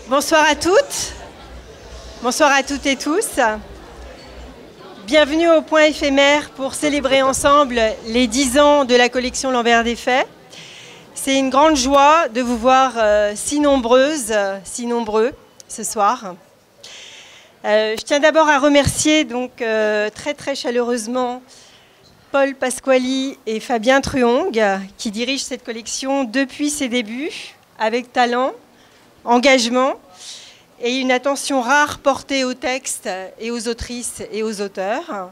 Bonsoir à toutes, bonsoir à toutes et tous. Bienvenue au point éphémère pour célébrer ensemble les 10 ans de la collection L'Envers des Faits. C'est une grande joie de vous voir si nombreuses, si nombreux ce soir. Je tiens d'abord à remercier donc très chaleureusement Paul Pasquali et Fabien Truong qui dirigent cette collection depuis ses débuts avec talent, engagement et une attention rare portée aux textes et aux autrices et aux auteurs.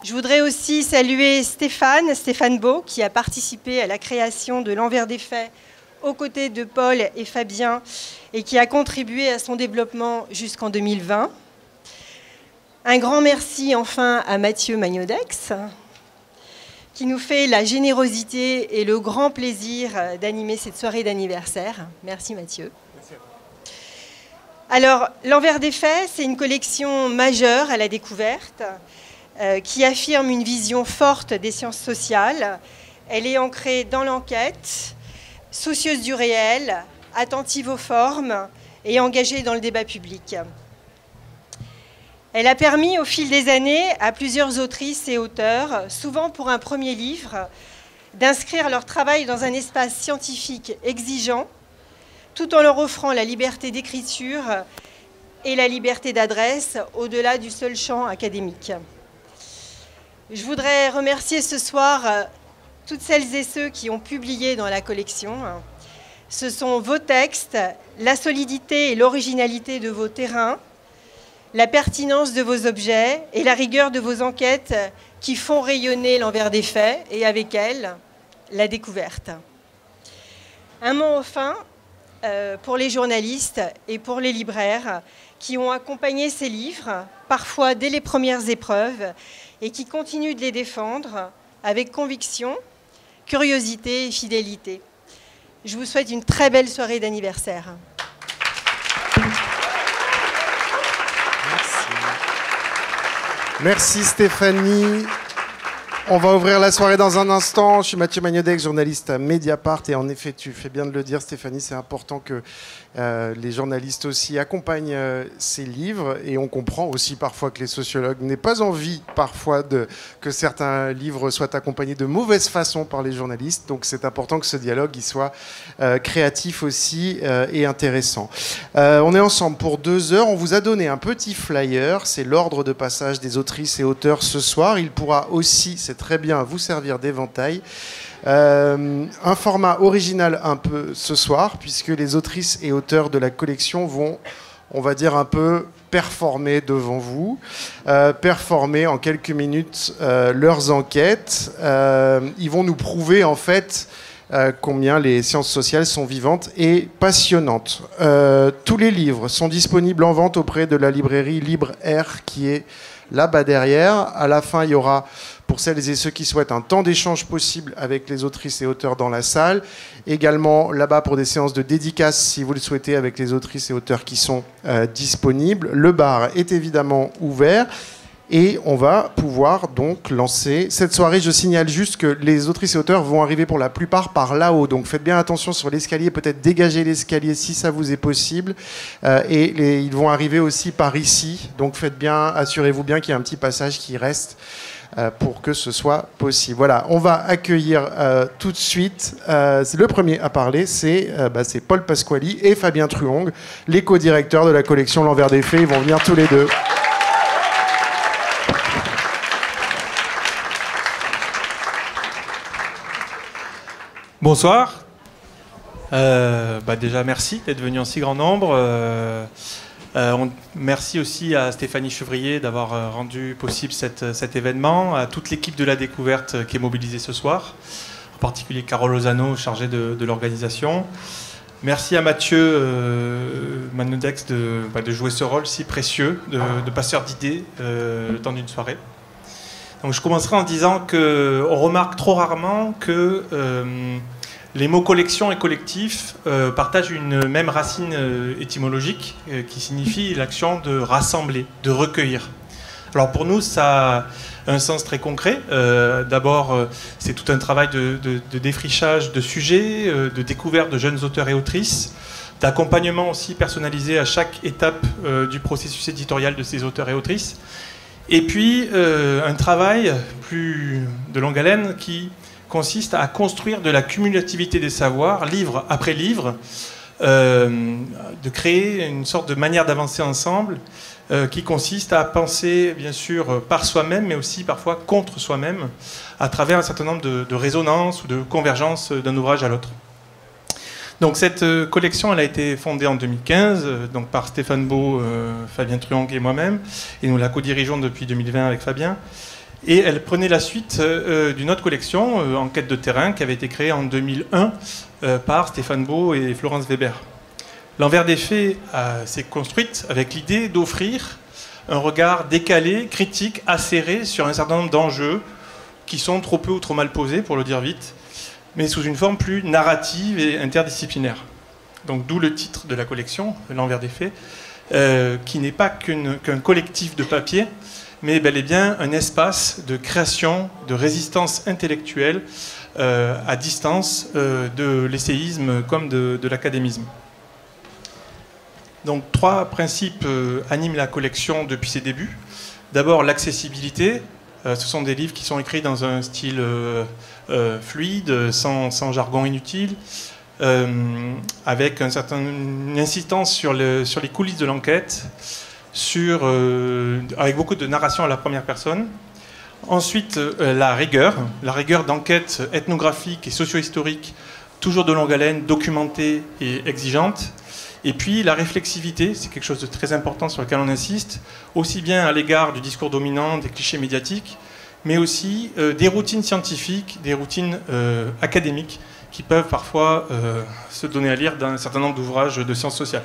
Je voudrais aussi saluer Stéphane Beau, qui a participé à la création de L'Envers des Faits aux côtés de Paul et Fabien et qui a contribué à son développement jusqu'en 2020. Un grand merci enfin à Mathieu Magnodex, qui nous fait la générosité et le grand plaisir d'animer cette soirée d'anniversaire. Merci Mathieu. Alors, L'Envers des Faits, c'est une collection majeure à la découverte qui affirme une vision forte des sciences sociales. Elle est ancrée dans l'enquête, soucieuse du réel, attentive aux formes et engagée dans le débat public. Elle a permis au fil des années à plusieurs autrices et auteurs, souvent pour un premier livre, d'inscrire leur travail dans un espace scientifique exigeant, tout en leur offrant la liberté d'écriture et la liberté d'adresse au-delà du seul champ académique. Je voudrais remercier ce soir toutes celles et ceux qui ont publié dans la collection. Ce sont vos textes, la solidité et l'originalité de vos terrains, la pertinence de vos objets et la rigueur de vos enquêtes qui font rayonner L'Envers des Faits et avec elle, la découverte. Un mot enfin pour les journalistes et pour les libraires qui ont accompagné ces livres, parfois dès les premières épreuves, et qui continuent de les défendre avec conviction, curiosité et fidélité. Je vous souhaite une très belle soirée d'anniversaire. Merci Stéphanie. On va ouvrir la soirée dans un instant. Je suis Mathieu Magnodex, journaliste à Mediapart. Et en effet, tu fais bien de le dire, Stéphanie, c'est important que les journalistes aussi accompagnent ces livres. Et on comprend aussi parfois que les sociologues n'aient pas envie parfois que certains livres soient accompagnés de mauvaise façon par les journalistes. Donc c'est important que ce dialogue il soit créatif aussi et intéressant. On est ensemble pour 2 heures. On vous a donné un petit flyer. C'est l'ordre de passage des autrices et auteurs ce soir. Il pourra aussi, c'est très bien, vous servir d'éventail. Un format original un peu ce soir, puisque les autrices et auteurs de la collection vont, on va dire, un peu performer devant vous, performer en quelques minutes leurs enquêtes. Ils vont nous prouver en fait combien les sciences sociales sont vivantes et passionnantes. Tous les livres sont disponibles en vente auprès de la librairie Libre Air qui est là-bas derrière. À la fin, il y aura, pour celles et ceux qui souhaitent, un temps d'échange possible avec les autrices et auteurs dans la salle. Également là-bas pour des séances de dédicaces, si vous le souhaitez, avec les autrices et auteurs qui sont disponibles. Le bar est évidemment ouvert. Et on va pouvoir donc lancer cette soirée. Je signale juste que les autrices et auteurs vont arriver pour la plupart par là-haut. Donc faites bien attention sur l'escalier, peut-être dégager l'escalier si ça vous est possible. Ils vont arriver aussi par ici. Donc faites bien, assurez-vous bien qu'il y a un petit passage qui reste pour que ce soit possible. Voilà, on va accueillir tout de suite. Le premier à parler, c'est Paul Pasquali et Fabien Truong, les co-directeurs de la collection L'Envers des Faits. Ils vont venir tous les deux. Bonsoir. Déjà, merci d'être venu en si grand nombre. Merci aussi à Stéphanie Chevrier d'avoir rendu possible cet événement, à toute l'équipe de la découverte qui est mobilisée ce soir, en particulier Carole Lozano, chargée de l'organisation. Merci à Mathieu Magnodex de jouer ce rôle si précieux de passeur d'idées le temps d'une soirée. Donc, je commencerai en disant qu'on remarque trop rarement que les mots collection et collectif partagent une même racine étymologique qui signifie l'action de rassembler, de recueillir. Alors pour nous, ça a un sens très concret. D'abord, c'est tout un travail de défrichage de sujets, de découverte de jeunes auteurs et autrices, d'accompagnement aussi personnalisé à chaque étape du processus éditorial de ces auteurs et autrices. Et puis, un travail plus de longue haleine qui consiste à construire de la cumulativité des savoirs, livre après livre, de créer une sorte de manière d'avancer ensemble qui consiste à penser, bien sûr, par soi-même, mais aussi parfois contre soi-même, à travers un certain nombre de résonances ou de convergences d'un ouvrage à l'autre. Donc cette collection, elle a été fondée en 2015 donc par Stéphane Beau, Fabien Truong et moi-même, et nous la co-dirigeons depuis 2020 avec Fabien. Et elle prenait la suite d'une autre collection, Enquête de terrain, qui avait été créée en 2001 par Stéphane Beau et Florence Weber. L'Envers des faits s'est construite avec l'idée d'offrir un regard décalé, critique, acéré sur un certain nombre d'enjeux qui sont trop peu ou trop mal posés, pour le dire vite, mais sous une forme plus narrative et interdisciplinaire. Donc d'où le titre de la collection, L'Envers des faits, qui n'est pas qu'un collectif de papier, mais bel et bien un espace de création, de résistance intellectuelle à distance de l'essayisme comme de l'académisme. Donc 3 principes animent la collection depuis ses débuts. D'abord l'accessibilité. Ce sont des livres qui sont écrits dans un style fluide, sans jargon inutile, avec une insistance sur les coulisses de l'enquête, avec beaucoup de narration à la première personne. Ensuite, la rigueur d'enquête ethnographique et socio-historique, toujours de longue haleine, documentée et exigeante. Et puis la réflexivité, c'est quelque chose de très important sur lequel on insiste, aussi bien à l'égard du discours dominant, des clichés médiatiques, mais aussi des routines scientifiques, des routines académiques qui peuvent parfois se donner à lire dans un certain nombre d'ouvrages de sciences sociales.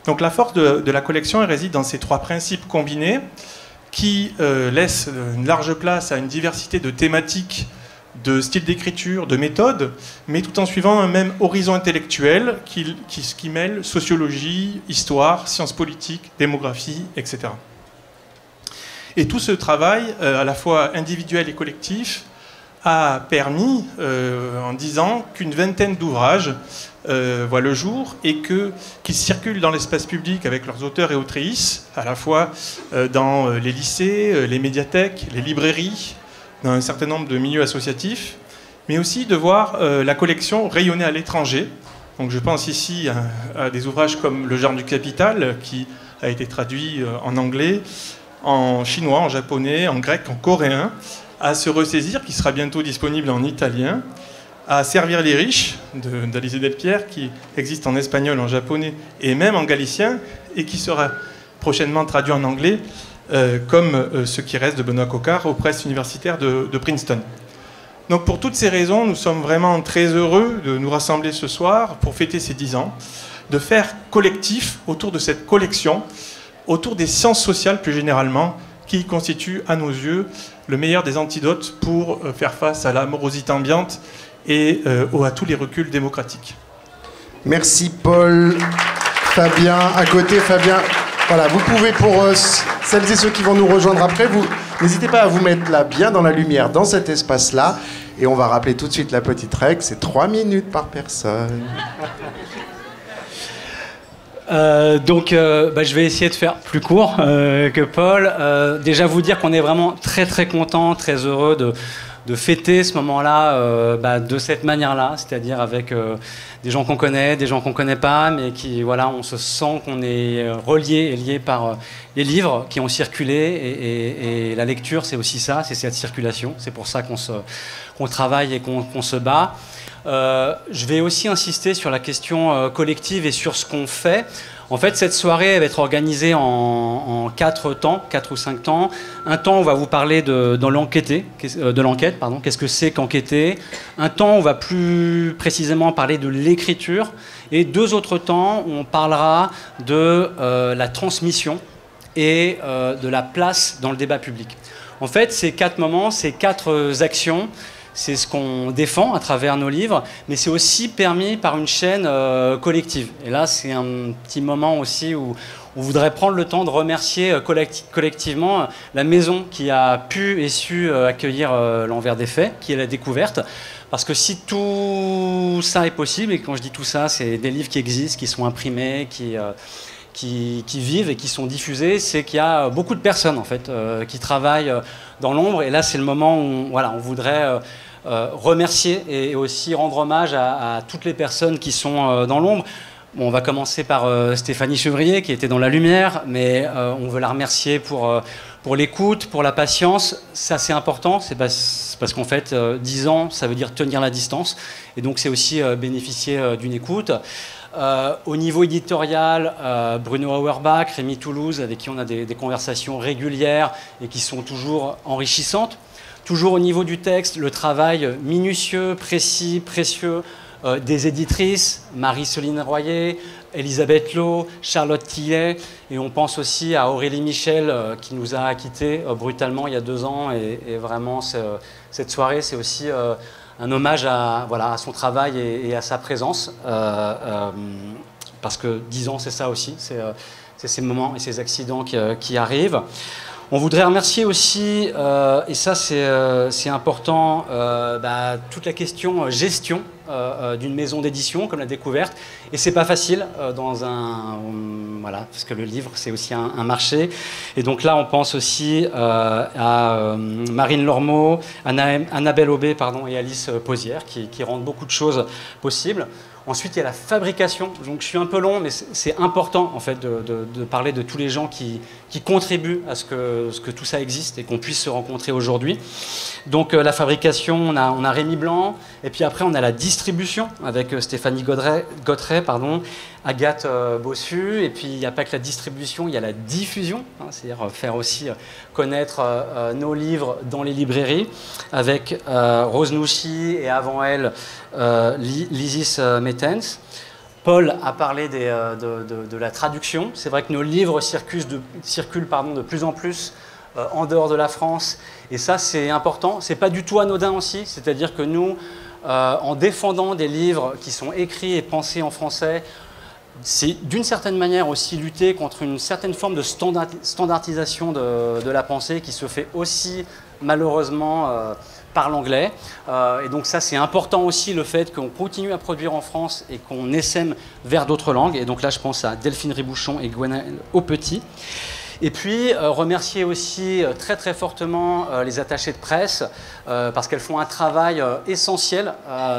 Donc la force de la collection elle réside dans ces 3 principes combinés qui laissent une large place à une diversité de thématiques, de styles d'écriture, de méthodes, mais tout en suivant un même horizon intellectuel qui mêle sociologie, histoire, sciences politiques, démographie, etc. Et tout ce travail, à la fois individuel et collectif, a permis, en 10 ans, qu'une vingtaine d'ouvrages voient le jour et qu'ils circulent dans l'espace public avec leurs auteurs et autrices, à la fois dans les lycées, les médiathèques, les librairies, dans un certain nombre de milieux associatifs, mais aussi de voir la collection rayonner à l'étranger. Donc je pense ici à des ouvrages comme Le Genre du Capital, qui a été traduit en anglais, en chinois, en japonais, en grec, en coréen, à Se ressaisir, qui sera bientôt disponible en italien, à Servir les riches, d'Alizée Delpierre, qui existe en espagnol, en japonais et même en galicien, et qui sera prochainement traduit en anglais, comme Ce qui reste de Benoît Coquart aux presses universitaires de Princeton. Donc pour toutes ces raisons, nous sommes vraiment très heureux de nous rassembler ce soir pour fêter ces 10 ans, de faire collectif autour de cette collection, autour des sciences sociales plus généralement, qui constituent à nos yeux le meilleur des antidotes pour faire face à la morosité ambiante et à tous les reculs démocratiques. Merci Paul. Fabien, à côté, Fabien. Voilà, vous pouvez, pour celles et ceux qui vont nous rejoindre après, n'hésitez pas à vous mettre là, bien dans la lumière, dans cet espace-là. Et on va rappeler tout de suite la petite règle, c'est 3 minutes par personne. Je vais essayer de faire plus court que Paul. Déjà vous dire qu'on est vraiment très très content, très heureux de fêter ce moment-là de cette manière-là, c'est-à-dire avec des gens qu'on connaît, des gens qu'on connaît pas, mais qui, voilà, on se sent qu'on est relié et lié par les livres qui ont circulé et la lecture, c'est aussi ça, c'est cette circulation. C'est pour ça qu'on travaille et qu'on se bat. Je vais aussi insister sur la question collective et sur ce qu'on fait. En fait, cette soirée va être organisée en 4 temps, 4 ou 5 temps. Un temps, on va vous parler de l'enquête, qu'est-ce que c'est qu'enquêter. Un temps, on va plus précisément parler de l'écriture. Et 2 autres temps, on parlera de la transmission et de la place dans le débat public. En fait, ces 4 moments, ces 4 actions, c'est ce qu'on défend à travers nos livres, mais c'est aussi permis par une chaîne collective. Et là, c'est un petit moment aussi où on voudrait prendre le temps de remercier collectivement la maison qui a pu et su accueillir l'Envers des Faits, qui est la découverte. Parce que si tout ça est possible, et quand je dis tout ça, c'est des livres qui existent, qui sont imprimés, qui vivent et qui sont diffusés, c'est qu'il y a beaucoup de personnes en fait, qui travaillent dans l'ombre. Et là, c'est le moment où voilà, on voudrait remercier et aussi rendre hommage à toutes les personnes qui sont dans l'ombre. Bon, on va commencer par Stéphanie Chevrier, qui était dans la lumière, mais on veut la remercier pour l'écoute, pour la patience. Ça, c'est important, c'est parce qu'en fait, 10 ans, ça veut dire tenir la distance. Et donc, c'est aussi bénéficier d'une écoute. Au niveau éditorial, Bruno Auerbach, Rémi Toulouse, avec qui on a des conversations régulières et qui sont toujours enrichissantes. Toujours au niveau du texte, le travail minutieux, précis, précieux, des éditrices, Marie-Soline Royer, Elisabeth Lowe, Charlotte Tillet, et on pense aussi à Aurélie Michel qui nous a quittés brutalement il y a 2 ans, et vraiment cette soirée c'est aussi un hommage à son travail et à sa présence, parce que 10 ans c'est ça aussi, c'est ces moments et ces accidents qui arrivent. On voudrait remercier aussi, et ça c'est important, toute la question gestion d'une maison d'édition comme la Découverte. Et c'est pas facile parce que le livre c'est aussi un marché. Et donc là on pense aussi à Marine Lormeau, Annabelle Aubé et Alice Posière qui rendent beaucoup de choses possibles. Ensuite, il y a la fabrication. Donc, je suis un peu long, mais c'est important en fait de parler de tous les gens qui contribuent à ce que tout ça existe et qu'on puisse se rencontrer aujourd'hui. Donc, la fabrication, on a Rémi Blanc, et puis après, on a la distribution avec Stéphanie Gautret, Agathe Bossu, et puis il n'y a pas que la distribution, il y a la diffusion, c'est-à-dire faire aussi connaître nos livres dans les librairies, avec Rose Nouchy et avant elle, Lysis Mettens. Paul a parlé de la traduction. C'est vrai que nos livres circulent de plus en plus en dehors de la France, et ça c'est important. C'est pas du tout anodin aussi, c'est-à-dire que nous, en défendant des livres qui sont écrits et pensés en français, c'est d'une certaine manière aussi lutter contre une certaine forme de standardisation de la pensée qui se fait aussi malheureusement par l'anglais. Et donc ça c'est important aussi, le fait qu'on continue à produire en France et qu'on essaime vers d'autres langues. Et donc là je pense à Delphine Ribouchon et Gwenaëlle Aupetit. Et puis remercier aussi très très fortement les attachés de presse parce qu'elles font un travail essentiel.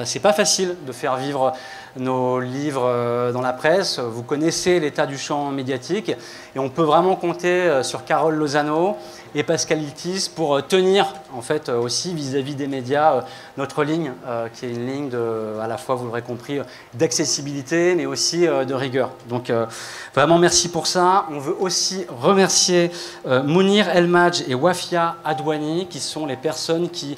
C'est pas facile de faire vivre nos livres dans la presse. Vous connaissez l'état du champ médiatique et on peut vraiment compter sur Carole Lozano et Pascal Iltis pour tenir en fait aussi vis-à-vis des médias notre ligne qui est une ligne à la fois, vous l'aurez compris, d'accessibilité mais aussi de rigueur. Donc vraiment merci pour ça. On veut aussi remercier Mounir Elmadj et Wafia Adouani qui sont les personnes qui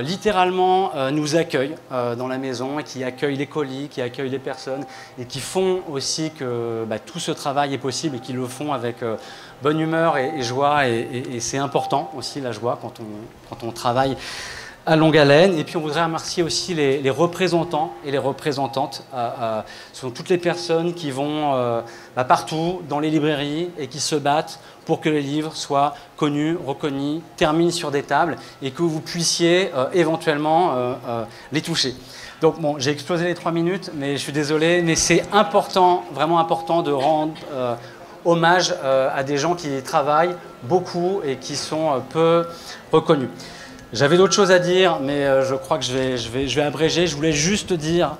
littéralement nous accueillent dans la maison et qui accueillent les colis, qui accueillent les personnes et qui font aussi que tout ce travail est possible et qui le font avec bonne humeur et joie et c'est important aussi la joie quand on travaille à longue haleine. Et puis on voudrait remercier aussi les représentants et les représentantes. Ce sont toutes les personnes qui vont partout dans les librairies et qui se battent pour que les livres soient connus, reconnus, terminent sur des tables et que vous puissiez éventuellement les toucher. Donc bon, j'ai explosé les 3 minutes, mais je suis désolé, mais c'est important, vraiment important de rendre hommage à des gens qui travaillent beaucoup et qui sont peu reconnus. J'avais d'autres choses à dire, mais je crois que je vais abréger. Je voulais juste dire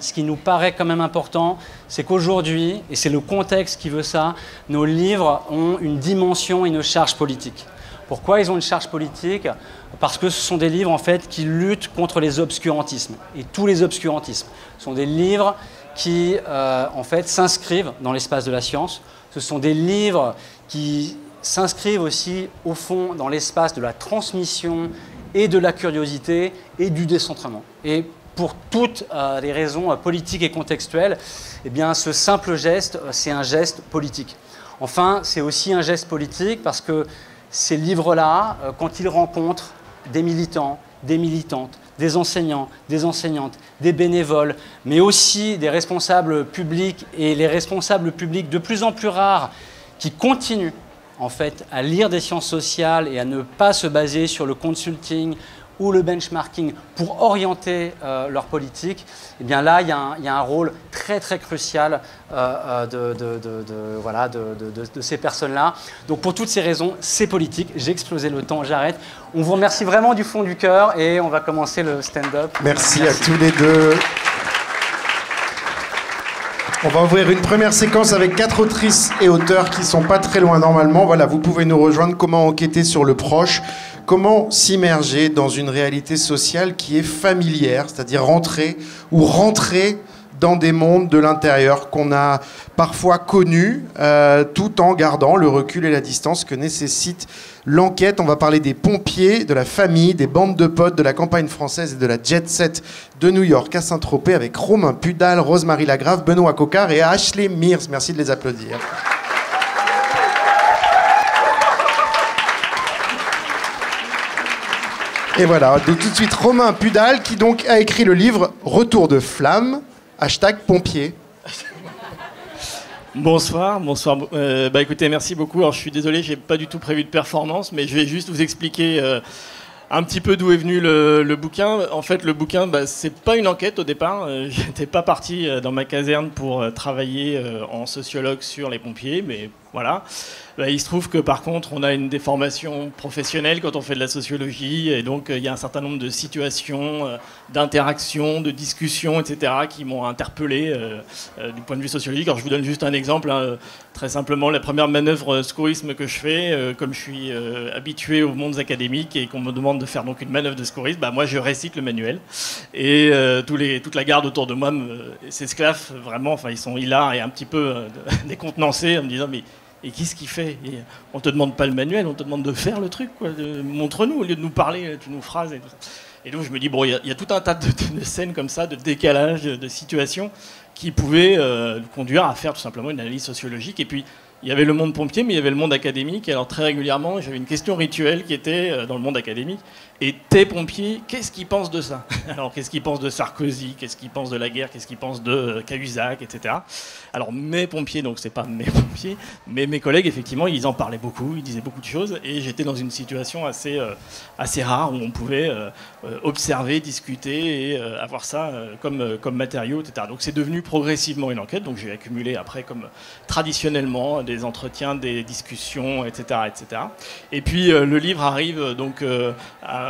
ce qui nous paraît quand même important, c'est qu'aujourd'hui, et c'est le contexte qui veut ça, nos livres ont une dimension et une charge politique. Pourquoi ils ont une charge politique? Parce que ce sont des livres en fait, qui luttent contre les obscurantismes, et tous les obscurantismes. Ce sont des livres qui en fait, s'inscrivent dans l'espace de la science. Ce sont des livres qui s'inscrivent aussi, au fond, dans l'espace de la transmission et de la curiosité et du décentrement. Et pour toutes les raisons politiques et contextuelles, eh bien, ce simple geste, c'est un geste politique. Enfin, c'est aussi un geste politique parce que ces livres-là, quand ils rencontrent des militants, des militantes, des enseignants, des enseignantes, des bénévoles, mais aussi des responsables publics et les responsables publics de plus en plus rares qui continuent en fait à lire des sciences sociales et à ne pas se baser sur le consulting ou le benchmarking pour orienter leur politique, eh bien là, il y a un rôle très très crucial de ces personnes-là. Donc pour toutes ces raisons, c'est politique. J'ai explosé le temps, j'arrête. On vous remercie vraiment du fond du cœur et on va commencer le stand-up. Merci à tous les deux. On va ouvrir une première séquence avec 4 autrices et auteurs qui sont pas très loin normalement. Voilà, vous pouvez nous rejoindre. Comment enquêter sur le proche ? Comment s'immerger dans une réalité sociale qui est familière, c'est-à-dire rentrer dans des mondes de l'intérieur qu'on a parfois connus, tout en gardant le recul et la distance que nécessite l'enquête. On va parler des pompiers, de la famille, des bandes de potes, de la campagne française et de la jet-set de New York à Saint-Tropez avec Romain Pudal, Rose-Marie Lagrave, Benoît Coquart et Ashley Mears. Merci de les applaudir. Et voilà, tout de suite Romain Pudal qui donc a écrit le livre Retour de flamme, #pompier. Bonsoir. Écoutez, merci beaucoup. Alors je suis désolé, j'ai pas du tout prévu de performance, mais je vais juste vous expliquer un petit peu d'où est venu le bouquin. En fait, le bouquin, c'est pas une enquête au départ. J'étais pas parti dans ma caserne pour travailler en sociologue sur les pompiers, mais voilà. Il se trouve que par contre, on a une déformation professionnelle quand on fait de la sociologie, et donc il y a un certain nombre de situations, d'interactions, de discussions, etc., qui m'ont interpellé du point de vue sociologique. Alors je vous donne juste un exemple, hein. Très simplement, la première manœuvre secourisme que je fais, comme je suis habitué aux mondes académiques et qu'on me demande de faire donc une manœuvre de secourisme, moi je récite le manuel, et toute la garde autour de moi s'esclaffe vraiment, enfin ils sont hilars et un petit peu décontenancés en me disant mais et qu'est-ce qu'il fait? Et on te demande pas le manuel, on te demande de faire le truc, quoi. Montre-nous au lieu de nous parler, tu nous phrases et tout ça. Et donc je me dis, bon, il y a tout un tas de scènes comme ça, de décalage, de situations qui pouvaient conduire à faire tout simplement une analyse sociologique. Et puis il y avait le monde pompier, mais il y avait le monde académique. Et alors très régulièrement, j'avais une question rituelle qui était dans le monde académique. Et tes pompiers, qu'est-ce qu'ils pensent de ça? Alors qu'est-ce qu'ils pensent de Sarkozy? Qu'est-ce qu'ils pensent de la guerre? Qu'est-ce qu'ils pensent de Cahuzac, etc. Alors mes pompiers, donc c'est pas mes pompiers, mais mes collègues, effectivement, ils en parlaient beaucoup, ils disaient beaucoup de choses. Et j'étais dans une situation assez rare où on pouvait observer, discuter et avoir ça comme matériau, etc. Donc c'est devenu progressivement une enquête. Donc j'ai accumulé après, comme traditionnellement, des entretiens, des discussions, etc., etc. Et puis le livre arrive donc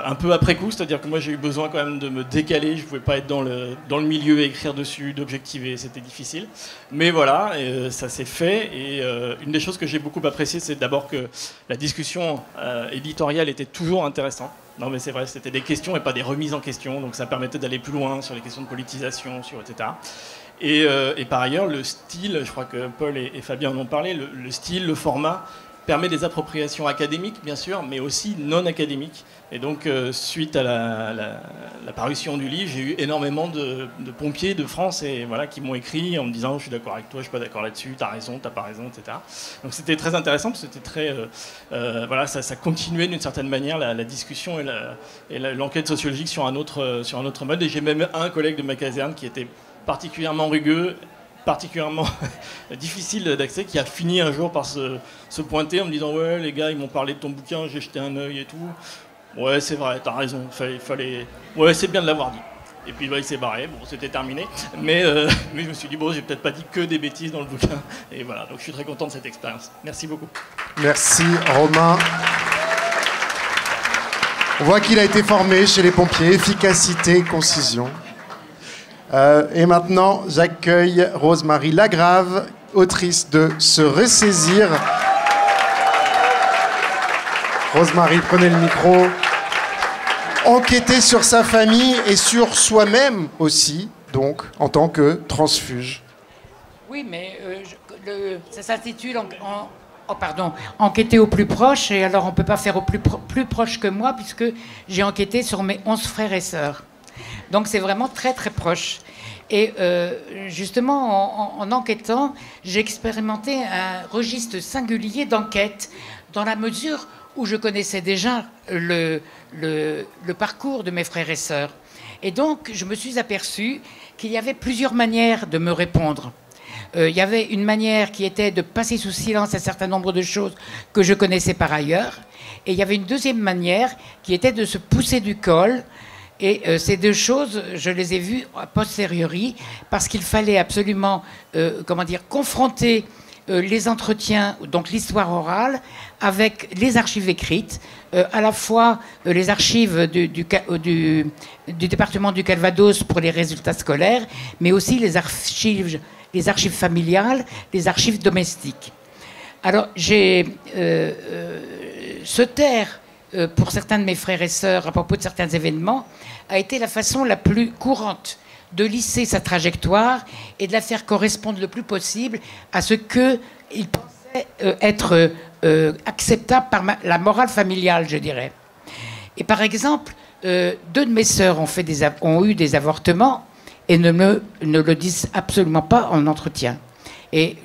un peu après coup, c'est-à-dire que moi j'ai eu besoin quand même de me décaler, je pouvais pas être dans le milieu et écrire dessus, d'objectiver, c'était difficile. Mais voilà, ça s'est fait, et une des choses que j'ai beaucoup appréciées, c'est d'abord que la discussion éditoriale était toujours intéressante. Non mais c'est vrai, c'était des questions et pas des remises en question, donc ça permettait d'aller plus loin sur les questions de politisation, etc. Et par ailleurs, le style, je crois que Paul et Fabien en ont parlé, le style, le format permet des appropriations académiques, bien sûr, mais aussi non académiques. Et donc, suite à la parution du livre, j'ai eu énormément de pompiers de France et, voilà, qui m'ont écrit en me disant « je suis d'accord avec toi, je suis pas d'accord là-dessus, t'as raison, t'as pas raison, etc. » Donc c'était très intéressant, parce que c'était très... voilà, ça continuait d'une certaine manière la discussion et l'enquête sociologique sur un autre mode. Et j'ai même un collègue de ma caserne qui était particulièrement rugueux, particulièrement difficile d'accès, qui a fini un jour par se pointer en me disant « ouais, les gars, ils m'ont parlé de ton bouquin, j'ai jeté un œil et tout. Ouais, c'est vrai, t'as raison, fallait... Ouais, c'est bien de l'avoir dit. » Et puis il s'est barré, bon, c'était terminé. Mais je me suis dit, bon, j'ai peut-être pas dit que des bêtises dans le bouquin. Et voilà, donc je suis très content de cette expérience. Merci beaucoup. Merci Romain. On voit qu'il a été formé chez les pompiers, efficacité, concision. Et maintenant, j'accueille Rose-Marie Lagrave, autrice de Se ressaisir. Rose-Marie, prenez le micro. Enquêter sur sa famille et sur soi-même aussi, donc, en tant que transfuge. Oui, mais ça s'intitule enquêter au plus proche, et alors on ne peut pas faire au plus proche que moi, puisque j'ai enquêté sur mes 11 frères et sœurs. Donc c'est vraiment très très proche. Et justement, en enquêtant, j'ai expérimenté un registre singulier d'enquête, dans la mesure où je connaissais déjà le parcours de mes frères et sœurs. Et donc, je me suis aperçue qu'il y avait plusieurs manières de me répondre. Il y avait une manière qui était de passer sous silence un certain nombre de choses que je connaissais par ailleurs. Et il y avait une deuxième manière qui était de se pousser du col. Et ces deux choses, je les ai vues a posteriori parce qu'il fallait absolument, confronter les entretiens, donc l'histoire orale, avec les archives écrites, à la fois les archives du département du Calvados pour les résultats scolaires, mais aussi les archives familiales, les archives domestiques. Alors, j'ai se taire pour certains de mes frères et sœurs à propos de certains événements a été la façon la plus courante de lisser sa trajectoire et de la faire correspondre le plus possible à ce qu'il pensait être acceptable par la morale familiale, je dirais. Et par exemple, deux de mes sœurs ont eu des avortements et ne le disent absolument pas en entretien. Et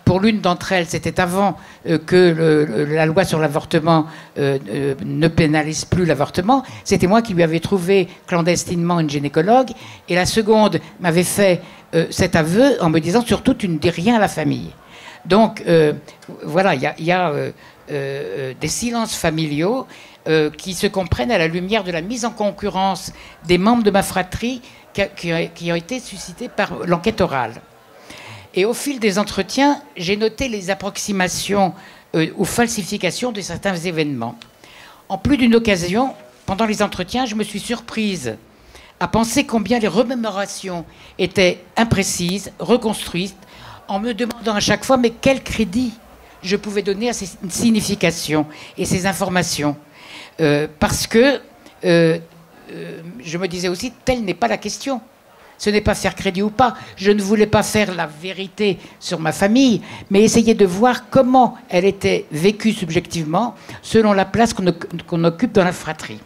pour l'une d'entre elles, c'était avant que la loi sur l'avortement ne pénalise plus l'avortement. C'était moi qui lui avais trouvé clandestinement une gynécologue. Et la seconde m'avait fait cet aveu en me disant « Surtout, tu ne dis rien à la famille ». Donc, voilà, il y a des silences familiaux qui se comprennent à la lumière de la mise en concurrence des membres de ma fratrie qui ont été suscités par l'enquête orale. Et au fil des entretiens, j'ai noté les approximations ou falsifications de certains événements. En plus d'une occasion, pendant les entretiens, je me suis surprise à penser combien les remémorations étaient imprécises, reconstruites, en me demandant à chaque fois, mais quel crédit je pouvais donner à ces significations et ces informations. Parce que je me disais aussi, telle n'est pas la question. Ce n'est pas faire crédit ou pas. Je ne voulais pas faire la vérité sur ma famille, mais essayer de voir comment elle était vécue subjectivement selon la place qu'on occupe dans la fratrie.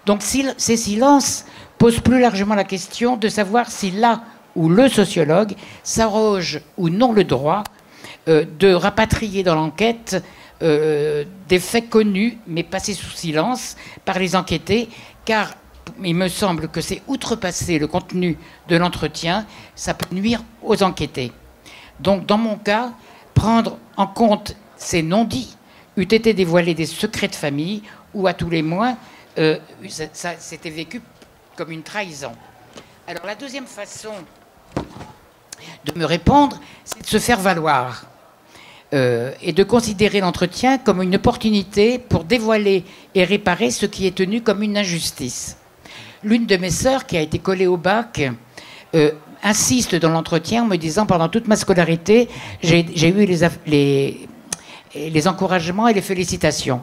Donc ces silences posent plus largement la question de savoir si là où le sociologue s'arroge ou non le droit de rapatrier dans l'enquête des faits connus mais passés sous silence par les enquêtés, car il me semble que c'est outrepasser le contenu de l'entretien, ça peut nuire aux enquêtés. Donc, dans mon cas, prendre en compte ces non-dits eût été dévoiler des secrets de famille ou, à tous les moins, ça s'était vécu comme une trahison. Alors, la deuxième façon de me répondre, c'est de se faire valoir et de considérer l'entretien comme une opportunité pour dévoiler et réparer ce qui est tenu comme une injustice. L'une de mes sœurs, qui a été collée au bac, insiste dans l'entretien en me disant, pendant toute ma scolarité, j'ai eu les encouragements et les félicitations.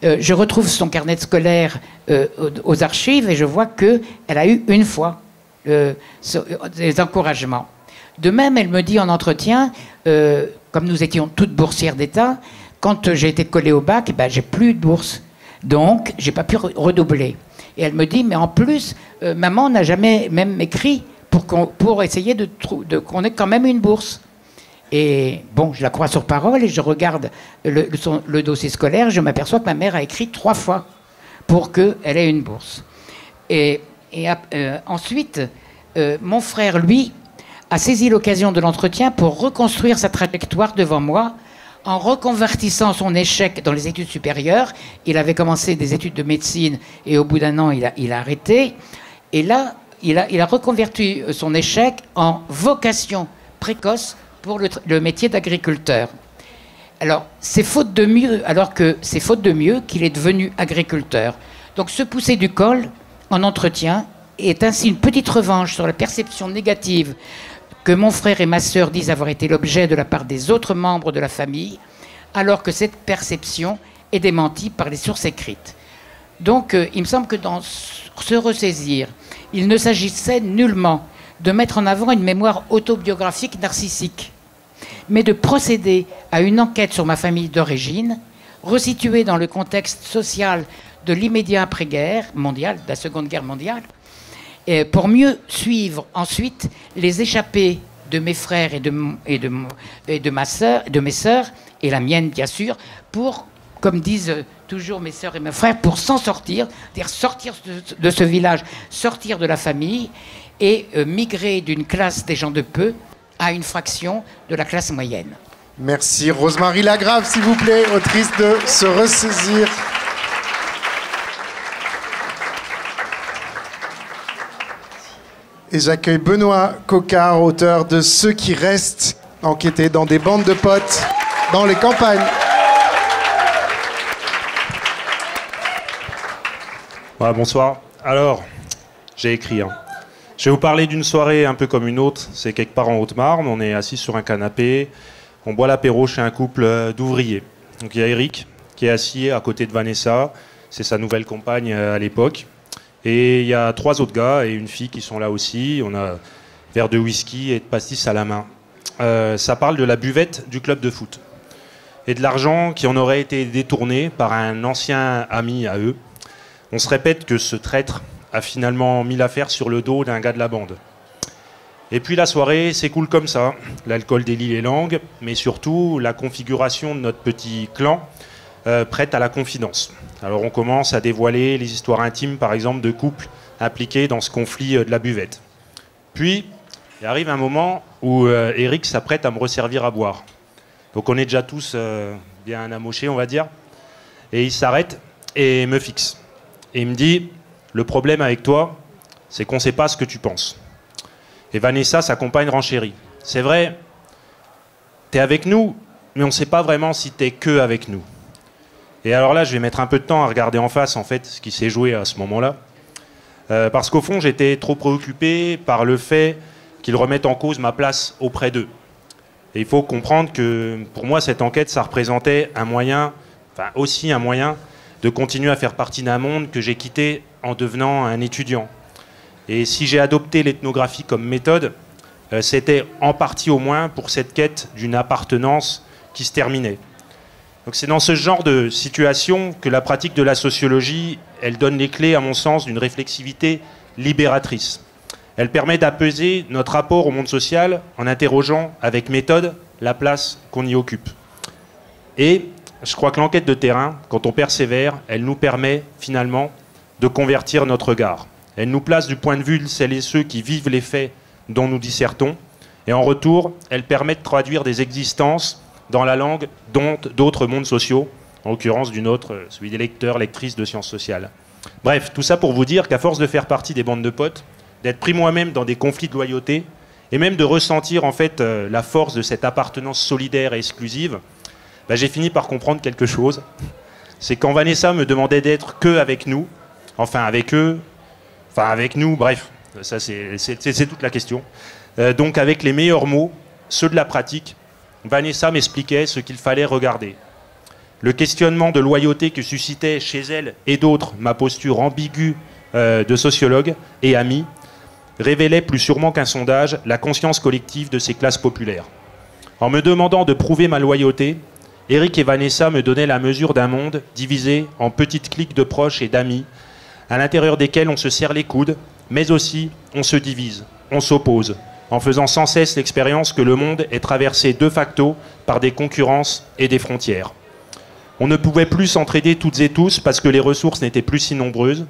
Je retrouve son carnet scolaire aux archives et je vois qu'elle a eu une fois des encouragements. De même, elle me dit en entretien, comme nous étions toutes boursières d'État, quand j'ai été collée au bac, j'ai plus de bourse. Donc, j'ai pas pu redoubler. Et elle me dit, mais en plus, maman n'a jamais même écrit pour essayer qu'on ait quand même une bourse. Et bon, je la crois sur parole et je regarde le dossier scolaire, je m'aperçois que ma mère a écrit 3 fois pour qu'elle ait une bourse. Et ensuite, mon frère, lui, a saisi l'occasion de l'entretien pour reconstruire sa trajectoire devant moi, en reconvertissant son échec dans les études supérieures. Il avait commencé des études de médecine et au bout d'un an, il a arrêté. Et là, il a reconverti son échec en vocation précoce pour le métier d'agriculteur. Alors, c'est faute de mieux qu'il est devenu agriculteur. Donc, se pousser du col en entretien est ainsi une petite revanche sur la perception négative que mon frère et ma sœur disent avoir été l'objet de la part des autres membres de la famille, alors que cette perception est démentie par les sources écrites. Donc, il me semble que dans se ressaisir, il ne s'agissait nullement de mettre en avant une mémoire autobiographique narcissique, mais de procéder à une enquête sur ma famille d'origine, resituée dans le contexte social de l'immédiat après-guerre mondiale, de la Seconde Guerre mondiale, et pour mieux suivre ensuite les échappées de mes frères et de mes sœurs, et la mienne bien sûr, pour comme disent toujours mes sœurs et mes frères, pour s'en sortir, c'est-à-dire sortir de ce village, sortir de la famille et migrer d'une classe des gens de peu à une fraction de la classe moyenne. Merci. Rosemarie Lagrave, s'il vous plaît, autrice de Se ressaisir. Et j'accueille Benoît Coquard, auteur de Ceux qui restent, enquêtés dans des bandes de potes dans les campagnes. Ouais, bonsoir. Alors, j'ai écrit. Je vais vous parler d'une soirée un peu comme une autre. C'est quelque part en Haute-Marne. On est assis sur un canapé. On boit l'apéro chez un couple d'ouvriers. Donc il y a Eric qui est assis à côté de Vanessa. C'est sa nouvelle compagne à l'époque. Et il y a 3 autres gars et une fille qui sont là aussi. On a un verre de whisky et de pastis à la main. Ça parle de la buvette du club de foot. Et de l'argent qui en aurait été détourné par un ancien ami à eux. On se répète que ce traître a finalement mis l'affaire sur le dos d'un gars de la bande. Et puis la soirée s'écoule comme ça. L'alcool délie les langues, mais surtout la configuration de notre petit clan prête à la confidence. Alors on commence à dévoiler les histoires intimes, par exemple, de couples impliqués dans ce conflit de la buvette. Puis, il arrive un moment où Eric s'apprête à me resservir à boire. Donc on est déjà tous bien amochés, on va dire. Et il s'arrête et me fixe. Et il me dit, le problème avec toi, c'est qu'on ne sait pas ce que tu penses. Et Vanessa, sa compagne, renchérit. C'est vrai, t'es avec nous, mais on ne sait pas vraiment si t'es que avec nous. Et alors là, je vais mettre un peu de temps à regarder en face, en fait, ce qui s'est joué à ce moment-là. Parce qu'au fond, j'étais trop préoccupé par le fait qu'ils remettent en cause ma place auprès d'eux. Et il faut comprendre que, pour moi, cette enquête, ça représentait un moyen, enfin aussi un moyen, de continuer à faire partie d'un monde que j'ai quitté en devenant un étudiant. Et si j'ai adopté l'ethnographie comme méthode, c'était en partie au moins pour cette quête d'une appartenance qui se terminait. Donc c'est dans ce genre de situation que la pratique de la sociologie, elle donne les clés, à mon sens, d'une réflexivité libératrice. Elle permet d'apaiser notre rapport au monde social en interrogeant avec méthode la place qu'on y occupe. Et je crois que l'enquête de terrain, quand on persévère, elle nous permet finalement de convertir notre regard. Elle nous place du point de vue de celles et ceux qui vivent les faits dont nous dissertons. Et en retour, elle permet de traduire des existences dans la langue d'autres mondes sociaux, en l'occurrence du nôtre, celui des lecteurs, lectrices de sciences sociales. Bref, tout ça pour vous dire qu'à force de faire partie des bandes de potes, d'être pris moi-même dans des conflits de loyauté, et même de ressentir en fait la force de cette appartenance solidaire et exclusive, j'ai fini par comprendre quelque chose. C'est quand Vanessa me demandait d'être que avec nous, enfin avec eux, enfin avec nous, bref, ça c'est toute la question. Donc avec les meilleurs mots, ceux de la pratique, Vanessa m'expliquait ce qu'il fallait regarder. Le questionnement de loyauté que suscitait chez elle et d'autres ma posture ambiguë de sociologue et ami révélait plus sûrement qu'un sondage la conscience collective de ces classes populaires. En me demandant de prouver ma loyauté, Eric et Vanessa me donnaient la mesure d'un monde divisé en petites cliques de proches et d'amis, à l'intérieur desquels on se serre les coudes, mais aussi on se divise, on s'oppose, en faisant sans cesse l'expérience que le monde est traversé de facto par des concurrences et des frontières. On ne pouvait plus s'entraider toutes et tous parce que les ressources n'étaient plus si nombreuses,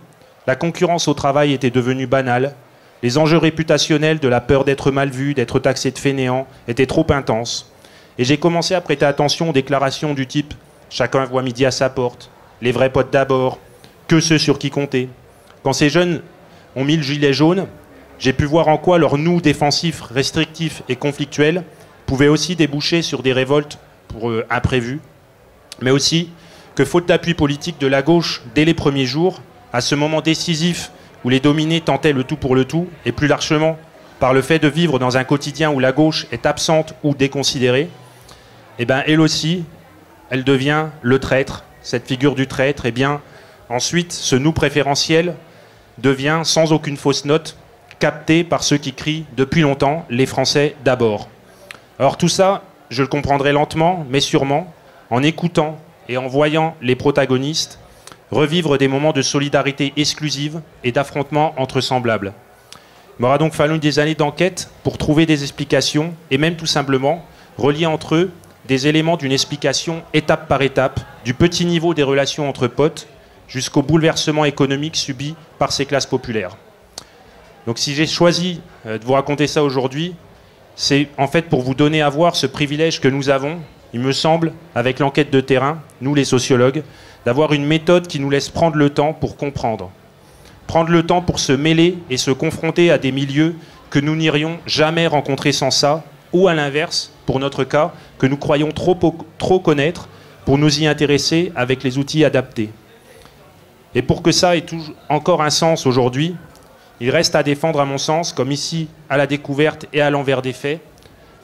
la concurrence au travail était devenue banale, les enjeux réputationnels de la peur d'être mal vu, d'être taxé de fainéant étaient trop intenses, et j'ai commencé à prêter attention aux déclarations du type « chacun voit midi à sa porte »,« les vrais potes d'abord »,« que ceux sur qui compter ». Quand ces jeunes ont mis le gilet jaune, j'ai pu voir en quoi leur nous défensif, restrictif et conflictuel pouvait aussi déboucher sur des révoltes pour eux imprévues, mais aussi que faute d'appui politique de la gauche dès les premiers jours, à ce moment décisif où les dominés tentaient le tout pour le tout, et plus largement par le fait de vivre dans un quotidien où la gauche est absente ou déconsidérée, eh bien elle aussi, elle devient le traître, cette figure du traître, et bien ensuite ce nous préférentiel devient sans aucune fausse note capté par ceux qui crient depuis longtemps les Français d'abord. Alors tout ça, je le comprendrai lentement, mais sûrement, en écoutant et en voyant les protagonistes revivre des moments de solidarité exclusive et d'affrontement entre semblables. Il m'aura donc fallu des années d'enquête pour trouver des explications et même tout simplement relier entre eux des éléments d'une explication étape par étape, du petit niveau des relations entre potes jusqu'au bouleversement économique subi par ces classes populaires. Donc si j'ai choisi de vous raconter ça aujourd'hui, c'est en fait pour vous donner à voir ce privilège que nous avons, il me semble, avec l'enquête de terrain, nous les sociologues, d'avoir une méthode qui nous laisse prendre le temps pour comprendre. Prendre le temps pour se mêler et se confronter à des milieux que nous n'irions jamais rencontrer sans ça, ou à l'inverse, pour notre cas, que nous croyons trop connaître pour nous y intéresser avec les outils adaptés. Et pour que ça ait encore un sens aujourd'hui, il reste à défendre, à mon sens, comme ici, à la découverte et à l'envers des faits,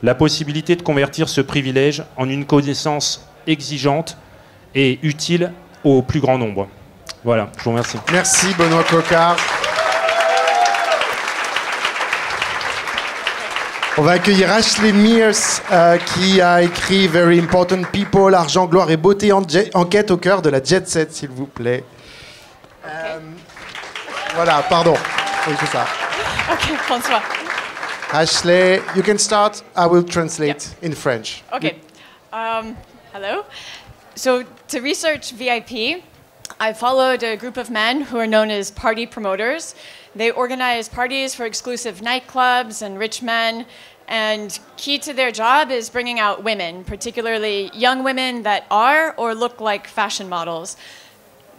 la possibilité de convertir ce privilège en une connaissance exigeante et utile au plus grand nombre. Voilà, je vous remercie. Merci Benoît Coquart. On va accueillir Ashley Mears qui a écrit Very Important People, Argent, Gloire et Beauté, enquête au cœur de la jet set, s'il vous plaît. Voilà, pardon. Oui, c'est ça. Okay, François. Ashley, you can start. I will translate in French. Okay. Hello. So to research VIP, I followed a group of men who are known as party promoters. They organize parties for exclusive nightclubs and rich men, and key to their job is bringing out women, particularly young women that are or look like fashion models.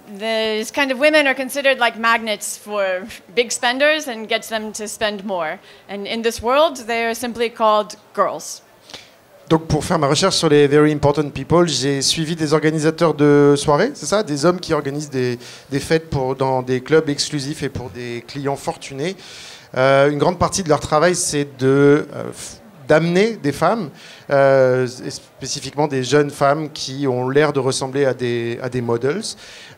These kind of women are considered like magnets for big spenders and gets them to spend more. And in this world, they are simply called girls. Donc pour faire ma recherche sur les Very Important People, j'ai suivi des organisateurs de soirées, c'est ça? Des hommes qui organisent des fêtes dans des clubs exclusifs et pour des clients fortunés. Une grande partie de leur travail, c'est d'amener des femmes, et spécifiquement des jeunes femmes qui ont l'air de ressembler à des models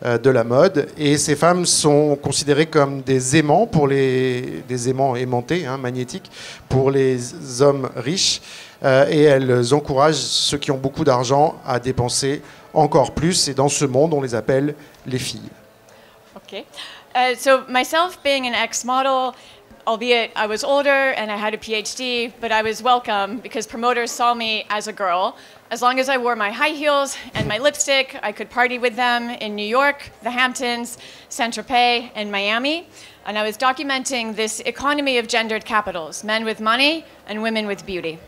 de la mode. Et ces femmes sont considérées comme des aimants, des aimants aimantés, magnétiques, pour les hommes riches. Et elles encouragent ceux qui ont beaucoup d'argent à dépenser encore plus. Et dans ce monde, on les appelle les filles. Okay. So myself being an ex-model, albeit I was older and I had a PhD, but I was welcome because promoters saw me as a girl. As long as I wore my high heels and my lipstick, I could party with them in New York, the Hamptons, Saint-Tropez, and Miami. And I was documenting this economy of gendered capitals, men with money and women with beauty.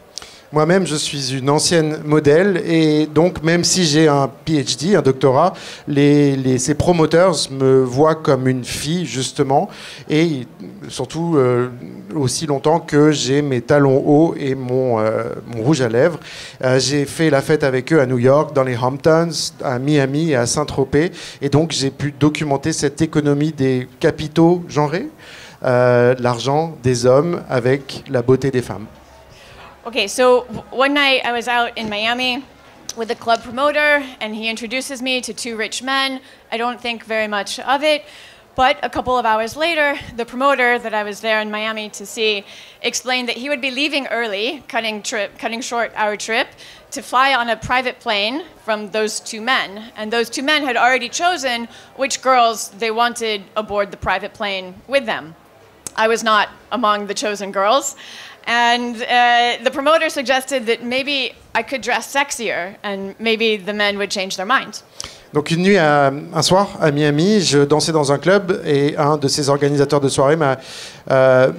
Moi-même, je suis une ancienne modèle et donc même si j'ai un PhD, un doctorat, ces promoteurs me voient comme une fille justement et surtout aussi longtemps que j'ai mes talons hauts et mon rouge à lèvres. J'ai fait la fête avec eux à New York, dans les Hamptons, à Miami et à Saint-Tropez et donc j'ai pu documenter cette économie des capitaux genrés, l'argent des hommes avec la beauté des femmes. Okay, so one night I was out in Miami with a club promoter and he introduces me to two rich men. I don't think very much of it, but a couple of hours later, the promoter that I was there in Miami to see explained that he would be leaving early, cutting short our trip, to fly on a private plane from those two men. And those two men had already chosen which girls they wanted aboard the private plane with them. I was not among the chosen girls. And the promoter suggested that maybe I could dress sexier and maybe the men would change their mind. Donc une nuit, un soir, à Miami, je dansais dans un club et un de ces organisateurs de soirée je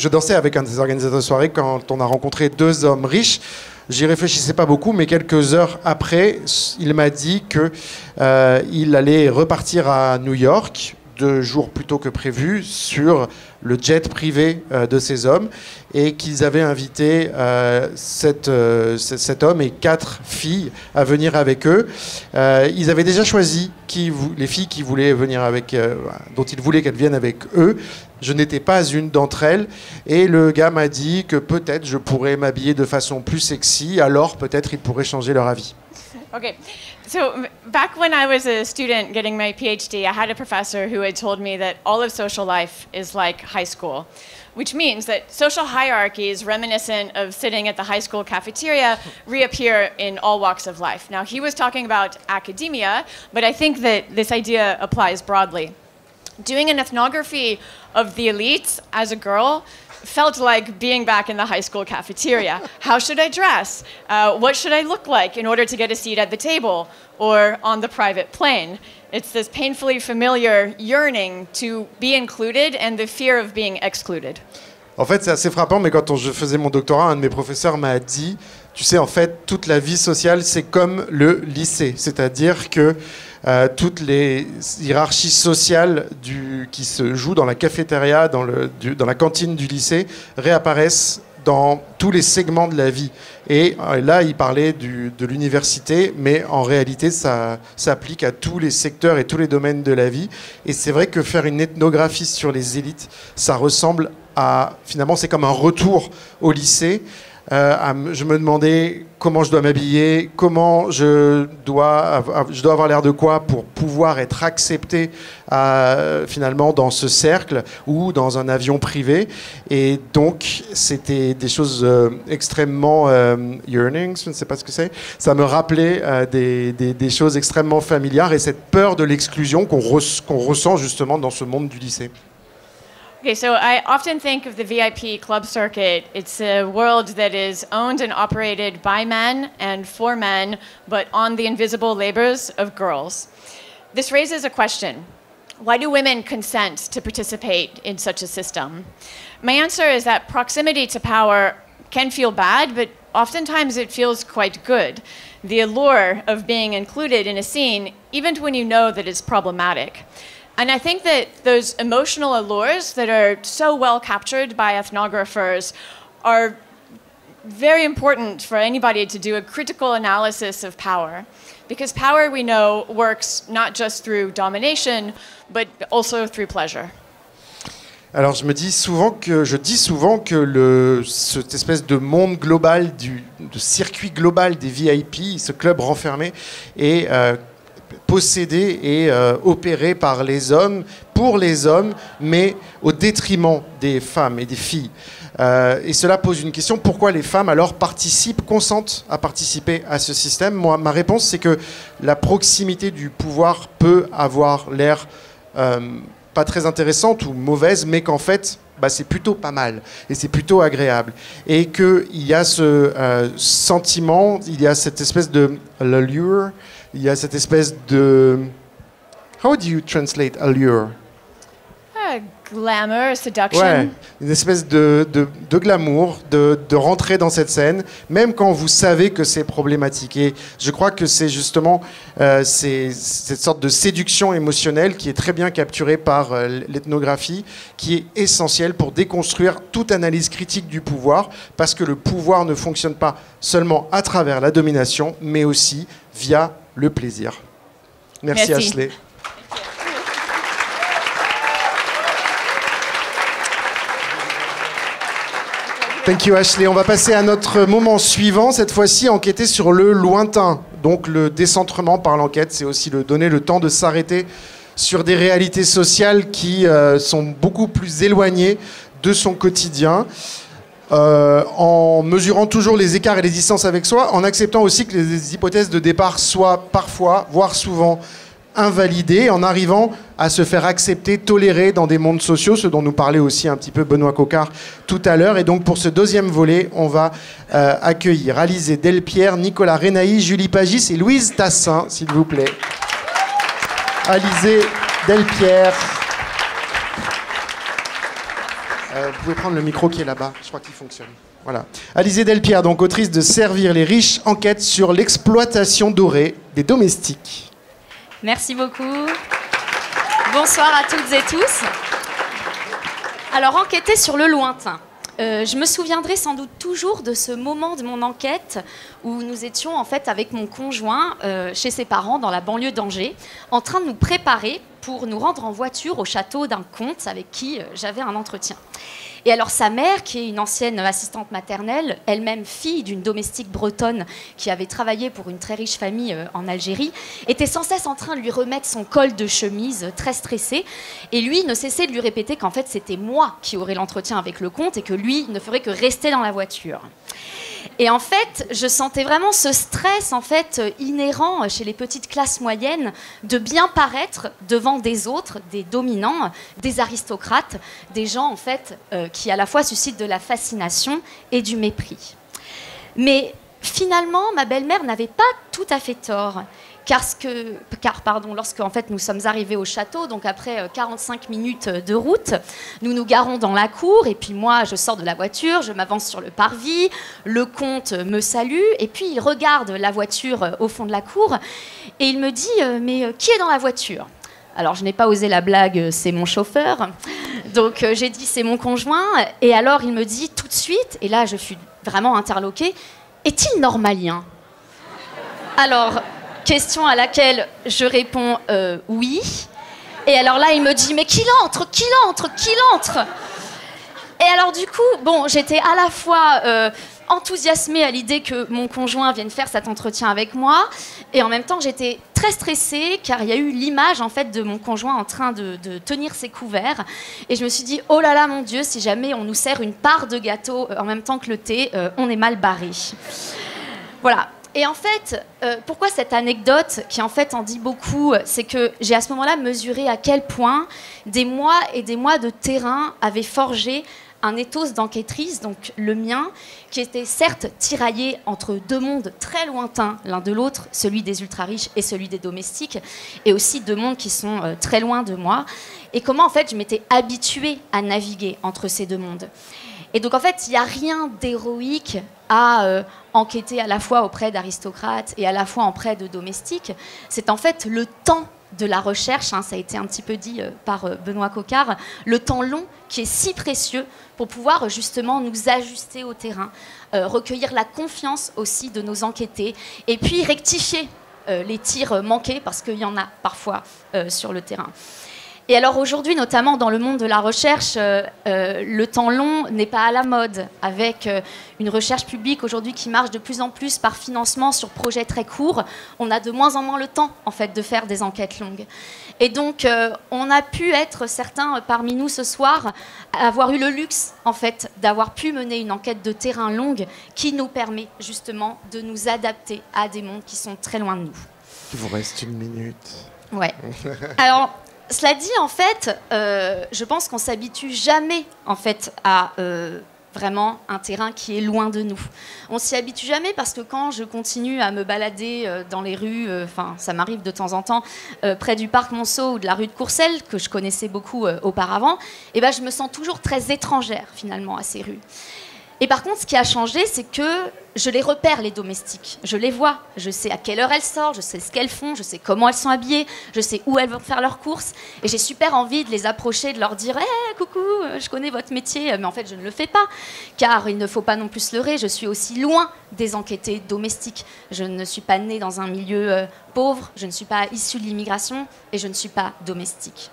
dansais avec un des organisateurs de soirée quand on a rencontré deux hommes riches. J'y réfléchissais pas beaucoup, mais quelques heures après, il m'a dit qu'il allait repartir à New York 2 jours plus tôt que prévu sur le jet privé de ces hommes et qu'ils avaient invité cet homme et 4 filles à venir avec eux. Ils avaient déjà choisi les filles qui voulaient venir dont ils voulaient qu'elles viennent avec eux. Je n'étais pas une d'entre elles et le gars m'a dit que peut-être je pourrais m'habiller de façon plus sexy, alors peut-être ils pourraient changer leur avis. Okay, so back when I was a student getting my PhD, I had a professor who had told me that all of social life is like high school, which means that social hierarchies reminiscent of sitting at the high school cafeteria reappear in all walks of life. Now, he was talking about academia, but I think that this idea applies broadly. Doing an ethnography of the elites as a girl felt like being back in the high school cafeteria. How should I dress? What should I look like in order to get a seat at the table or on the private plane? It's this painfully familiar yearning to be included and the fear of being excluded. En fait, c'est assez frappant, mais quand je faisais mon doctorat, un de mes professeurs m'a dit, tu sais, en fait, toute la vie sociale, c'est comme le lycée. C'est-à-dire que toutes les hiérarchies sociales qui se jouent dans la cafétéria, dans la cantine du lycée, réapparaissent dans tous les segments de la vie. Et là, il parlait de l'université, mais en réalité, ça s'applique à tous les secteurs et tous les domaines de la vie. Et c'est vrai que faire une ethnographie sur les élites, ça ressemble à... Finalement, c'est comme un retour au lycée. Je me demandais comment je dois m'habiller, comment je dois avoir l'air de quoi pour pouvoir être accepté finalement dans ce cercle ou dans un avion privé. Et donc, c'était des choses extrêmement yearnings, je ne sais pas ce que c'est. Ça me rappelait des choses extrêmement familières et cette peur de l'exclusion qu'on ressent justement dans ce monde du lycée. Okay, so I often think of the VIP club circuit. It's a world that is owned and operated by men and for men, but on the invisible labors of girls. This raises a question. Why do women consent to participate in such a system? My answer is that proximity to power can feel bad, but oftentimes it feels quite good. The allure of being included in a scene, even when you know that it's problematic. And I think that those emotional allures that are so well captured by ethnographers are very important for anybody to do a critical analysis of power. Because power, we know, works not just through domination, but also through pleasure. Alors je dis souvent que cette espèce de monde global, de circuit global des VIP, ce club renfermé, est possédé et opéré par les hommes, pour les hommes, mais au détriment des femmes et des filles. Et cela pose une question, pourquoi les femmes alors consentent à participer à ce système? Moi, ma réponse, c'est que la proximité du pouvoir peut avoir l'air pas très intéressante ou mauvaise, mais qu'en fait, c'est plutôt pas mal et c'est plutôt agréable. Et qu'il y a ce sentiment, il y a cette espèce de allure, il y a cette espèce de... How do you translate allure? Glamour, seduction. Ouais, une espèce de glamour, de rentrer dans cette scène, même quand vous savez que c'est problématique. Et je crois que c'est justement cette sorte de séduction émotionnelle qui est très bien capturée par l'ethnographie, qui est essentielle pour déconstruire toute analyse critique du pouvoir, parce que le pouvoir ne fonctionne pas seulement à travers la domination, mais aussi via le plaisir. Merci. Ashley. Thank you Ashley. On va passer à notre moment suivant, cette fois-ci enquêter sur le lointain. Donc le décentrement par l'enquête, c'est aussi donner le temps de s'arrêter sur des réalités sociales qui sont beaucoup plus éloignées de son quotidien, en mesurant toujours les écarts et les distances avec soi, en acceptant aussi que les hypothèses de départ soient parfois, voire souvent, invalidées, en arrivant à se faire accepter, tolérer dans des mondes sociaux, ce dont nous parlait aussi un petit peu Benoît Coquart tout à l'heure. Et donc pour ce deuxième volet, on va accueillir Alizé Delpierre, Nicolas Renaï, Julie Pagis et Louise Tassin, s'il vous plaît. Alizé Delpierre. Vous pouvez prendre le micro qui est là-bas, je crois qu'il fonctionne. Voilà. Alizé Delpierre, donc autrice de Servir les riches, enquête sur l'exploitation dorée des domestiques. Merci beaucoup. Bonsoir à toutes et tous. Alors, enquêter sur le lointain. Je me souviendrai sans doute toujours de ce moment de mon enquête où nous étions en fait avec mon conjoint chez ses parents dans la banlieue d'Angers, en train de nous préparer pour nous rendre en voiture au château d'un comte avec qui j'avais un entretien. Et alors sa mère, qui est une ancienne assistante maternelle, elle-même fille d'une domestique bretonne qui avait travaillé pour une très riche famille en Algérie, était sans cesse en train de lui remettre son col de chemise, très stressé, et lui ne cessait de lui répéter qu'en fait c'était moi qui aurais l'entretien avec le comte et que lui ne ferait que rester dans la voiture. Et en fait, je sentais vraiment ce stress en fait inhérent chez les petites classes moyennes de bien paraître devant des autres, des dominants, des aristocrates, des gens en fait qui à la fois suscitent de la fascination et du mépris. Mais finalement, ma belle-mère n'avait pas tout à fait tort. Car lorsque en fait, nous sommes arrivés au château, donc après 45 minutes de route, nous nous garons dans la cour, et puis moi, je sors de la voiture, je m'avance sur le parvis, le comte me salue, et puis il regarde la voiture au fond de la cour, et il me dit « Mais qui est dans la voiture ?» Alors, je n'ai pas osé la blague, c'est mon chauffeur. Donc, j'ai dit, c'est mon conjoint. Et alors, il me dit tout de suite, et là, je fus vraiment interloquée, est-il normalien ? Alors, question à laquelle je réponds oui. Et alors là, il me dit, mais qu'il entre ! Et alors, du coup, bon, j'étais à la fois enthousiasmée à l'idée que mon conjoint vienne faire cet entretien avec moi, et en même temps, j'étais très stressée, car il y a eu l'image, en fait, de mon conjoint en train de tenir ses couverts. Et je me suis dit, oh là là, mon Dieu, si jamais on nous sert une part de gâteau en même temps que le thé, on est mal barré. Voilà. Et en fait, pourquoi cette anecdote qui en fait en dit beaucoup, c'est que j'ai à ce moment-là mesuré à quel point des mois et des mois de terrain avaient forgé un ethos d'enquêtrice, donc le mien, qui était certes tiraillé entre deux mondes très lointains l'un de l'autre, celui des ultra-riches et celui des domestiques, et aussi deux mondes qui sont très loin de moi, et comment en fait je m'étais habituée à naviguer entre ces deux mondes. Et donc en fait, il n'y a rien d'héroïque à enquêter à la fois auprès d'aristocrates et à la fois auprès de domestiques. C'est en fait le temps de la recherche, hein, ça a été un petit peu dit par Benoît Coquart, le temps long qui est si précieux pour pouvoir justement nous ajuster au terrain, recueillir la confiance aussi de nos enquêtés et puis rectifier les tirs manqués parce qu'il y en a parfois sur le terrain. Et alors aujourd'hui, notamment dans le monde de la recherche, le temps long n'est pas à la mode, avec une recherche publique aujourd'hui qui marche de plus en plus par financement sur projets très courts. On a de moins en moins le temps, en fait, de faire des enquêtes longues. Et donc, on a pu être certains parmi nous ce soir, avoir eu le luxe, en fait, d'avoir pu mener une enquête de terrain longue qui nous permet justement de nous adapter à des mondes qui sont très loin de nous. Il vous reste 1 minute. Ouais. Alors, cela dit, en fait, je pense qu'on s'habitue jamais, en fait, à vraiment un terrain qui est loin de nous. On s'y habitue jamais parce que quand je continue à me balader dans les rues, ça m'arrive de temps en temps, près du parc Monceau ou de la rue de Courcelles, que je connaissais beaucoup auparavant, et ben, je me sens toujours très étrangère, finalement, à ces rues. Et par contre, ce qui a changé, c'est que je les repère, les domestiques. Je les vois. Je sais à quelle heure elles sortent, je sais ce qu'elles font, je sais comment elles sont habillées, je sais où elles vont faire leurs courses. Et j'ai super envie de les approcher, de leur dire hey, « coucou, je connais votre métier ». Mais en fait, je ne le fais pas, car il ne faut pas non plus se leurrer. Je suis aussi loin des enquêtés domestiques. Je ne suis pas née dans un milieu pauvre, je ne suis pas issue de l'immigration et je ne suis pas domestique.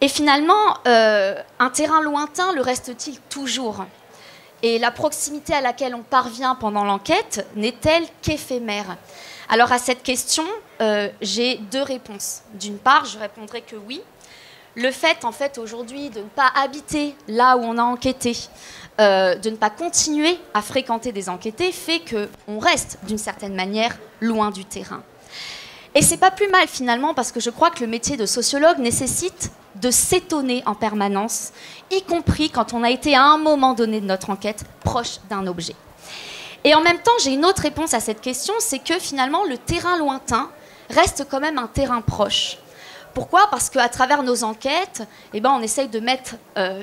Et finalement, un terrain lointain le reste-t-il toujours ? Et la proximité à laquelle on parvient pendant l'enquête n'est-elle qu'éphémère ? Alors à cette question, j'ai 2 réponses. D'une part, je répondrai que oui. Le fait, en fait, aujourd'hui, de ne pas habiter là où on a enquêté, de ne pas continuer à fréquenter des enquêtés, fait qu'on reste, d'une certaine manière, loin du terrain. Et c'est pas plus mal, finalement, parce que je crois que le métier de sociologue nécessite de s'étonner en permanence, y compris quand on a été à un moment donné de notre enquête proche d'un objet. Et en même temps, j'ai une autre réponse à cette question, c'est que finalement, le terrain lointain reste quand même un terrain proche. Pourquoi ? Parce qu'à travers nos enquêtes, on essaye de mettre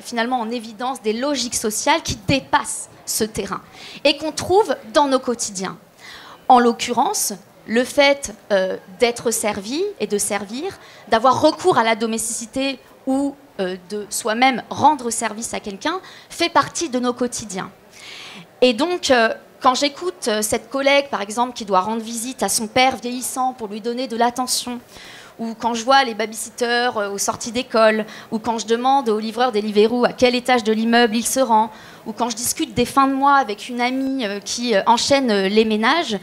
finalement en évidence des logiques sociales qui dépassent ce terrain et qu'on trouve dans nos quotidiens. En l'occurrence, le fait d'être servi et de servir, d'avoir recours à la domesticité ou de soi-même rendre service à quelqu'un, fait partie de nos quotidiens. Et donc, quand j'écoute cette collègue, par exemple, qui doit rendre visite à son père vieillissant pour lui donner de l'attention, ou quand je vois les babysitters aux sorties d'école, ou quand je demande au livreur Deliveroo à quel étage de l'immeuble il se rend, ou quand je discute des fins de mois avec une amie qui enchaîne les ménages,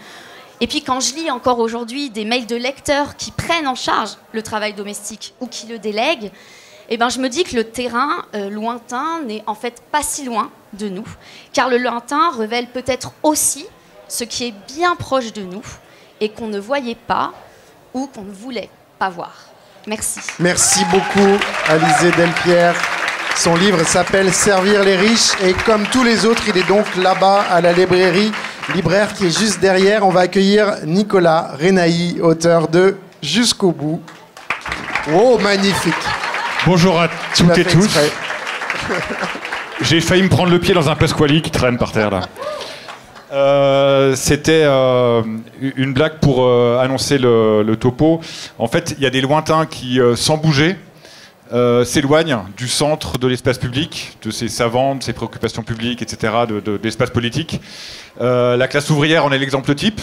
et puis quand je lis encore aujourd'hui des mails de lecteurs qui prennent en charge le travail domestique ou qui le délèguent, je me dis que le terrain lointain n'est en fait pas si loin de nous, car le lointain révèle peut-être aussi ce qui est bien proche de nous et qu'on ne voyait pas ou qu'on ne voulait pas voir. Merci. Merci beaucoup, Alizée Delpierre. Son livre s'appelle « Servir les riches » et comme tous les autres, il est donc là-bas à la librairie libraire qui est juste derrière. On va accueillir Nicolas Renaï, auteur de « Jusqu'au bout ». Oh, magnifique. Bonjour à toutes et tous. J'ai failli me prendre le pied dans un Pasquali qui traîne par terre là. C'était une blague pour annoncer le topo. En fait, il y a des lointains qui, sans bouger, s'éloignent du centre de l'espace public, de ses savants, de ses préoccupations publiques, etc., de l'espace politique. La classe ouvrière en est l'exemple type.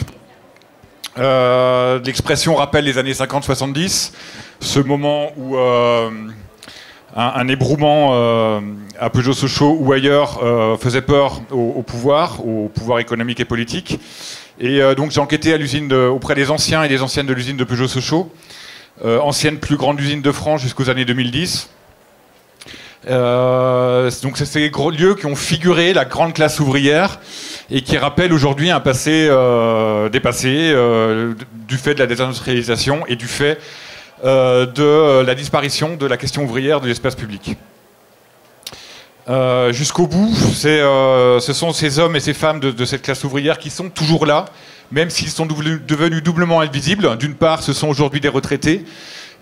L'expression rappelle les années 50-70, ce moment où un ébrouement à Peugeot-Sochaux ou ailleurs faisait peur au pouvoir économique et politique. Et donc j'ai enquêté à l'usine auprès des anciens et des anciennes de l'usine de Peugeot-Sochaux, ancienne plus grande usine de France jusqu'aux années 2010. Donc c'est ces gros lieux qui ont figuré la grande classe ouvrière et qui rappellent aujourd'hui un passé dépassé du fait de la désindustrialisation et du fait de la disparition de la question ouvrière de l'espace public. Jusqu'au bout, ce sont ces hommes et ces femmes de cette classe ouvrière qui sont toujours là, même s'ils sont devenus doublement invisibles. D'une part, ce sont aujourd'hui des retraités,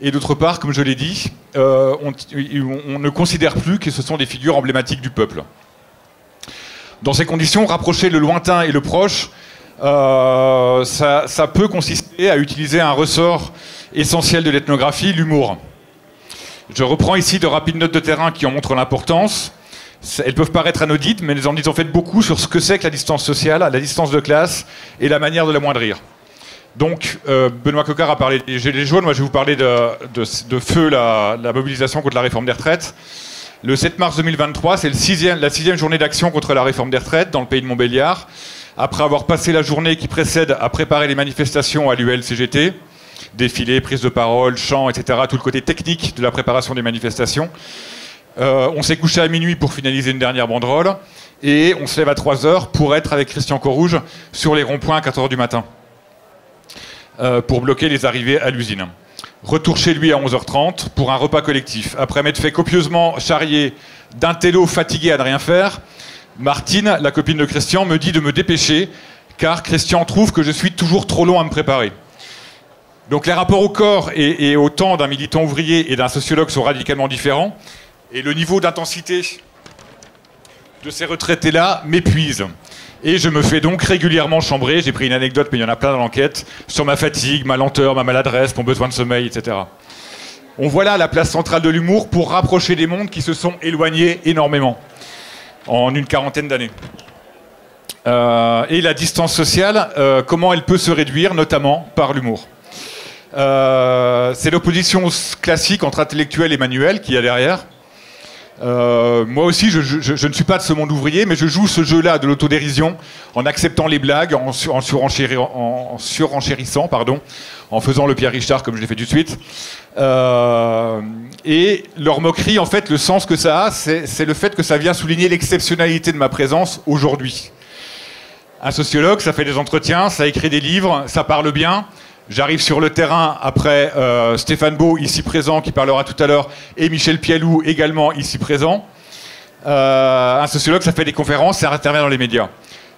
et d'autre part, comme je l'ai dit, on ne considère plus que ce sont des figures emblématiques du peuple. Dans ces conditions, rapprocher le lointain et le proche, ça peut consister à utiliser un ressort essentiel de l'ethnographie, l'humour. Je reprends ici de rapides notes de terrain qui en montrent l'importance. Elles peuvent paraître anodines, mais elles en disent en fait beaucoup sur ce que c'est que la distance sociale, la distance de classe et la manière de l'amoindrir. Donc, Benoît Coquart a parlé des gilets jaunes, moi je vais vous parler de feu la mobilisation contre la réforme des retraites. Le 7 mars 2023, c'est la 6e journée d'action contre la réforme des retraites dans le pays de Montbéliard, après avoir passé la journée qui précède à préparer les manifestations à l'UL-CGT, défilés, prises de parole, chants, etc., tout le côté technique de la préparation des manifestations. On s'est couché à minuit pour finaliser une dernière banderole, et on se lève à 3h pour être avec Christian Corouge sur les ronds-points à 4h du matin, pour bloquer les arrivées à l'usine. Retour chez lui à 11h30 pour un repas collectif. Après m'être fait copieusement charrier d'un télo fatigué à ne rien faire, Martine, la copine de Christian, me dit de me dépêcher, car Christian trouve que je suis toujours trop long à me préparer. Donc les rapports au corps et au temps d'un militant ouvrier et d'un sociologue sont radicalement différents, et le niveau d'intensité de ces retraités-là m'épuise. Et je me fais donc régulièrement chambrer, j'ai pris une anecdote mais il y en a plein dans l'enquête, sur ma fatigue, ma lenteur, ma maladresse, mon besoin de sommeil, etc. On voit là la place centrale de l'humour pour rapprocher des mondes qui se sont éloignés énormément en une quarantaine d'années. Et la distance sociale, comment elle peut se réduire, notamment par l'humour. C'est l'opposition classique entre intellectuel et manuel qu'il y a derrière. Moi aussi, je ne suis pas de ce monde ouvrier, mais je joue ce jeu-là de l'autodérision en acceptant les blagues, en surenchérissant, en faisant le Pierre Richard comme je l'ai fait tout de suite. Et leur moquerie, en fait, le sens que ça a, c'est le fait que ça vient souligner l'exceptionnalité de ma présence aujourd'hui. Un sociologue, ça fait des entretiens, ça écrit des livres, ça parle bien. J'arrive sur le terrain après Stéphane Beau, ici présent, qui parlera tout à l'heure, et Michel Pialou, également ici présent. Un sociologue, ça fait des conférences, ça intervient dans les médias.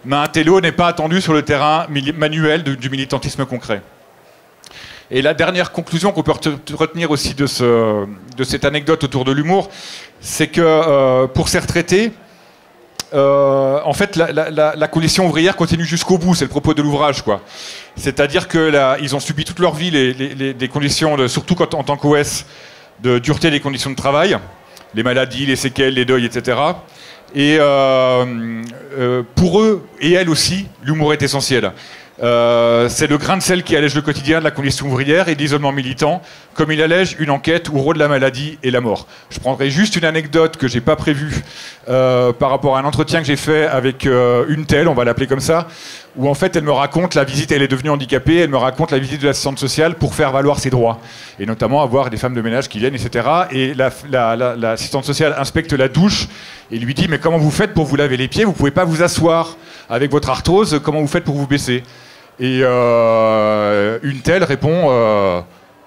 Mais un télo n'est pas attendu sur le terrain manuel du militantisme concret. Et la dernière conclusion qu'on peut retenir aussi de cette anecdote autour de l'humour, c'est que pour ces retraités, en fait, la condition ouvrière continue jusqu'au bout, c'est le propos de l'ouvrage, quoi. C'est-à-dire qu'ils ont subi toute leur vie des conditions, surtout en tant qu'OS, de dureté des conditions de travail, les maladies, les séquelles, les deuils, etc. Et pour eux, et elles aussi, l'humour est essentiel. C'est le grain de sel qui allège le quotidien de la condition ouvrière et de l'isolement militant, comme il allège une enquête où rôde la maladie et la mort. Je prendrai juste une anecdote que j'ai pas prévue par rapport à un entretien que j'ai fait avec une telle, on va l'appeler comme ça, où en fait elle me raconte la visite, elle est devenue handicapée, elle me raconte la visite de l'assistante sociale pour faire valoir ses droits, et notamment avoir des femmes de ménage qui viennent, etc. Et l'assistante sociale inspecte la douche et lui dit « Mais comment vous faites pour vous laver les pieds? Vous pouvez pas vous asseoir avec votre arthrose, comment vous faites pour vous baisser ?» Et une telle répond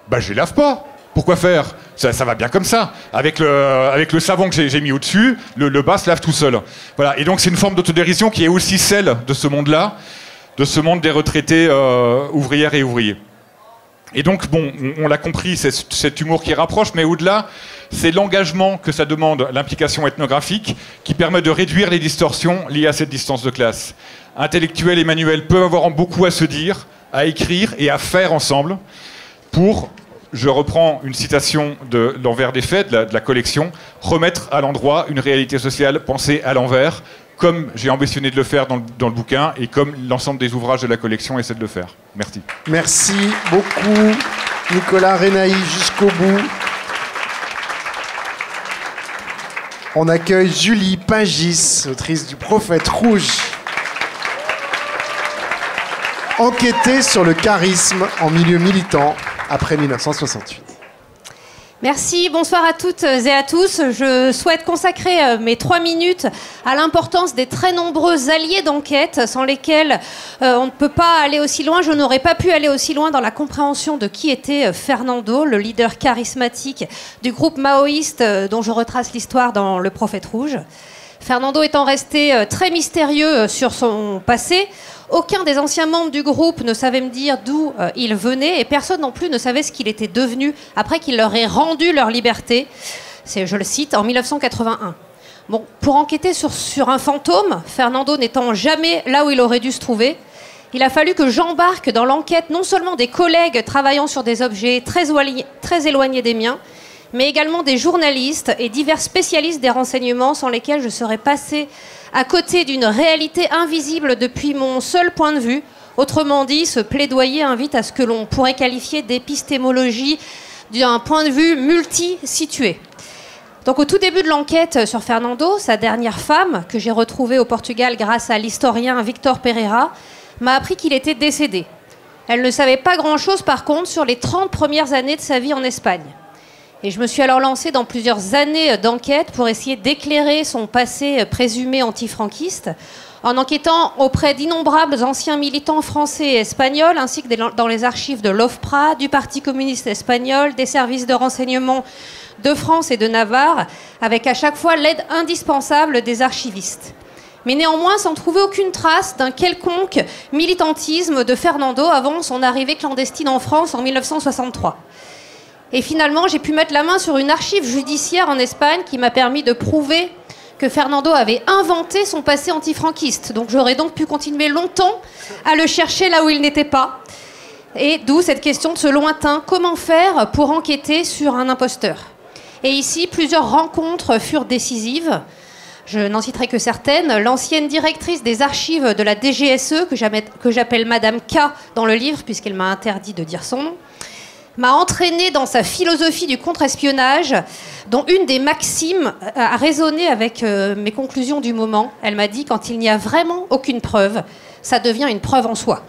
bah je les lave pas. Pourquoi faire? Ça va bien comme ça. Avec le savon que j'ai mis au-dessus, le bas se lave tout seul. Voilà. Et donc c'est une forme d'autodérision qui est aussi celle de ce monde-là, de ce monde des retraités ouvrières et ouvriers. Et donc, bon, on l'a compris, c'est cet humour qui rapproche, mais au-delà, c'est l'engagement que ça demande, l'implication ethnographique, qui permet de réduire les distorsions liées à cette distance de classe. Intellectuels et manuels peuvent avoir beaucoup à se dire, à écrire et à faire ensemble pour, je reprends une citation de l'envers des faits, de la collection, remettre à l'endroit une réalité sociale pensée à l'envers, comme j'ai ambitionné de le faire dans le bouquin et comme l'ensemble des ouvrages de la collection essaie de le faire. Merci. Merci beaucoup, Nicolas Renaï, jusqu'au bout. On accueille Julie Pingis, autrice du Prophète rouge. Enquêter sur le charisme en milieu militant après 1968. Merci, bonsoir à toutes et à tous. Je souhaite consacrer mes 3 minutes à l'importance des très nombreux alliés d'enquête sans lesquels on ne peut pas aller aussi loin. Je n'aurais pas pu aller aussi loin dans la compréhension de qui était Fernando, le leader charismatique du groupe maoïste dont je retrace l'histoire dans Le Prophète rouge. Fernando étant resté très mystérieux sur son passé, aucun des anciens membres du groupe ne savait me dire d'où il venait et personne non plus ne savait ce qu'il était devenu après qu'il leur ait rendu leur liberté. C'est, je le cite, en 1981. Bon, pour enquêter sur un fantôme, Fernando n'étant jamais là où il aurait dû se trouver, il a fallu que j'embarque dans l'enquête non seulement des collègues travaillant sur des objets très éloignés des miens, mais également des journalistes et divers spécialistes des renseignements sans lesquels je serais passée à côté d'une réalité invisible depuis mon seul point de vue. Autrement dit, ce plaidoyer invite à ce que l'on pourrait qualifier d'épistémologie d'un point de vue multi-situé. Donc au tout début de l'enquête sur Fernando, sa dernière femme, que j'ai retrouvée au Portugal grâce à l'historien Victor Pereira, m'a appris qu'il était décédé. Elle ne savait pas grand-chose par contre sur les 30 premières années de sa vie en Espagne. Et je me suis alors lancée dans plusieurs années d'enquête pour essayer d'éclairer son passé présumé antifranquiste, en enquêtant auprès d'innombrables anciens militants français et espagnols, ainsi que dans les archives de l'OFPRA, du Parti communiste espagnol, des services de renseignement de France et de Navarre, avec à chaque fois l'aide indispensable des archivistes. Mais néanmoins, sans trouver aucune trace d'un quelconque militantisme de Fernando avant son arrivée clandestine en France en 1963. Et finalement, j'ai pu mettre la main sur une archive judiciaire en Espagne qui m'a permis de prouver que Fernando avait inventé son passé antifranquiste. Donc j'aurais donc pu continuer longtemps à le chercher là où il n'était pas. Et d'où cette question de ce lointain. Comment faire pour enquêter sur un imposteur? Et ici, plusieurs rencontres furent décisives. Je n'en citerai que certaines. L'ancienne directrice des archives de la DGSE, que j'appelle Madame K dans le livre, puisqu'elle m'a interdit de dire son nom, m'a entraînée dans sa philosophie du contre-espionnage, dont une des maximes a résonné avec mes conclusions du moment. Elle m'a dit, quand il n'y a vraiment aucune preuve, ça devient une preuve en soi.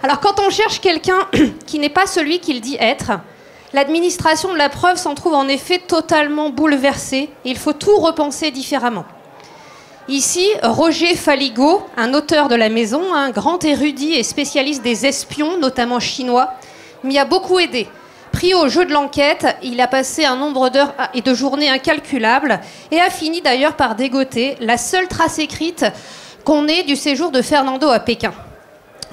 Alors quand on cherche quelqu'un qui n'est pas celui qu'il dit être, l'administration de la preuve s'en trouve en effet totalement bouleversée. Il faut tout repenser différemment. Ici, Roger Faligot, un auteur de la maison, un grand érudit et spécialiste des espions, notamment chinois, m'y a beaucoup aidé. Pris au jeu de l'enquête, il a passé un nombre d'heures et de journées incalculables et a fini d'ailleurs par dégoter la seule trace écrite qu'on ait du séjour de Fernando à Pékin,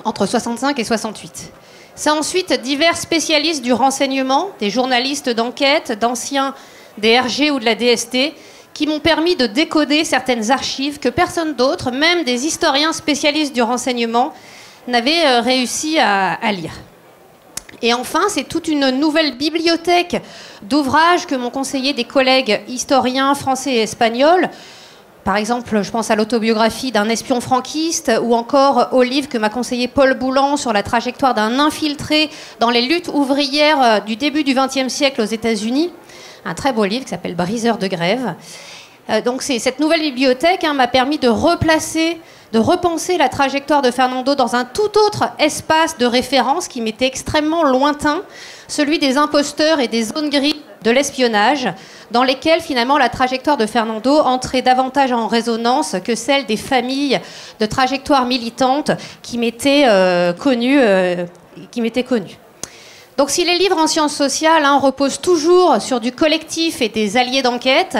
entre 65 et 68. C'est ensuite divers spécialistes du renseignement, des journalistes d'enquête, d'anciens des RG ou de la DST, qui m'ont permis de décoder certaines archives que personne d'autre, même des historiens spécialistes du renseignement, n'avait réussi à lire. Et enfin, c'est toute une nouvelle bibliothèque d'ouvrages que m'ont conseillé des collègues historiens français et espagnols, Par exemple, je pense à l'autobiographie d'un espion franquiste ou encore au livre que m'a conseillé Paul Boulan sur la trajectoire d'un infiltré dans les luttes ouvrières du début du XXe siècle aux États-Unis. Un très beau livre qui s'appelle Briseur de grève. Donc cette nouvelle bibliothèque m'a permis de repenser la trajectoire de Fernando dans un tout autre espace de référence qui m'était extrêmement lointain, celui des imposteurs et des zones grises de l'espionnage, dans lesquelles finalement la trajectoire de Fernando entrait davantage en résonance que celle des familles de trajectoires militantes qui m'étaient connues. Donc si les livres en sciences sociales reposent toujours sur du collectif et des alliés d'enquête,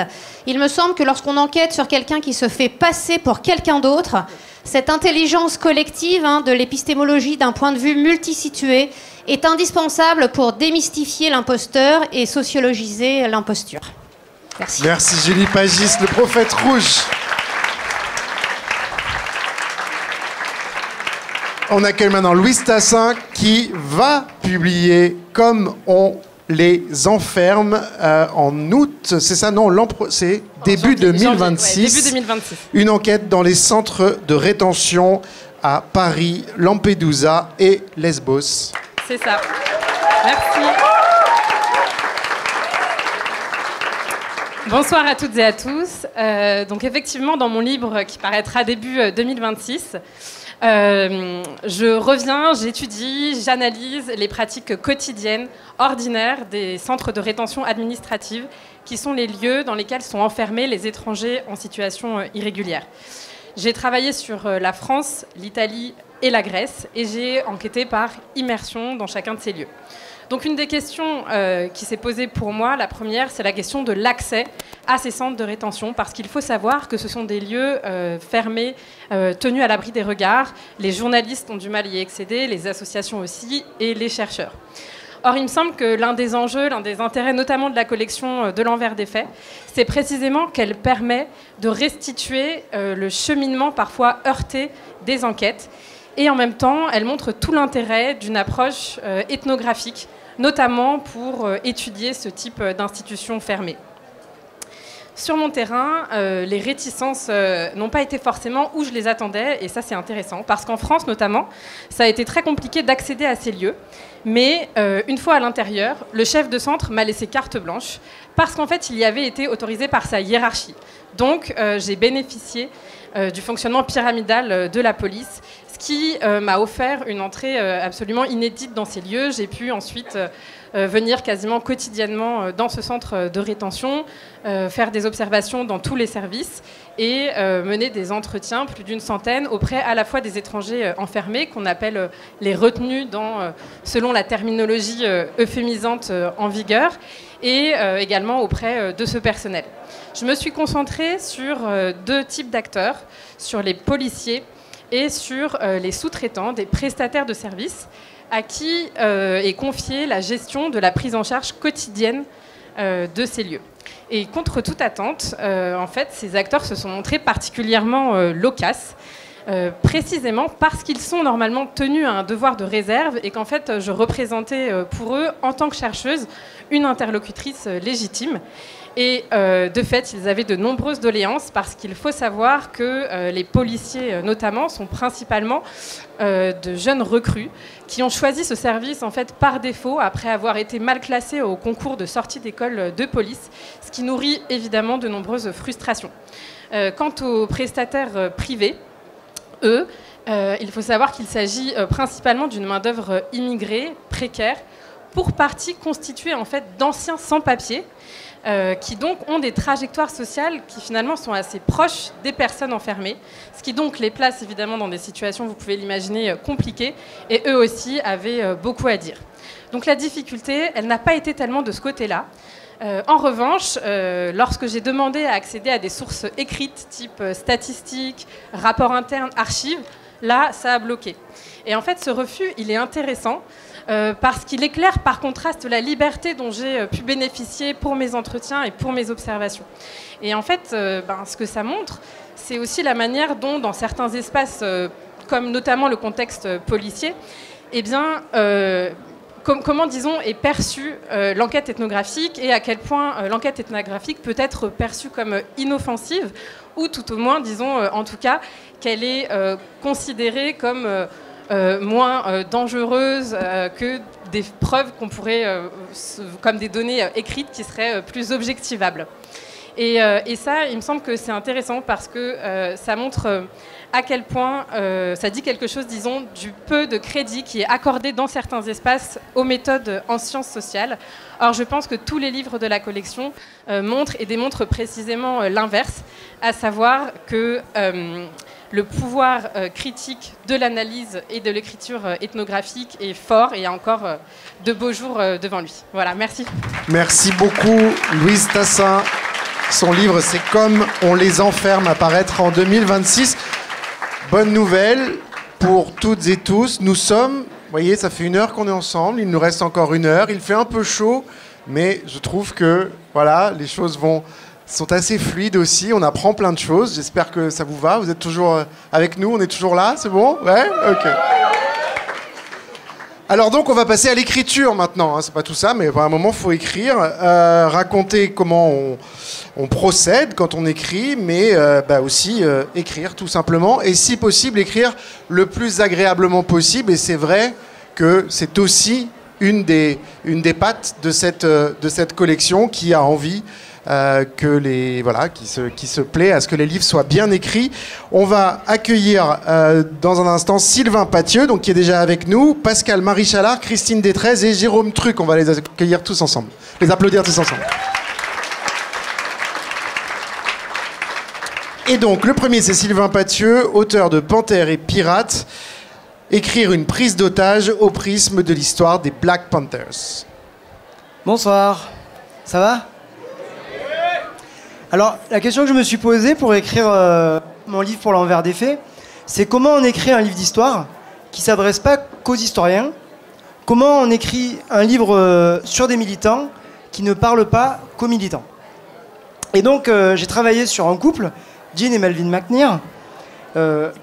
il me semble que lorsqu'on enquête sur quelqu'un qui se fait passer pour quelqu'un d'autre, cette intelligence collective de l'épistémologie d'un point de vue multisitué est indispensable pour démystifier l'imposteur et sociologiser l'imposture. Merci. Merci Julie Pagis, le prophète rouge. On accueille maintenant Louise Tassin qui va publier Comme on les enferme en août. C'est ça, non, c'est début 2026. Ouais, début 2026. Une enquête dans les centres de rétention à Paris, Lampedusa et Lesbos. C'est ça. Merci. Bonsoir à toutes et à tous. Donc effectivement, dans mon livre qui paraîtra début 2026, je reviens, j'étudie, j'analyse les pratiques quotidiennes, ordinaires des centres de rétention administrative, qui sont les lieux dans lesquels sont enfermés les étrangers en situation irrégulière. J'ai travaillé sur la France, l'Italie et la Grèce, et j'ai enquêté par immersion dans chacun de ces lieux. Donc une des questions qui s'est posée pour moi, la première, c'est la question de l'accès à ces centres de rétention, parce qu'il faut savoir que ce sont des lieux fermés, tenus à l'abri des regards. Les journalistes ont du mal à y accéder, les associations aussi, et les chercheurs. Or, il me semble que l'un des enjeux, l'un des intérêts, notamment de la collection de l'envers des faits, c'est précisément qu'elle permet de restituer le cheminement parfois heurté des enquêtes. Et en même temps, elle montre tout l'intérêt d'une approche ethnographique, notamment pour étudier ce type d'institutions fermées. Sur mon terrain, les réticences n'ont pas été forcément où je les attendais, et ça c'est intéressant, parce qu'en France notamment, ça a été très compliqué d'accéder à ces lieux, mais une fois à l'intérieur, le chef de centre m'a laissé carte blanche, parce qu'en fait il y avait été autorisé par sa hiérarchie. Donc j'ai bénéficié du fonctionnement pyramidal de la police, ce qui m'a offert une entrée absolument inédite dans ces lieux. J'ai pu ensuite venir quasiment quotidiennement dans ce centre de rétention, faire des observations dans tous les services et mener des entretiens, plus d'une centaine, auprès à la fois des étrangers enfermés, qu'on appelle les retenus selon la terminologie euphémisante en vigueur, et également auprès de ce personnel. Je me suis concentrée sur deux types d'acteurs, sur les policiers et sur les sous-traitants, des prestataires de services, à qui est confiée la gestion de la prise en charge quotidienne de ces lieux. Et contre toute attente, en fait, ces acteurs se sont montrés particulièrement loquaces, précisément parce qu'ils sont normalement tenus à un devoir de réserve et qu'en fait, je représentais pour eux, en tant que chercheuse, une interlocutrice légitime. Et de fait, ils avaient de nombreuses doléances parce qu'il faut savoir que les policiers, notamment, sont principalement de jeunes recrues qui ont choisi ce service en fait par défaut après avoir été mal classés au concours de sortie d'école de police, ce qui nourrit évidemment de nombreuses frustrations. Quant aux prestataires privés, eux, il faut savoir qu'il s'agit principalement d'une main-d'œuvre immigrée, précaire, pour partie constituée en fait d'anciens sans-papiers, qui donc ont des trajectoires sociales qui finalement sont assez proches des personnes enfermées, ce qui donc les place évidemment dans des situations, vous pouvez l'imaginer, compliquées, et eux aussi avaient beaucoup à dire. Donc la difficulté, elle n'a pas été tellement de ce côté-là. En revanche, lorsque j'ai demandé à accéder à des sources écrites, type statistiques, rapports internes, archives, là, ça a bloqué. Et en fait, ce refus, il est intéressant, parce qu'il éclaire par contraste la liberté dont j'ai pu bénéficier pour mes entretiens et pour mes observations. Et en fait, ce que ça montre, c'est aussi la manière dont, dans certains espaces, comme notamment le contexte policier, eh bien, comment, disons, est perçue l'enquête ethnographique et à quel point l'enquête ethnographique peut être perçue comme inoffensive ou tout au moins, disons, en tout cas, qu'elle est considérée comme moins dangereuse que des preuves qu'on pourrait, comme des données écrites qui seraient plus objectivables. Et ça, il me semble que c'est intéressant parce que ça montre à quel point ça dit quelque chose, disons, du peu de crédit qui est accordé dans certains espaces aux méthodes en sciences sociales. Or, je pense que tous les livres de la collection montrent et démontrent précisément l'inverse, à savoir que le pouvoir critique de l'analyse et de l'écriture ethnographique est fort et a encore de beaux jours devant lui. Voilà, merci. Merci beaucoup, Louise Tassin. Son livre, c'est Comme on les enferme, à paraître en 2026. Bonne nouvelle pour toutes et tous. Nous sommes, vous voyez, ça fait 1 heure qu'on est ensemble. Il nous reste encore 1 heure. Il fait un peu chaud, mais je trouve que voilà, les choses sont assez fluides aussi. On apprend plein de choses. J'espère que ça vous va. Vous êtes toujours avec nous. On est toujours là. C'est bon? Ouais? Ok. Alors donc, on va passer à l'écriture maintenant. Hein. C'est pas tout ça, mais à un moment, il faut écrire, raconter comment on procède quand on écrit, mais aussi écrire tout simplement. Et si possible, écrire le plus agréablement possible. Et c'est vrai que c'est aussi une des pattes de cette collection qui a envie qui se plaît à ce que les livres soient bien écrits. On va accueillir dans un instant Sylvain Pathieu, donc qui est déjà avec nous, Pascal Marie-Chalard, Christine Détrez et Jérôme Truc. On va les accueillir tous ensemble, les applaudir tous ensemble. Et donc, le premier, c'est Sylvain Pathieu, auteur de Panthère et Pirates, écrire une prise d'otage au prisme de l'histoire des Black Panthers. Bonsoir, ça va ? Alors, la question que je me suis posée pour écrire mon livre pour l'envers des faits, c'est comment on écrit un livre d'histoire qui ne s'adresse pas qu'aux historiens, comment on écrit un livre sur des militants qui ne parle pas qu'aux militants. Et donc, j'ai travaillé sur un couple, Jean et Melvin McNear,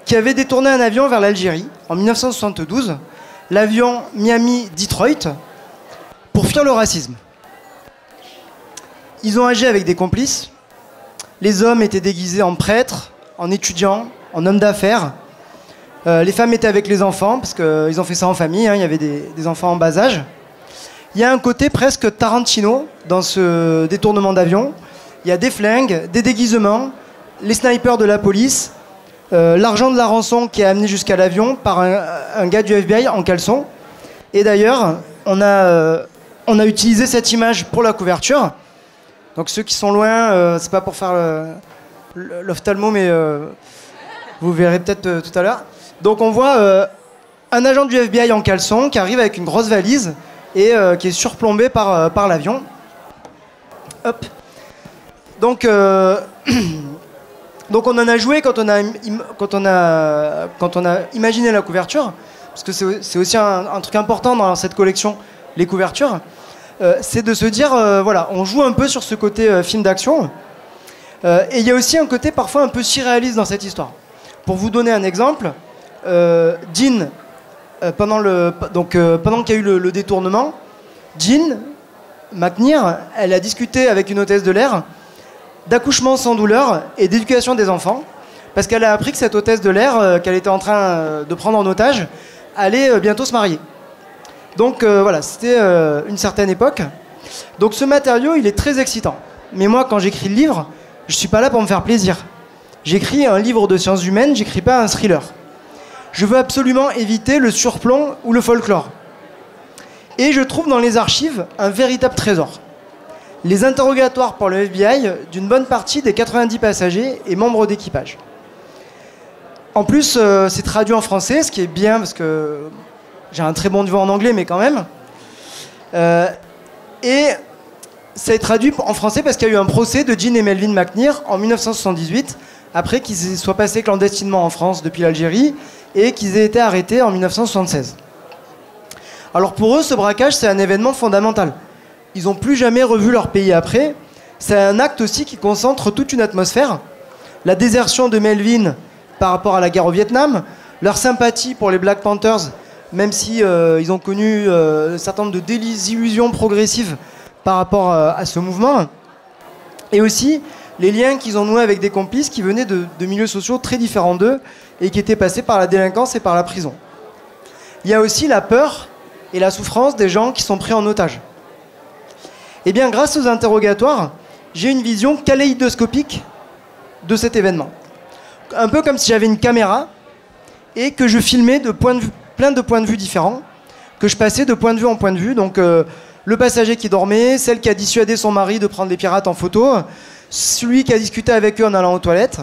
qui avaient détourné un avion vers l'Algérie en 1972, l'avion Miami-Detroit, pour fuir le racisme. Ils ont agi avec des complices. Les hommes étaient déguisés en prêtres, en étudiants, en hommes d'affaires. Les femmes étaient avec les enfants, parce qu'ils ont fait ça en famille, hein, il y avait des enfants en bas âge. Il y a un côté presque Tarantino dans ce détournement d'avion. Il y a des flingues, des déguisements, les snipers de la police, l'argent de la rançon qui est amené jusqu'à l'avion par un gars du FBI en caleçon. Et d'ailleurs, on a utilisé cette image pour la couverture. Donc ceux qui sont loin, c'est pas pour faire l'ophtalmo, mais vous verrez peut-être tout à l'heure. Donc on voit un agent du FBI en caleçon qui arrive avec une grosse valise et qui est surplombé par l'avion. Hop. Donc on en a joué quand on a imaginé la couverture, parce que c'est aussi un truc important dans cette collection, les couvertures. C'est de se dire, voilà, on joue un peu sur ce côté film d'action. Et il y a aussi un côté parfois un peu surréaliste dans cette histoire. Pour vous donner un exemple, Jean, pendant qu'il y a eu le détournement, Jean McNear, elle a discuté avec une hôtesse de l'air d'accouchement sans douleur et d'éducation des enfants, parce qu'elle a appris que cette hôtesse de l'air qu'elle était en train de prendre en otage allait bientôt se marier. Donc voilà, c'était une certaine époque. Donc ce matériau, il est très excitant. Mais moi, quand j'écris le livre, je ne suis pas là pour me faire plaisir. J'écris un livre de sciences humaines, j'écris pas un thriller. Je veux absolument éviter le surplomb ou le folklore. Et je trouve dans les archives un véritable trésor. Les interrogatoires par le FBI d'une bonne partie des 90 passagers et membres d'équipage. En plus, c'est traduit en français, ce qui est bien parce que j'ai un très bon niveau en anglais, mais quand même. Et ça est traduit en français parce qu'il y a eu un procès de Jean et Melvin McNear en 1978, après qu'ils soient passés clandestinement en France depuis l'Algérie et qu'ils aient été arrêtés en 1976. Alors pour eux, ce braquage, c'est un événement fondamental. Ils n'ont plus jamais revu leur pays après. C'est un acte aussi qui concentre toute une atmosphère. La désertion de Melvin par rapport à la guerre au Vietnam, leur sympathie pour les Black Panthers même si ils ont connu un certain nombre de désillusions progressives par rapport à ce mouvement. Et aussi les liens qu'ils ont noués avec des complices qui venaient de milieux sociaux très différents d'eux et qui étaient passés par la délinquance et par la prison. Il y a aussi la peur et la souffrance des gens qui sont pris en otage. Et bien, grâce aux interrogatoires, j'ai une vision kaléidoscopique de cet événement. Un peu comme si j'avais une caméra et que je filmais plein de points de vue différents, que je passais de point de vue en point de vue. Donc, le passager qui dormait, celle qui a dissuadé son mari de prendre les pirates en photo, celui qui a discuté avec eux en allant aux toilettes.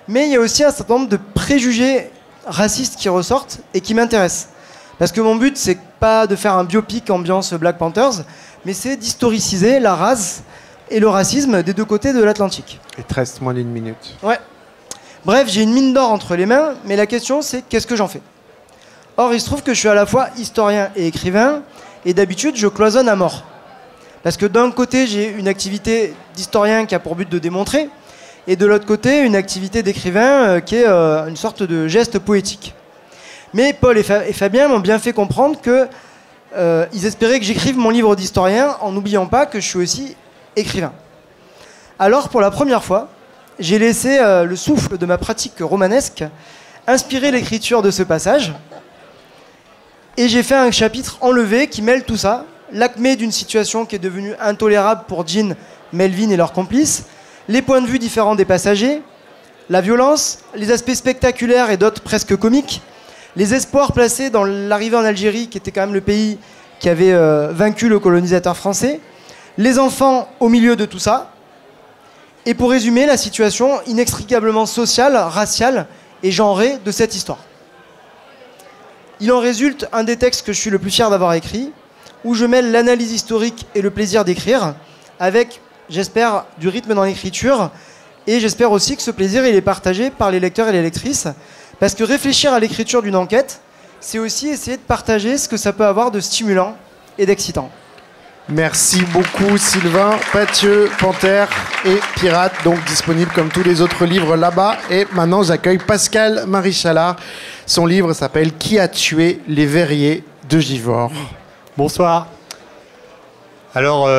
Mais il y a aussi un certain nombre de préjugés racistes qui ressortent et qui m'intéressent. Parce que mon but, c'est pas de faire un biopic ambiance Black Panthers, mais c'est d'historiciser la race et le racisme des deux côtés de l'Atlantique. Il te reste moins d'une minute. Ouais. Bref, j'ai une mine d'or entre les mains, mais la question, c'est qu'est-ce que j'en fais? Or, il se trouve que je suis à la fois historien et écrivain, et d'habitude, je cloisonne à mort. Parce que d'un côté, j'ai une activité d'historien qui a pour but de démontrer, et de l'autre côté, une activité d'écrivain qui est une sorte de geste poétique. Mais Paul et Fabien m'ont bien fait comprendre qu'ils espéraient que j'écrive mon livre d'historien en n'oubliant pas que je suis aussi écrivain. Alors, pour la première fois, j'ai laissé le souffle de ma pratique romanesque inspirer l'écriture de ce passage, et j'ai fait un chapitre enlevé qui mêle tout ça, l'acmé d'une situation qui est devenue intolérable pour Jean, Melvin et leurs complices, les points de vue différents des passagers, la violence, les aspects spectaculaires et d'autres presque comiques, les espoirs placés dans l'arrivée en Algérie, qui était quand même le pays qui avait vaincu le colonisateur français, les enfants au milieu de tout ça, et pour résumer, la situation inextricablement sociale, raciale et genrée de cette histoire. Il en résulte un des textes que je suis le plus fier d'avoir écrit, où je mêle l'analyse historique et le plaisir d'écrire, avec, j'espère, du rythme dans l'écriture, et j'espère aussi que ce plaisir il est partagé par les lecteurs et les lectrices, parce que réfléchir à l'écriture d'une enquête, c'est aussi essayer de partager ce que ça peut avoir de stimulant et d'excitant. Merci beaucoup Sylvain, Pathieu, Panthère et Pirate, donc disponible comme tous les autres livres là-bas. Et maintenant j'accueille Pascal Marie-Chalard. Son livre s'appelle « Qui a tué les verriers de Givors ?» Bonsoir. Alors,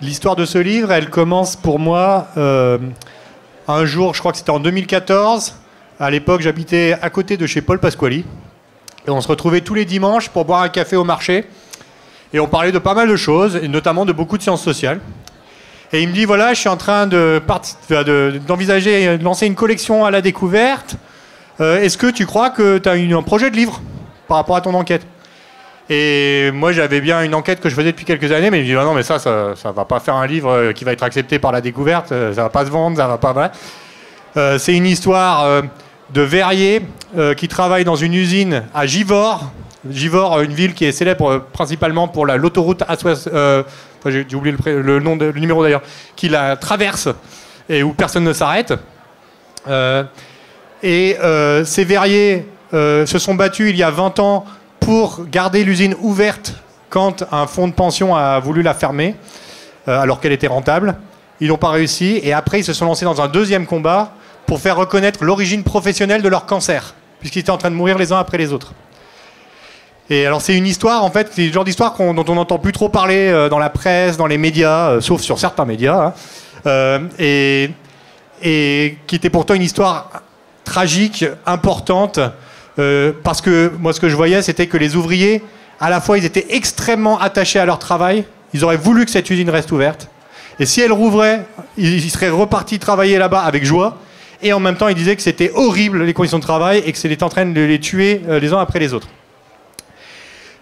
l'histoire de ce livre, elle commence pour moi un jour, je crois que c'était en 2014. À l'époque, j'habitais à côté de chez Paul Pasquali. Et on se retrouvait tous les dimanches pour boire un café au marché. Et on parlait de pas mal de choses, et notamment de beaucoup de sciences sociales. Et il me dit, voilà, je suis en train d'envisager de lancer une collection à la découverte. Est-ce que tu crois que tu as un projet de livre par rapport à ton enquête? Et moi, j'avais bien une enquête que je faisais depuis quelques années, mais il me dit, ah non, mais ça va pas faire un livre qui va être accepté par la découverte, ça va pas se vendre, ça va pas... Voilà. C'est une histoire de verriers qui travaillent dans une usine à Givors. Givors, une ville qui est célèbre principalement pour l'autoroute A60, j'ai oublié le numéro d'ailleurs, qui la traverse et où personne ne s'arrête. Ces verriers se sont battus il y a 20 ans pour garder l'usine ouverte quand un fonds de pension a voulu la fermer, alors qu'elle était rentable. Ils n'ont pas réussi et après ils se sont lancés dans un deuxième combat pour faire reconnaître l'origine professionnelle de leur cancer, puisqu'ils étaient en train de mourir les uns après les autres. Et alors c'est une histoire, en fait, c'est le genre d'histoire dont on n'entend plus trop parler dans la presse, dans les médias, sauf sur certains médias, hein, et qui était pourtant une histoire tragique, importante, parce que moi ce que je voyais c'était que les ouvriers, à la fois ils étaient extrêmement attachés à leur travail, ils auraient voulu que cette usine reste ouverte, et si elle rouvrait, ils seraient repartis travailler là-bas avec joie, et en même temps ils disaient que c'était horrible les conditions de travail et que c'était en train de les tuer les uns après les autres.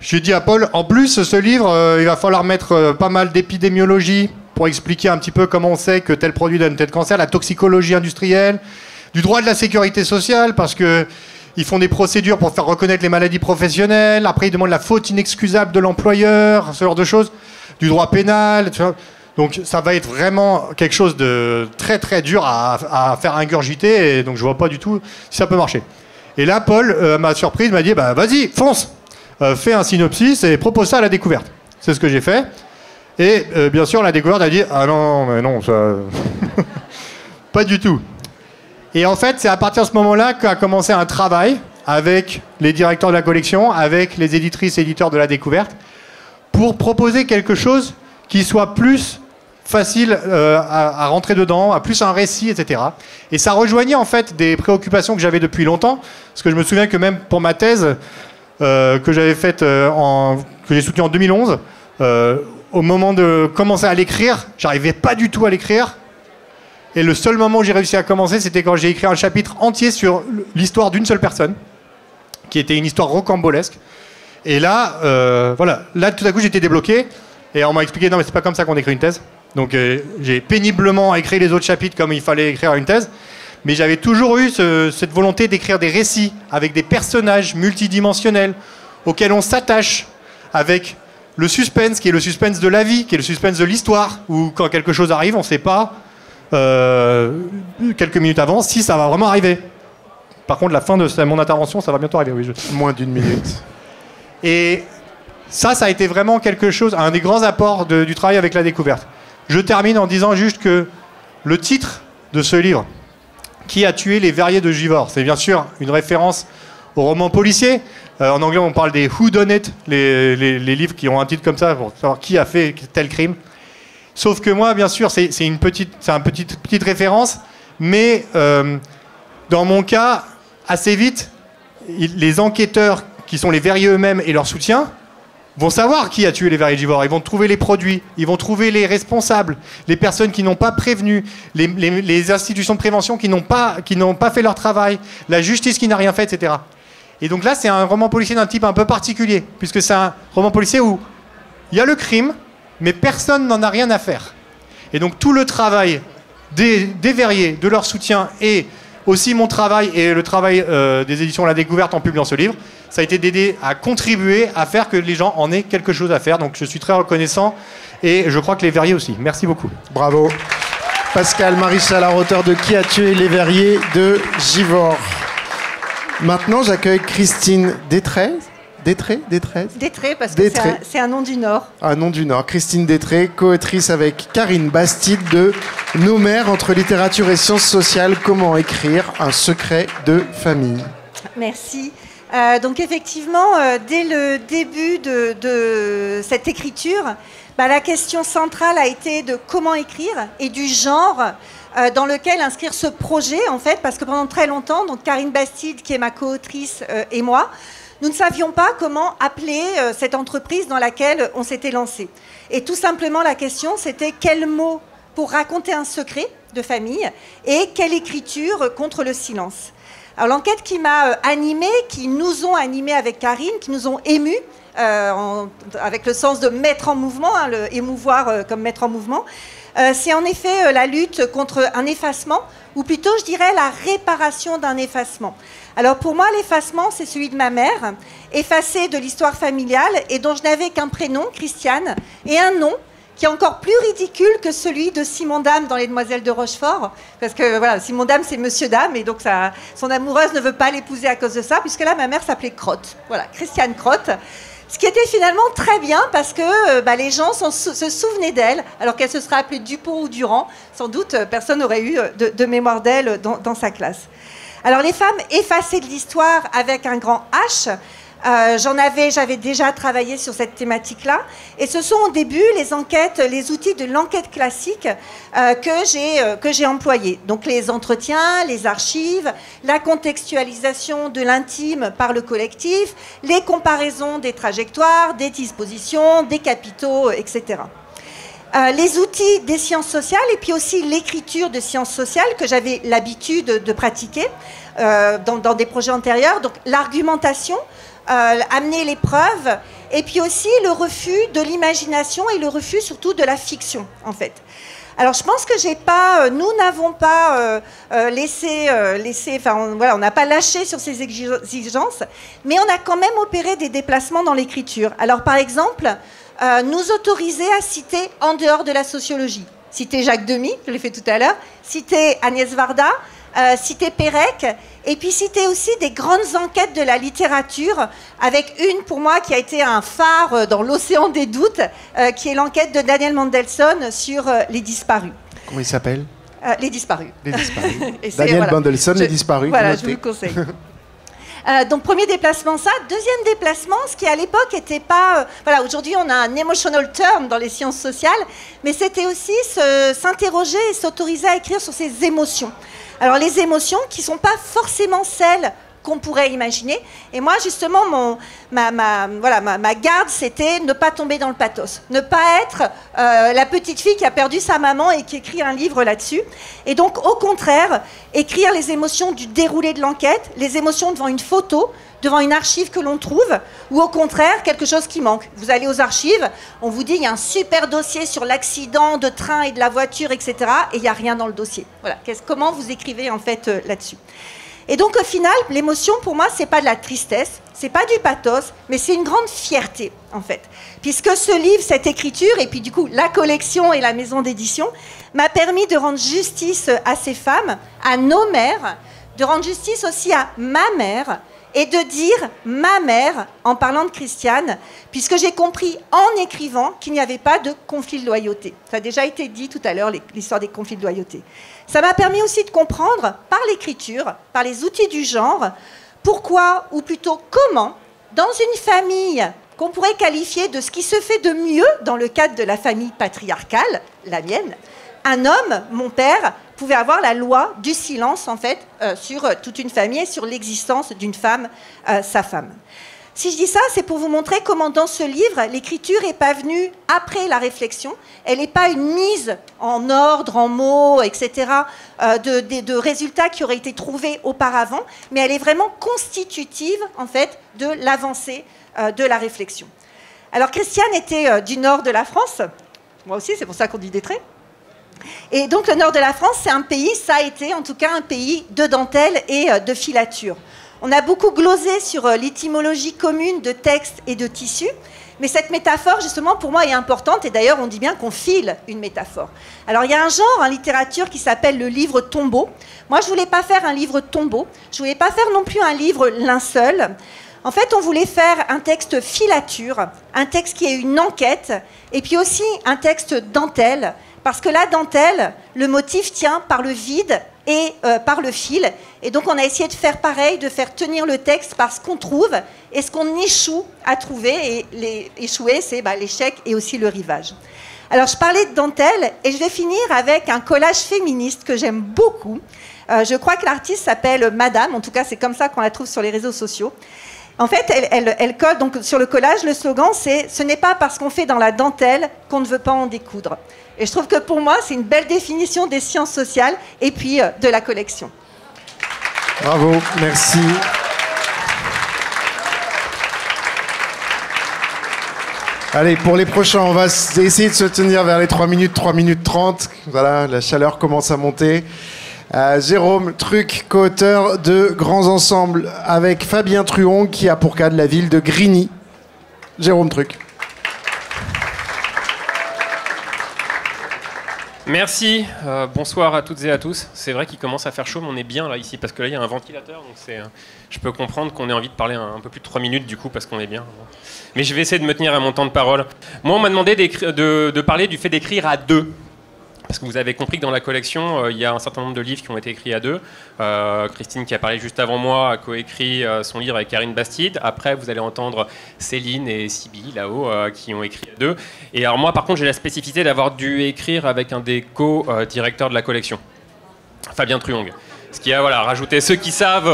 J'ai dit à Paul, en plus, ce livre, il va falloir mettre pas mal d'épidémiologie pour expliquer un petit peu comment on sait que tel produit donne tel cancer, la toxicologie industrielle, du droit de la sécurité sociale, parce qu'ils font des procédures pour faire reconnaître les maladies professionnelles, après ils demandent la faute inexcusable de l'employeur, ce genre de choses, du droit pénal, tu vois. Donc ça va être vraiment quelque chose de très très dur à faire ingurgiter, et donc je vois pas du tout si ça peut marcher. Et là, Paul, ma surprise, m'a dit, bah vas-y, fonce, fais un synopsis et propose ça à la découverte. C'est ce que j'ai fait. Et bien sûr, la découverte a dit, ah non, mais non, ça... pas du tout. Et en fait, c'est à partir de ce moment-là qu'a commencé un travail avec les directeurs de la collection, avec les éditrices et éditeurs de la découverte, pour proposer quelque chose qui soit plus facile à rentrer dedans, à plus un récit, etc. Et ça rejoignait en fait des préoccupations que j'avais depuis longtemps, parce que je me souviens que même pour ma thèse, que j'avais faite, que j'ai soutenue en 2011, au moment de commencer à l'écrire, j'arrivais pas du tout à l'écrire. Et le seul moment où j'ai réussi à commencer, c'était quand j'ai écrit un chapitre entier sur l'histoire d'une seule personne, qui était une histoire rocambolesque. Et là, voilà, là tout à coup j'étais débloqué, et on m'a expliqué non mais c'est pas comme ça qu'on écrit une thèse. Donc j'ai péniblement écrit les autres chapitres comme il fallait écrire une thèse, mais j'avais toujours eu cette volonté d'écrire des récits avec des personnages multidimensionnels auxquels on s'attache, avec le suspense qui est le suspense de la vie, qui est le suspense de l'histoire, où quand quelque chose arrive, on ne sait pas quelques minutes avant si ça va vraiment arriver. Par contre, la fin de mon intervention, ça va bientôt arriver. Oui, Moins d'une minute. Et ça a été vraiment quelque chose, un des grands apports du travail avec la découverte. Je termine en disant juste que le titre de ce livre, Qui a tué les verriers de Givors, c'est bien sûr une référence au roman policier. En anglais, on parle des whodunit, les livres qui ont un titre comme ça pour savoir qui a fait tel crime. Sauf que moi, bien sûr, c'est une petite référence, mais dans mon cas, assez vite, les enquêteurs qui sont les verriers eux-mêmes et leurs soutiens vont savoir qui a tué les verriers de Givors. Ils vont trouver les produits, ils vont trouver les responsables, les personnes qui n'ont pas prévenu, les institutions de prévention qui n'ont pas fait leur travail, la justice qui n'a rien fait, etc. Et donc là, c'est un roman policier d'un type un peu particulier, puisque c'est un roman policier où il y a le crime, mais personne n'en a rien à faire. Et donc tout le travail des verriers, de leur soutien, et aussi mon travail et le travail des éditions La Découverte en publiant ce livre, ça a été d'aider à contribuer à faire que les gens en aient quelque chose à faire. Donc je suis très reconnaissant et je crois que les verriers aussi. Merci beaucoup. Bravo. Pascal Maréchal, auteur de Qui a tué les verriers de Givors. Maintenant, j'accueille Christine Détré, parce que c'est un nom du Nord. Un nom du Nord. Christine Détré, co-autrice avec Karine Bastide de Nos mères entre littérature et sciences sociales, comment écrire un secret de famille. Merci. Donc effectivement, dès le début de cette écriture, la question centrale a été de comment écrire et du genre dans lequel inscrire ce projet, en fait, parce que pendant très longtemps, donc Karine Bastide, qui est ma co-autrice, et moi, nous ne savions pas comment appeler cette entreprise dans laquelle on s'était lancé. Et tout simplement, la question, c'était quel mot pour raconter un secret de famille et quelle écriture contre le silence. Alors l'enquête qui m'a animée, qui nous ont animés avec Karine, qui nous ont émus, avec le sens de mettre en mouvement, émouvoir comme mettre en mouvement, c'est en effet la lutte contre un effacement, ou plutôt je dirais la réparation d'un effacement. Alors pour moi, l'effacement, c'est celui de ma mère, effacée de l'histoire familiale et dont je n'avais qu'un prénom, Christiane, et un nom qui est encore plus ridicule que celui de Simon Dame dans Les Demoiselles de Rochefort, parce que voilà, Simon Dame, c'est Monsieur Dame, et donc son amoureuse ne veut pas l'épouser à cause de ça, puisque là, ma mère s'appelait Crotte. Voilà, Christiane Crotte. Ce qui était finalement très bien, parce que les gens se souvenaient d'elle, alors qu'elle se serait appelée Dupont ou Durand. Sans doute, personne n'aurait eu de mémoire d'elle dans sa classe. Alors, les femmes effacées de l'histoire avec un grand H, j'avais déjà travaillé sur cette thématique-là, et ce sont au début les outils de l'enquête classique que j'ai employés. Donc les entretiens, les archives, la contextualisation de l'intime par le collectif, les comparaisons des trajectoires, des dispositions, des capitaux, etc. Les outils des sciences sociales et puis aussi l'écriture de sciences sociales que j'avais l'habitude de pratiquer dans des projets antérieurs, donc l'argumentation, amener les preuves, et puis aussi le refus de l'imagination et le refus surtout de la fiction, en fait. Alors, je pense que nous n'avons pas on n'a pas lâché sur ces exigences, mais on a quand même opéré des déplacements dans l'écriture. Alors, par exemple, nous autoriser à citer en dehors de la sociologie. Citer Jacques Demy, je l'ai fait tout à l'heure, citer Agnès Varda, citer Pérec, et puis citer aussi des grandes enquêtes de la littérature, avec une pour moi qui a été un phare dans l'océan des doutes, qui est l'enquête de Daniel Mandelson sur les disparus. Comment il s'appelle ? Les disparus. Les disparus. Daniel Mandelson, Les disparus. Voilà, je vous le conseille. Donc premier déplacement ça. Deuxième déplacement, ce qui à l'époque n'était pas... voilà, aujourd'hui on a un emotional term dans les sciences sociales, mais c'était aussi s'interroger et s'autoriser à écrire sur ses émotions. Alors les émotions qui ne sont pas forcément celles qu'on pourrait imaginer. Et moi, justement, ma garde, c'était ne pas tomber dans le pathos. Ne pas être la petite fille qui a perdu sa maman et qui écrit un livre là-dessus. Et donc, au contraire, écrire les émotions du déroulé de l'enquête, les émotions devant une photo, devant une archive que l'on trouve, ou au contraire, quelque chose qui manque. Vous allez aux archives, on vous dit, il y a un super dossier sur l'accident de train et de la voiture, etc. Et il n'y a rien dans le dossier. Voilà. Comment vous écrivez, en fait, là-dessus? Et donc au final, l'émotion pour moi, c'est pas de la tristesse, c'est pas du pathos, mais c'est une grande fierté en fait. Puisque ce livre, cette écriture, et puis du coup la collection et la maison d'édition, m'a permis de rendre justice à ces femmes, à nos mères, de rendre justice aussi à ma mère, et de dire ma mère en parlant de Christiane, puisque j'ai compris en écrivant qu'il n'y avait pas de conflit de loyauté. Ça a déjà été dit tout à l'heure, l'histoire des conflits de loyauté. Ça m'a permis aussi de comprendre, par l'écriture, par les outils du genre, pourquoi, ou plutôt comment, dans une famille qu'on pourrait qualifier de ce qui se fait de mieux dans le cadre de la famille patriarcale, la mienne, un homme, mon père, pouvait avoir la loi du silence, en fait, sur toute une famille et sur l'existence d'une femme, sa femme. Si je dis ça, c'est pour vous montrer comment, dans ce livre, l'écriture n'est pas venue après la réflexion. Elle n'est pas une mise en ordre, en mots, etc., de résultats qui auraient été trouvés auparavant, mais elle est vraiment constitutive, en fait, de l'avancée de la réflexion. Alors, Christiane était du nord de la France. Moi aussi, c'est pour ça qu'on dit Détré. Et donc le nord de la France, c'est un pays, ça a été en tout cas un pays de dentelle et de filature. On a beaucoup glosé sur l'étymologie commune de texte et de tissu, mais cette métaphore, justement, pour moi, est importante, et d'ailleurs, on dit bien qu'on file une métaphore. Alors, il y a un genre en littérature qui s'appelle le livre tombeau. Moi, je ne voulais pas faire un livre tombeau, je ne voulais pas faire non plus un livre linceul. En fait, on voulait faire un texte filature, un texte qui est une enquête, et puis aussi un texte dentelle, parce que la dentelle, le motif tient par le vide et par le fil. Et donc, on a essayé de faire pareil, de faire tenir le texte par ce qu'on trouve et ce qu'on échoue à trouver. Et échouer, c'est l'échec et aussi le rivage. Alors, je parlais de dentelle et je vais finir avec un collage féministe que j'aime beaucoup. Je crois que l'artiste s'appelle Madame, en tout cas, c'est comme ça qu'on la trouve sur les réseaux sociaux. En fait, elle colle, donc sur le collage, le slogan, c'est « Ce n'est pas parce qu'on fait dans la dentelle qu'on ne veut pas en découdre ». Et je trouve que pour moi, c'est une belle définition des sciences sociales et puis de la collection. Bravo, merci. Allez, pour les prochains, on va essayer de se tenir vers les 3 minutes 30. Voilà, la chaleur commence à monter. Jérôme Truc, co-auteur de Grands Ensembles avec Fabien Truong, qui a pour cadre la ville de Grigny. Jérôme Truc. Merci, bonsoir à toutes et à tous. C'est vrai qu'il commence à faire chaud, mais on est bien là ici, parce que là il y a un ventilateur, donc je peux comprendre qu'on ait envie de parler un peu plus de 3 minutes du coup, parce qu'on est bien. Mais je vais essayer de me tenir à mon temps de parole. Moi, on m'a demandé de parler du fait d'écrire à deux. Parce que vous avez compris que dans la collection, il y a un certain nombre de livres qui ont été écrits à deux. Christine, qui a parlé juste avant moi, a coécrit son livre avec Karine Bastide. Après, vous allez entendre Céline et Sibylle, là-haut, qui ont écrit à deux. Et alors moi, par contre, j'ai la spécificité d'avoir dû écrire avec un des co-directeurs de la collection, Fabien Truong. Ce qui a rajouté ceux qui savent,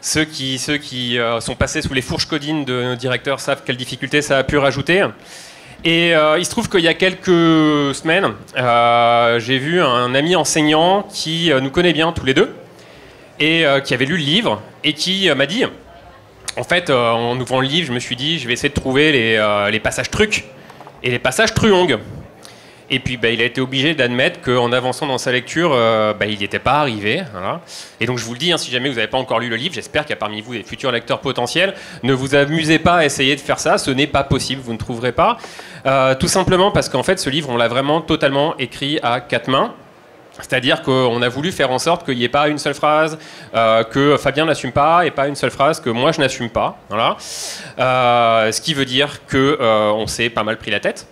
ceux qui sont passés sous les fourches codines de nos directeurs savent quelles difficultés ça a pu rajouter. Et il se trouve qu'il y a quelques semaines, j'ai vu un ami enseignant qui nous connaît bien tous les deux et qui avait lu le livre et qui m'a dit, en fait, en ouvrant le livre, je me suis dit, je vais essayer de trouver les passages trucs et les passages truong. Et puis il a été obligé d'admettre qu'en avançant dans sa lecture, il n'y était pas arrivé. Voilà. Et donc je vous le dis, si jamais vous n'avez pas encore lu le livre, j'espère qu'il y a parmi vous des futurs lecteurs potentiels, ne vous amusez pas à essayer de faire ça, ce n'est pas possible, vous ne trouverez pas. Tout simplement parce qu'en fait ce livre, on l'a vraiment totalement écrit à 4 mains. C'est-à-dire qu'on a voulu faire en sorte qu'il n'y ait pas une seule phrase que Fabien n'assume pas et pas une seule phrase que moi je n'assume pas. Voilà. Ce qui veut dire qu'on s'est pas mal pris la tête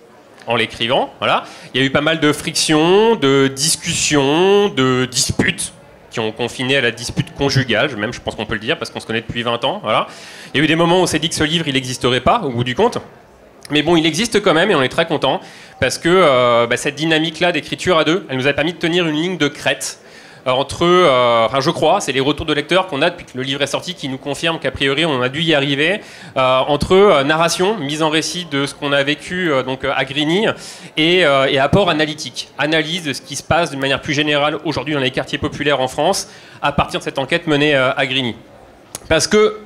en l'écrivant, voilà. Il y a eu pas mal de frictions, de discussions, de disputes, qui ont confiné à la dispute conjugale, même je pense qu'on peut le dire, parce qu'on se connaît depuis 20 ans. Voilà. Il y a eu des moments où on s'est dit que ce livre, il n'existerait pas, au bout du compte. Mais bon, il existe quand même, et on est très content, parce que cette dynamique-là d'écriture à deux, elle nous a permis de tenir une ligne de crête entre, je crois, c'est les retours de lecteurs qu'on a depuis que le livre est sorti qui nous confirment qu'a priori on a dû y arriver, entre narration, mise en récit de ce qu'on a vécu donc à Grigny, et apport analytique, analyse de ce qui se passe d'une manière plus générale aujourd'hui dans les quartiers populaires en France, à partir de cette enquête menée à Grigny. Parce que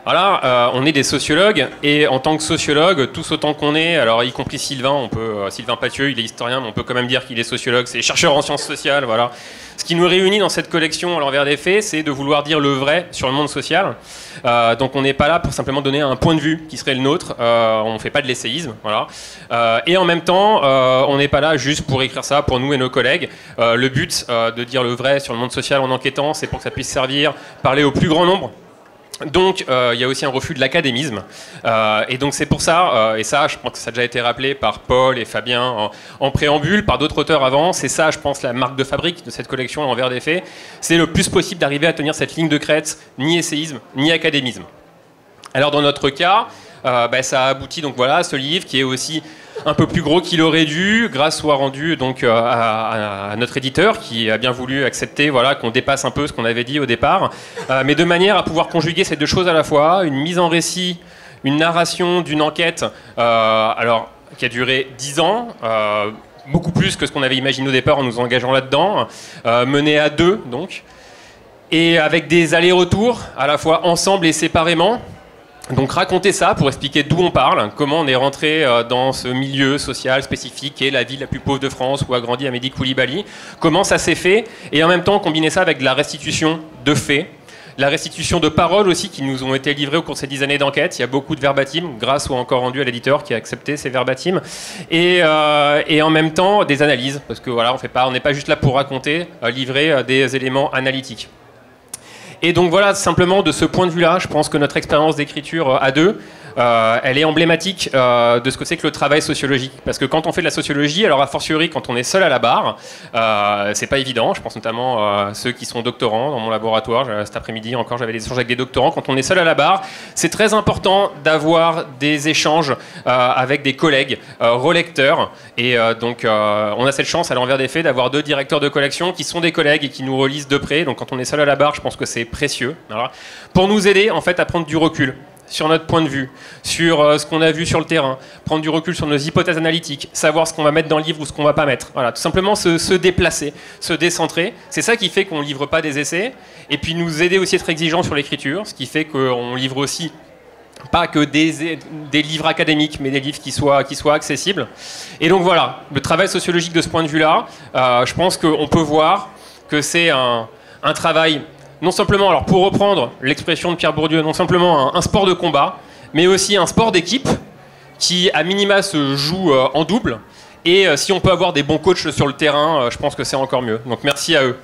voilà, on est des sociologues, et en tant que sociologue, tous autant qu'on est, alors y compris Sylvain, Sylvain Pathieu, il est historien, mais on peut quand même dire qu'il est sociologue, c'est chercheur en sciences sociales, voilà. Ce qui nous réunit dans cette collection à l'envers des faits, c'est de vouloir dire le vrai sur le monde social. Donc on n'est pas là pour simplement donner un point de vue qui serait le nôtre, on ne fait pas de l'essayisme, voilà. Et en même temps, on n'est pas là juste pour écrire ça pour nous et nos collègues. Le but de dire le vrai sur le monde social en enquêtant, c'est pour que ça puisse servir, parler au plus grand nombre. Donc, il y a aussi un refus de l'académisme. Et donc, c'est pour ça, et ça, je pense que ça a déjà été rappelé par Paul et Fabien en préambule, par d'autres auteurs avant, c'est ça, je pense, la marque de fabrique de cette collection, l'envers des faits. C'est le plus possible d'arriver à tenir cette ligne de crête, ni essayisme, ni académisme. Alors, dans notre cas, ça a abouti donc voilà à ce livre qui est aussi un peu plus gros qu'il aurait dû. Grâce soit rendue donc à notre éditeur qui a bien voulu accepter voilà qu'on dépasse un peu ce qu'on avait dit au départ, mais de manière à pouvoir conjuguer ces deux choses à la fois, une mise en récit, une narration d'une enquête, alors qui a duré 10 ans. Beaucoup plus que ce qu'on avait imaginé au départ en nous engageant là-dedans, menée à deux donc, et avec des allers-retours à la fois ensemble et séparément. Donc raconter ça pour expliquer d'où on parle, comment on est rentré dans ce milieu social spécifique qui est la ville la plus pauvre de France où a grandi Amédi Coulibaly, comment ça s'est fait, et en même temps combiner ça avec de la restitution de faits, la restitution de paroles aussi qui nous ont été livrées au cours de ces 10 années d'enquête. Il y a beaucoup de verbatim, grâce ou encore rendu à l'éditeur qui a accepté ces verbatim, et en même temps des analyses, parce que voilà, on n'est pas juste là pour raconter, livrer des éléments analytiques. Et donc voilà, simplement de ce point de vue-là, je pense que notre expérience d'écriture à deux, elle est emblématique de ce que c'est que le travail sociologique. Parce que quand on fait de la sociologie, alors a fortiori quand on est seul à la barre, c'est pas évident. Je pense notamment à ceux qui sont doctorants dans mon laboratoire. Cet après-midi encore, j'avais des échanges avec des doctorants. Quand on est seul à la barre, c'est très important d'avoir des échanges avec des collègues relecteurs. Et donc on a cette chance à l'envers des faits d'avoir deux directeurs de collection qui sont des collègues et qui nous relisent de près. Donc quand on est seul à la barre, je pense que c'est précieux. Voilà. Pour nous aider en fait à prendre du recul sur notre point de vue, sur ce qu'on a vu sur le terrain, prendre du recul sur nos hypothèses analytiques, savoir ce qu'on va mettre dans le livre ou ce qu'on va pas mettre. Voilà, tout simplement se déplacer, se décentrer. C'est ça qui fait qu'on livre pas des essais. Et puis nous aider aussi à être exigeants sur l'écriture, ce qui fait qu'on livre aussi pas que des livres académiques, mais des livres qui soient accessibles. Et donc voilà, le travail sociologique de ce point de vue-là, je pense qu'on peut voir que c'est un travail non simplement, alors pour reprendre l'expression de Pierre Bourdieu, non simplement un sport de combat, mais aussi un sport d'équipe qui, à minima, se joue en double. Et si on peut avoir des bons coachs sur le terrain, je pense que c'est encore mieux. Donc merci à eux.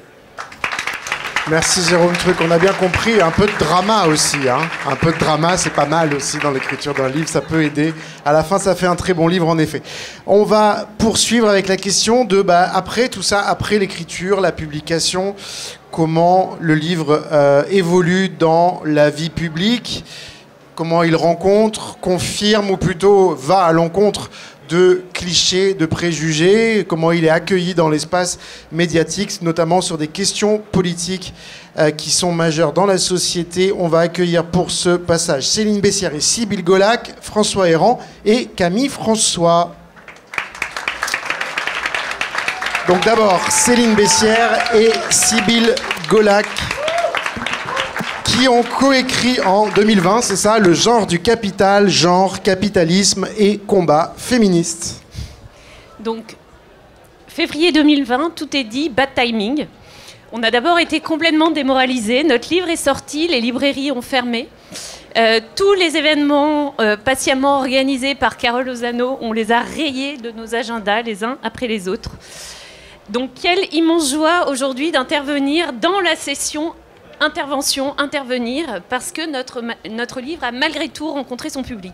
Merci Jérôme Truc, on a bien compris, un peu de drama aussi, hein. Un peu de drama, c'est pas mal aussi dans l'écriture d'un livre, ça peut aider. À la fin, ça fait un très bon livre en effet. On va poursuivre avec la question de, après tout ça, après l'écriture, la publication, comment le livre évolue dans la vie publique, comment il rencontre, confirme ou plutôt va à l'encontre de clichés, de préjugés, comment il est accueilli dans l'espace médiatique, notamment sur des questions politiques qui sont majeures dans la société. On va accueillir pour ce passage Céline Bessière et Sybille Golac, François Héran et Camille François. Donc d'abord Céline Bessière et Sybille Golac, qui ont coécrit en 2020, c'est ça, Le genre du capital, genre, capitalisme et combat féministe. Donc, février 2020, tout est dit, bad timing. On a d'abord été complètement démoralisés. Notre livre est sorti, les librairies ont fermé. Tous les événements patiemment organisés par Carole Lozano, on les a rayés de nos agendas les uns après les autres. Donc, quelle immense joie aujourd'hui d'intervenir dans la session intervenir, parce que notre livre a malgré tout rencontré son public.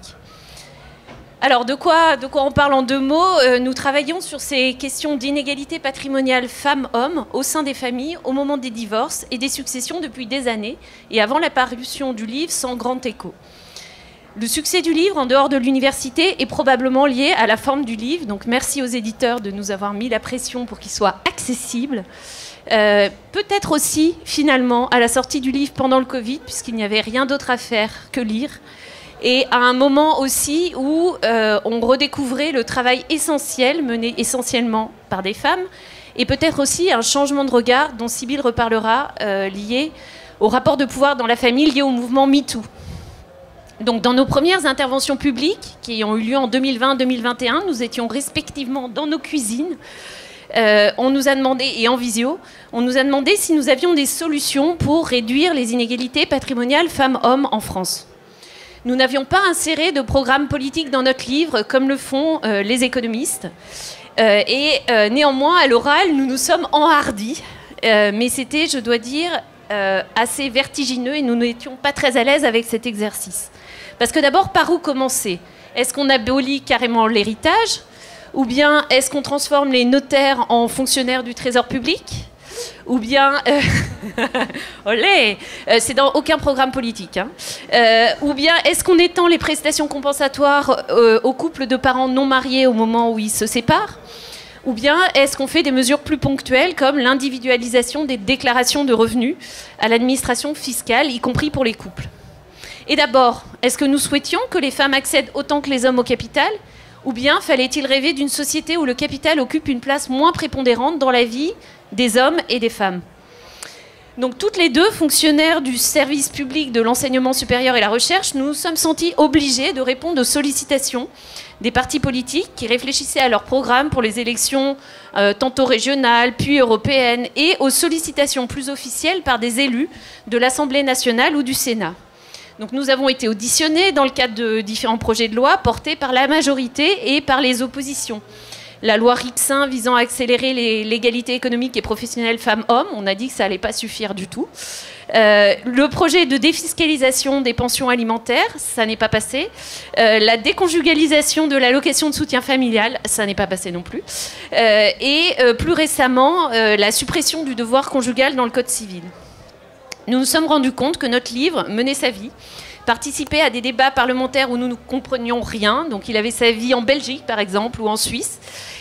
Alors, de quoi on parle en 2 mots? Nous travaillons sur ces questions d'inégalité patrimoniale femmes-hommes au sein des familles au moment des divorces et des successions depuis des années et avant la parution du livre Sans grand écho. Le succès du livre en dehors de l'université est probablement lié à la forme du livre, donc merci aux éditeurs de nous avoir mis la pression pour qu'il soit accessible. Peut-être aussi, finalement, à la sortie du livre pendant le Covid, puisqu'il n'y avait rien d'autre à faire que lire, et à un moment aussi où on redécouvrait le travail essentiel mené essentiellement par des femmes, et peut-être aussi un changement de regard dont Sybille reparlera, lié au rapport de pouvoir dans la famille, lié au mouvement MeToo. Donc, dans nos premières interventions publiques, qui ont eu lieu en 2020-2021, nous étions respectivement dans nos cuisines. On nous a demandé, et en visio, on nous a demandé si nous avions des solutions pour réduire les inégalités patrimoniales femmes-hommes en France. Nous n'avions pas inséré de programme politique dans notre livre, comme le font les économistes. Néanmoins, à l'oral, nous nous sommes enhardis. Mais c'était, je dois dire, assez vertigineux et nous n'étions pas très à l'aise avec cet exercice. Parce que d'abord, par où commencer? Est-ce qu'on abolit carrément l'héritage? Ou bien est-ce qu'on transforme les notaires en fonctionnaires du Trésor public? Ou bien, olé, c'est dans aucun programme politique. Hein. Ou bien, est-ce qu'on étend les prestations compensatoires aux couples de parents non mariés au moment où ils se séparent? Ou bien, est-ce qu'on fait des mesures plus ponctuelles comme l'individualisation des déclarations de revenus à l'administration fiscale, y compris pour les couples? Et d'abord, est-ce que nous souhaitions que les femmes accèdent autant que les hommes au capital? Ou bien fallait-il rêver d'une société où le capital occupe une place moins prépondérante dans la vie des hommes et des femmes? Donc toutes les deux, fonctionnaires du service public de l'enseignement supérieur et la recherche, nous nous sommes sentis obligés de répondre aux sollicitations des partis politiques qui réfléchissaient à leur programme pour les élections tantôt régionales, puis européennes, et aux sollicitations plus officielles par des élus de l'Assemblée nationale ou du Sénat. Donc nous avons été auditionnés dans le cadre de différents projets de loi portés par la majorité et par les oppositions. La loi Rixain visant à accélérer l'égalité économique et professionnelle femmes-hommes, on a dit que ça n'allait pas suffire du tout. Le projet de défiscalisation des pensions alimentaires, ça n'est pas passé. La déconjugalisation de l'allocation de soutien familial, ça n'est pas passé non plus. Plus récemment, la suppression du devoir conjugal dans le Code civil. Nous nous sommes rendus compte que notre livre menait sa vie, participait à des débats parlementaires où nous ne comprenions rien, donc il avait sa vie en Belgique par exemple ou en Suisse,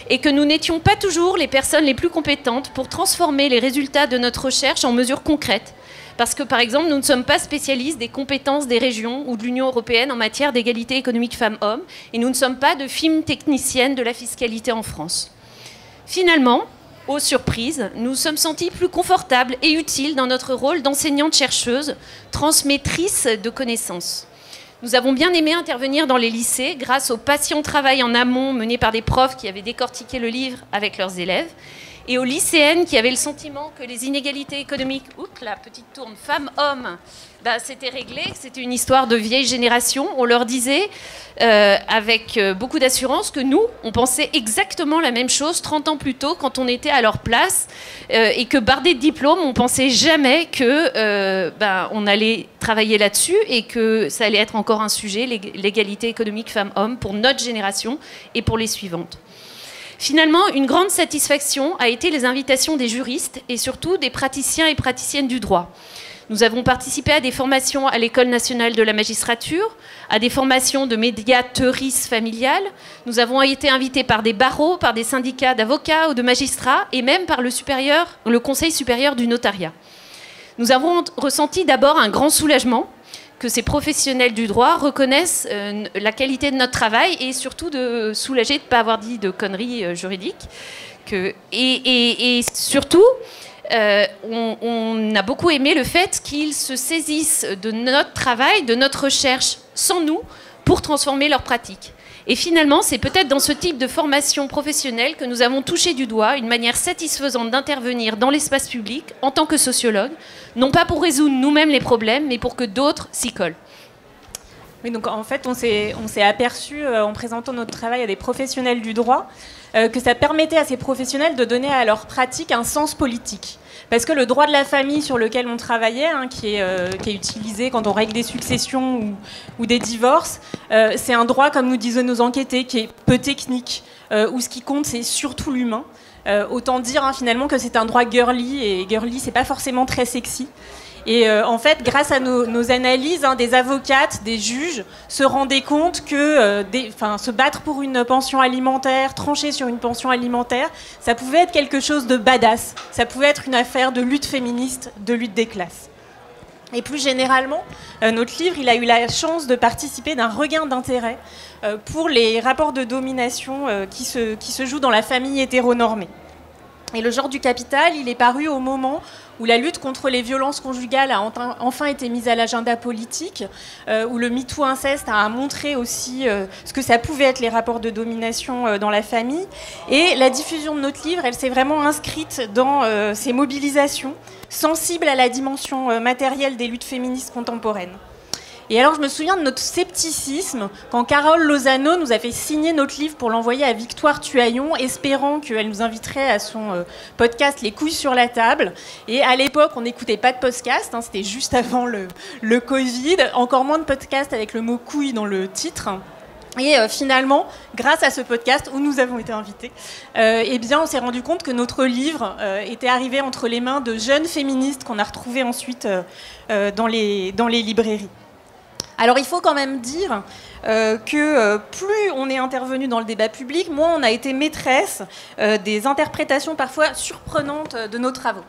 et que nous n'étions pas toujours les personnes les plus compétentes pour transformer les résultats de notre recherche en mesures concrètes. Parce que par exemple, nous ne sommes pas spécialistes des compétences des régions ou de l'Union européenne en matière d'égalité économique femmes-hommes, et nous ne sommes pas de fines techniciennes de la fiscalité en France. Finalement, aux surprises, nous nous sommes sentis plus confortables et utiles dans notre rôle d'enseignante-chercheuse, transmettrice de connaissances. Nous avons bien aimé intervenir dans les lycées grâce au patient travail en amont mené par des profs qui avaient décortiqué le livre avec leurs élèves et aux lycéennes qui avaient le sentiment que les inégalités économiques, oups, la petite tourne, femmes-hommes, c'était réglé, que c'était une histoire de vieille génération. On leur disait avec beaucoup d'assurance que nous, on pensait exactement la même chose 30 ans plus tôt quand on était à leur place et que bardés de diplômes, on pensait jamais que on allait travailler là-dessus et que ça allait être encore un sujet, l'égalité économique femmes-hommes, pour notre génération et pour les suivantes. Finalement, une grande satisfaction a été les invitations des juristes et surtout des praticiens et praticiennes du droit. Nous avons participé à des formations à l'École nationale de la magistrature, à des formations de médiatrices familiales. Nous avons été invités par des barreaux, par des syndicats d'avocats ou de magistrats et même par le Conseil supérieur du notariat. Nous avons ressenti d'abord un grand soulagement que ces professionnels du droit reconnaissent la qualité de notre travail et surtout de soulager de ne pas avoir dit de conneries juridiques. Et surtout, on a beaucoup aimé le fait qu'ils se saisissent de notre travail, de notre recherche sans nous pour transformer leurs pratiques. Et finalement, c'est peut-être dans ce type de formation professionnelle que nous avons touché du doigt une manière satisfaisante d'intervenir dans l'espace public en tant que sociologue, non pas pour résoudre nous-mêmes les problèmes, mais pour que d'autres s'y collent. Oui, donc en fait, on s'est aperçu en présentant notre travail à des professionnels du droit que ça permettait à ces professionnels de donner à leur pratique un sens politique. Parce que le droit de la famille sur lequel on travaillait, hein, qui est utilisé quand on règle des successions ou des divorces, c'est un droit, comme nous disaient nos enquêtés, qui est peu technique, où ce qui compte, c'est surtout l'humain. Autant dire hein, finalement que c'est un droit girly, et girly, c'est pas forcément très sexy. Et en fait, grâce à nos analyses, hein, des avocates, des juges se rendaient compte que se battre pour une pension alimentaire, trancher sur une pension alimentaire, ça pouvait être quelque chose de badass. Ça pouvait être une affaire de lutte féministe, de lutte des classes. Et plus généralement, notre livre, il a eu la chance de participer d'un regain d'intérêt pour les rapports de domination qui se jouent dans la famille hétéronormée. Et le genre du capital, il est paru au moment où la lutte contre les violences conjugales a enfin été mise à l'agenda politique, où le MeToo inceste a montré aussi ce que ça pouvait être les rapports de domination dans la famille. Et la diffusion de notre livre, elle s'est vraiment inscrite dans ces mobilisations sensibles à la dimension matérielle des luttes féministes contemporaines. Et alors, je me souviens de notre scepticisme quand Carole Lozano nous a fait signer notre livre pour l'envoyer à Victoire Tuaillon, espérant qu'elle nous inviterait à son podcast Les couilles sur la table. Et à l'époque, on n'écoutait pas de podcast, hein, c'était juste avant le Covid, encore moins de podcast avec le mot couille dans le titre. Et finalement, grâce à ce podcast où nous avons été invités, eh bien, on s'est rendu compte que notre livre était arrivé entre les mains de jeunes féministes qu'on a retrouvées ensuite dans les librairies. Alors il faut quand même dire que plus on est intervenu dans le débat public, moins on a été maîtresse des interprétations parfois surprenantes de nos travaux.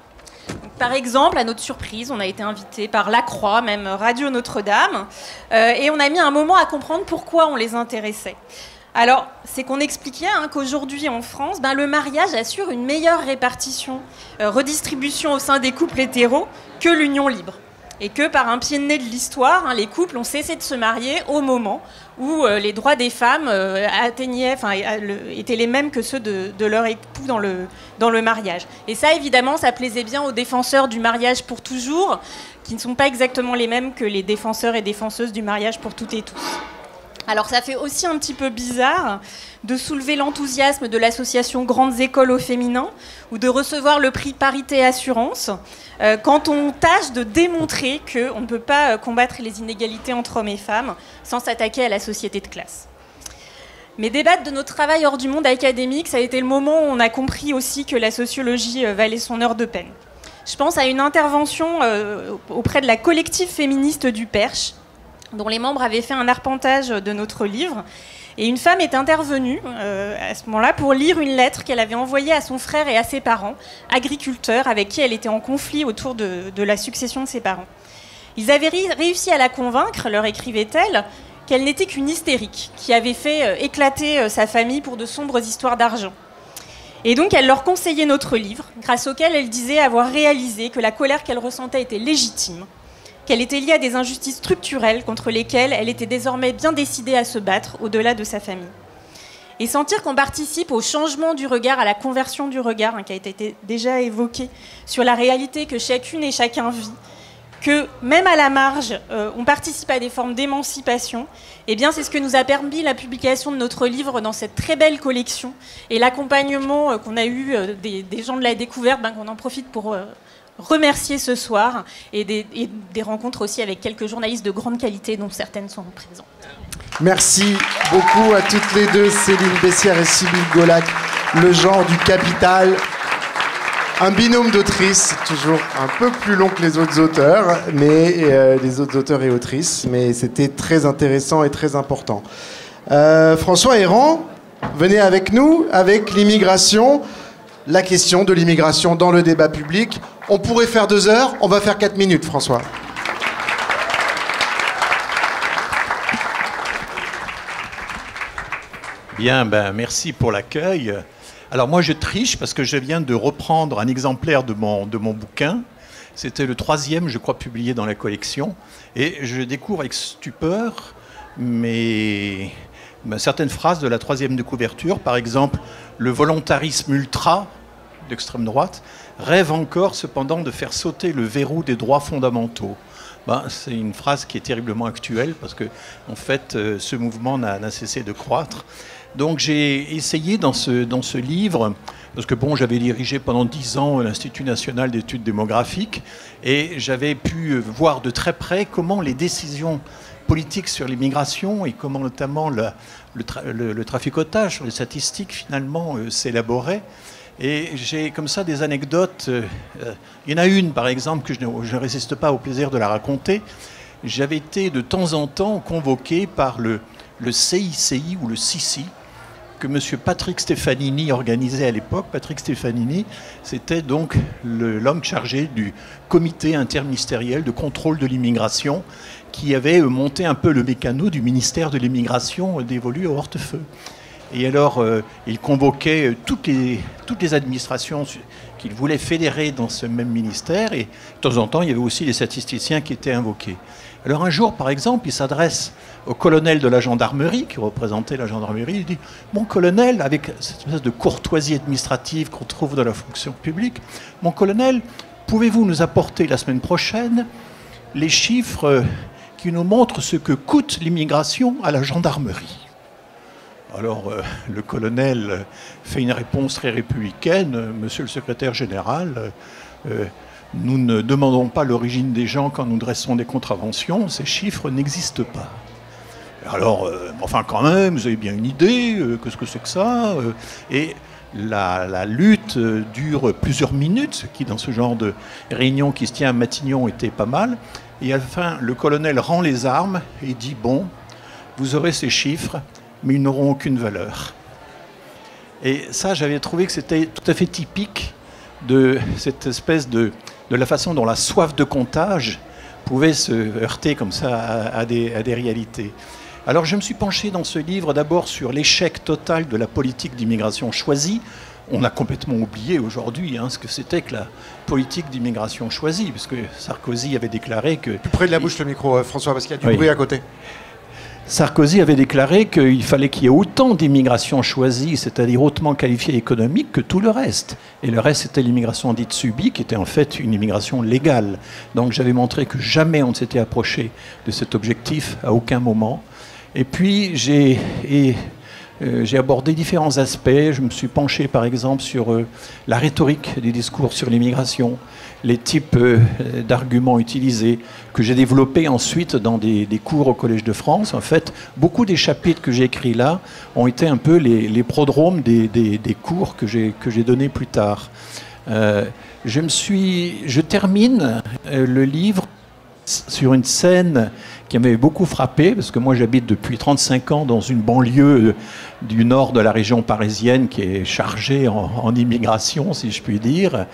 Donc, par exemple, à notre surprise, on a été invité par La Croix, même Radio Notre-Dame, et on a mis un moment à comprendre pourquoi on les intéressait. Alors, c'est qu'on expliquait qu'aujourd'hui en France, le mariage assure une meilleure répartition, redistribution au sein des couples hétéros que l'union libre. Et que par un pied de nez de l'histoire, les couples ont cessé de se marier au moment où les droits des femmes étaient les mêmes que ceux de leur époux dans le mariage. Et ça, évidemment, ça plaisait bien aux défenseurs du mariage pour toujours, qui ne sont pas exactement les mêmes que les défenseurs et défenseuses du mariage pour toutes et tous. Alors ça fait aussi un petit peu bizarre de soulever l'enthousiasme de l'association Grandes Écoles au féminin ou de recevoir le prix Parité Assurance quand on tâche de démontrer qu'on ne peut pas combattre les inégalités entre hommes et femmes sans s'attaquer à la société de classe. Mais débattre de notre travail hors du monde académique, ça a été le moment où on a compris aussi que la sociologie valait son heure de peine. Je pense à une intervention auprès de la collective féministe du Perche, dont les membres avaient fait un arpentage de notre livre. Et une femme est intervenue à ce moment-là pour lire une lettre qu'elle avait envoyée à son frère et à ses parents, agriculteurs, avec qui elle était en conflit autour de la succession de ses parents. Ils avaient réussi à la convaincre, leur écrivait-elle, qu'elle n'était qu'une hystérique, qui avait fait éclater sa famille pour de sombres histoires d'argent. Et donc elle leur conseillait notre livre, grâce auquel elle disait avoir réalisé que la colère qu'elle ressentait était légitime, qu'elle était liée à des injustices structurelles contre lesquelles elle était désormais bien décidée à se battre au-delà de sa famille. Et sentir qu'on participe au changement du regard, à la conversion du regard, qui a été déjà évoqué, sur la réalité que chacune et chacun vit, que même à la marge, on participe à des formes d'émancipation, eh bien c'est ce que nous a permis la publication de notre livre dans cette très belle collection et l'accompagnement qu'on a eu des gens de la découverte, qu'on en profite pour remercier ce soir, et des rencontres aussi avec quelques journalistes de grande qualité dont certaines sont présentes. Merci beaucoup à toutes les deux, Céline Bessière et Sybille Golac. Le genre du capital, un binôme d'autrices, toujours un peu plus long que les autres auteurs, mais les autres auteurs et autrices, mais c'était très intéressant et très important. François Héran, venez avec nous, avec l'immigration, la question de l'immigration dans le débat public. On pourrait faire 2 heures, on va faire 4 minutes, François. Bien, merci pour l'accueil. Alors moi je triche parce que je viens de reprendre un exemplaire de mon bouquin. C'était le 3e, je crois, publié dans la collection. Et je découvre avec stupeur certaines phrases de la 3e de couverture. Par exemple, le volontarisme ultra d'extrême droite rêve encore cependant de faire sauter le verrou des droits fondamentaux. C'est une phrase qui est terriblement actuelle parce que en fait, ce mouvement n'a cessé de croître. Donc j'ai essayé dans ce livre, parce que bon, j'avais dirigé pendant 10 ans l'Institut national d'études démographiques, et j'avais pu voir de très près comment les décisions politiques sur l'immigration et comment notamment le traficotage sur les statistiques finalement s'élaborait. Et j'ai comme ça des anecdotes. Il y en a une par exemple que je ne résiste pas au plaisir de la raconter. J'avais été de temps en temps convoqué par le CICI ou le CICI, que M. Patrick Stefanini organisait à l'époque. Patrick Stefanini, c'était donc l'homme chargé du comité interministériel de contrôle de l'immigration qui avait monté un peu le mécano du ministère de l'immigration dévolu à Hortefeux. Et alors, il convoquait toutes les administrations qu'il voulait fédérer dans ce même ministère, et de temps en temps, il y avait aussi les statisticiens qui étaient invoqués. Alors un jour, par exemple, il s'adresse au colonel de la gendarmerie, qui représentait la gendarmerie, il dit « Mon colonel, avec cette espèce de courtoisie administrative qu'on trouve dans la fonction publique, mon colonel, pouvez-vous nous apporter la semaine prochaine les chiffres qui nous montrent ce que coûte l'immigration à la gendarmerie ?» Alors, le colonel fait une réponse très républicaine. « Monsieur le secrétaire général, nous ne demandons pas l'origine des gens quand nous dressons des contraventions. Ces chiffres n'existent pas. » Alors, enfin quand même, vous avez bien une idée, qu'est-ce que c'est que ça? Et la lutte dure plusieurs minutes, ce qui dans ce genre de réunion qui se tient à Matignon était pas mal. Et à la fin, le colonel rend les armes et dit « Bon, vous aurez ces chiffres, mais ils n'auront aucune valeur. » Et ça, j'avais trouvé que c'était tout à fait typique de cette espèce de la façon dont la soif de comptage pouvait se heurter comme ça à des réalités. Alors je me suis penché dans ce livre d'abord sur l'échec total de la politique d'immigration choisie. On a complètement oublié aujourd'hui ce que c'était que la politique d'immigration choisie, parce que Sarkozy avait déclaré que... Plus près de la bouche le micro, François, parce qu'il y a du bruit à côté. Sarkozy avait déclaré qu'il fallait qu'il y ait autant d'immigration choisie, c'est-à-dire hautement qualifiée économique, que tout le reste. Et le reste, c'était l'immigration dite subie, qui était en fait une immigration légale. Donc j'avais montré que jamais on ne s'était approché de cet objectif à aucun moment. Et puis j'ai abordé différents aspects. Je me suis penché par exemple sur la rhétorique des discours sur l'immigration, les types d'arguments utilisés, que j'ai développés ensuite dans des cours au Collège de France. En fait, beaucoup des chapitres que j'ai écrits là ont été un peu les prodromes des cours que j'ai donnés plus tard. Je termine le livre sur une scène qui m'avait beaucoup frappé, parce que moi j'habite depuis 35 ans dans une banlieue du nord de la région parisienne qui est chargée en immigration, si je puis dire.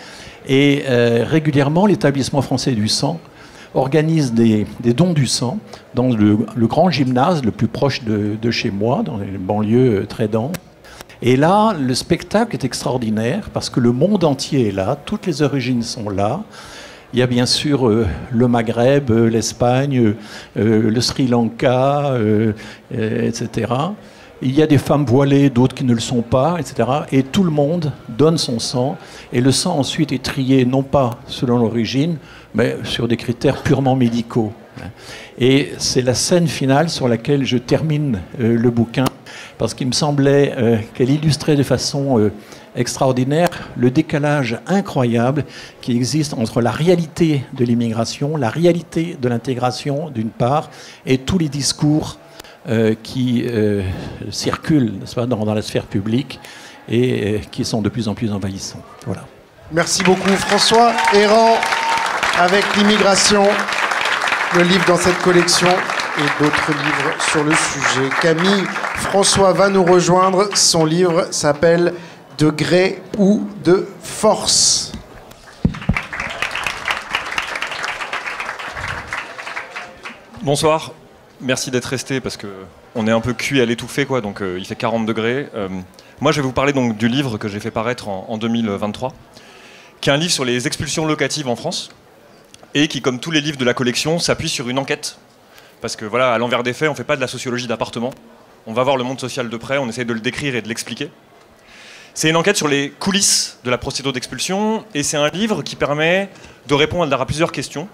Et régulièrement, l'établissement français du sang organise des dons du sang dans le grand gymnase le plus proche de chez moi, dans les banlieues très denses. Et là, le spectacle est extraordinaire parce que le monde entier est là, toutes les origines sont là. Il y a bien sûr le Maghreb, l'Espagne, le Sri Lanka, etc. Il y a des femmes voilées, d'autres qui ne le sont pas, etc. Et tout le monde donne son sang. Et le sang ensuite est trié, non pas selon l'origine, mais sur des critères purement médicaux. Et c'est la scène finale sur laquelle je termine le bouquin, parce qu'il me semblait qu'elle illustrait de façon extraordinaire le décalage incroyable qui existe entre la réalité de l'immigration, la réalité de l'intégration d'une part, et tous les discours qui circulent, n'est-ce pas, dans la sphère publique et qui sont de plus en plus envahissants. Voilà. Merci beaucoup François. Errant avec l'immigration, le livre dans cette collection et d'autres livres sur le sujet. Camille François va nous rejoindre. Son livre s'appelle « De gré ou de force ». Bonsoir. Merci d'être resté parce qu'on est un peu cuit à l'étouffer, quoi, donc il fait 40 degrés. Moi, je vais vous parler donc du livre que j'ai fait paraître en 2023, qui est un livre sur les expulsions locatives en France et qui, comme tous les livres de la collection, s'appuie sur une enquête. Parce que voilà, à l'envers des faits, on ne fait pas de la sociologie d'appartement. On va voir le monde social de près, on essaye de le décrire et de l'expliquer. C'est une enquête sur les coulisses de la procédure d'expulsion et c'est un livre qui permet de répondre à plusieurs questions,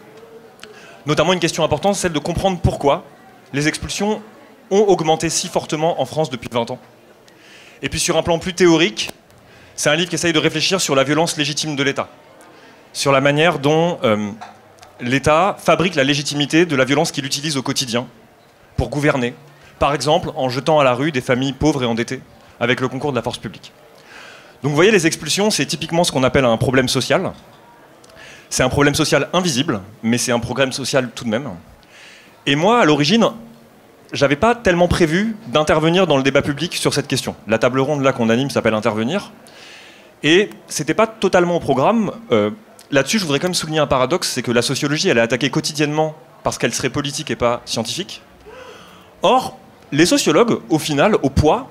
notamment une question importante, celle de comprendre pourquoi les expulsions ont augmenté si fortement en France depuis 20 ans. Et puis sur un plan plus théorique, c'est un livre qui essaye de réfléchir sur la violence légitime de l'État, sur la manière dont l'État fabrique la légitimité de la violence qu'il utilise au quotidien pour gouverner, par exemple en jetant à la rue des familles pauvres et endettées avec le concours de la force publique. Donc vous voyez, les expulsions, c'est typiquement ce qu'on appelle un problème social. C'est un problème social invisible, mais c'est un problème social tout de même. Et moi, à l'origine, j'avais pas tellement prévu d'intervenir dans le débat public sur cette question. La table ronde là qu'on anime s'appelle Intervenir. Et c'était pas totalement au programme. Là-dessus, je voudrais quand même souligner un paradoxe, c'est que la sociologie, elle est attaquée quotidiennement parce qu'elle serait politique et pas scientifique. Or, les sociologues, au final, au poids,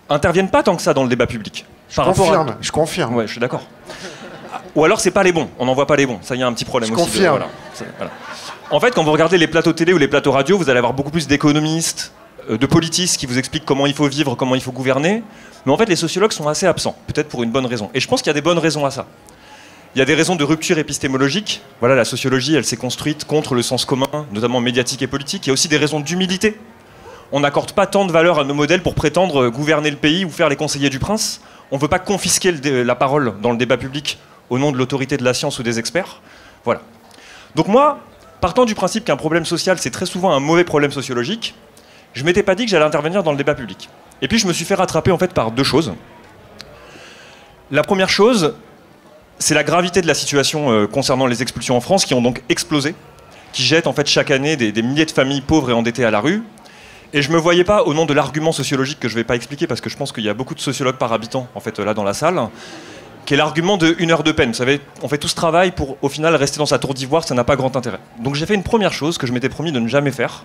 interviennent pas tant que ça dans le débat public. Je confirme. Ouais, je suis d'accord. Ou alors, c'est pas les bons. On n'en voit pas les bons. Ça, il y a un petit problème aussi. Confirme. Voilà. En fait, quand vous regardez les plateaux télé ou les plateaux radio, vous allez avoir beaucoup plus d'économistes, de politistes qui vous expliquent comment il faut vivre, comment il faut gouverner. Mais en fait, les sociologues sont assez absents, peut-être pour une bonne raison. Et je pense qu'il y a des bonnes raisons à ça. Il y a des raisons de rupture épistémologique. Voilà, la sociologie, elle s'est construite contre le sens commun, notamment médiatique et politique. Il y a aussi des raisons d'humilité. On n'accorde pas tant de valeur à nos modèles pour prétendre gouverner le pays ou faire les conseillers du prince. On ne veut pas confisquer la parole dans le débat public au nom de l'autorité de la science ou des experts. Voilà. Donc moi, partant du principe qu'un problème social, c'est très souvent un mauvais problème sociologique, je m'étais pas dit que j'allais intervenir dans le débat public. Et puis je me suis fait rattraper en fait par deux choses. La première chose, c'est la gravité de la situation concernant les expulsions en France qui ont donc explosé, qui jettent en fait chaque année des milliers de familles pauvres et endettées à la rue. Et je me voyais pas, au nom de l'argument sociologique que je vais pas expliquer parce que je pense qu'il y a beaucoup de sociologues par habitant en fait là dans la salle, qui est l'argument de 1 heure de peine. Vous savez, on fait tout ce travail pour au final rester dans sa tour d'ivoire, ça n'a pas grand intérêt. Donc j'ai fait une première chose que je m'étais promis de ne jamais faire,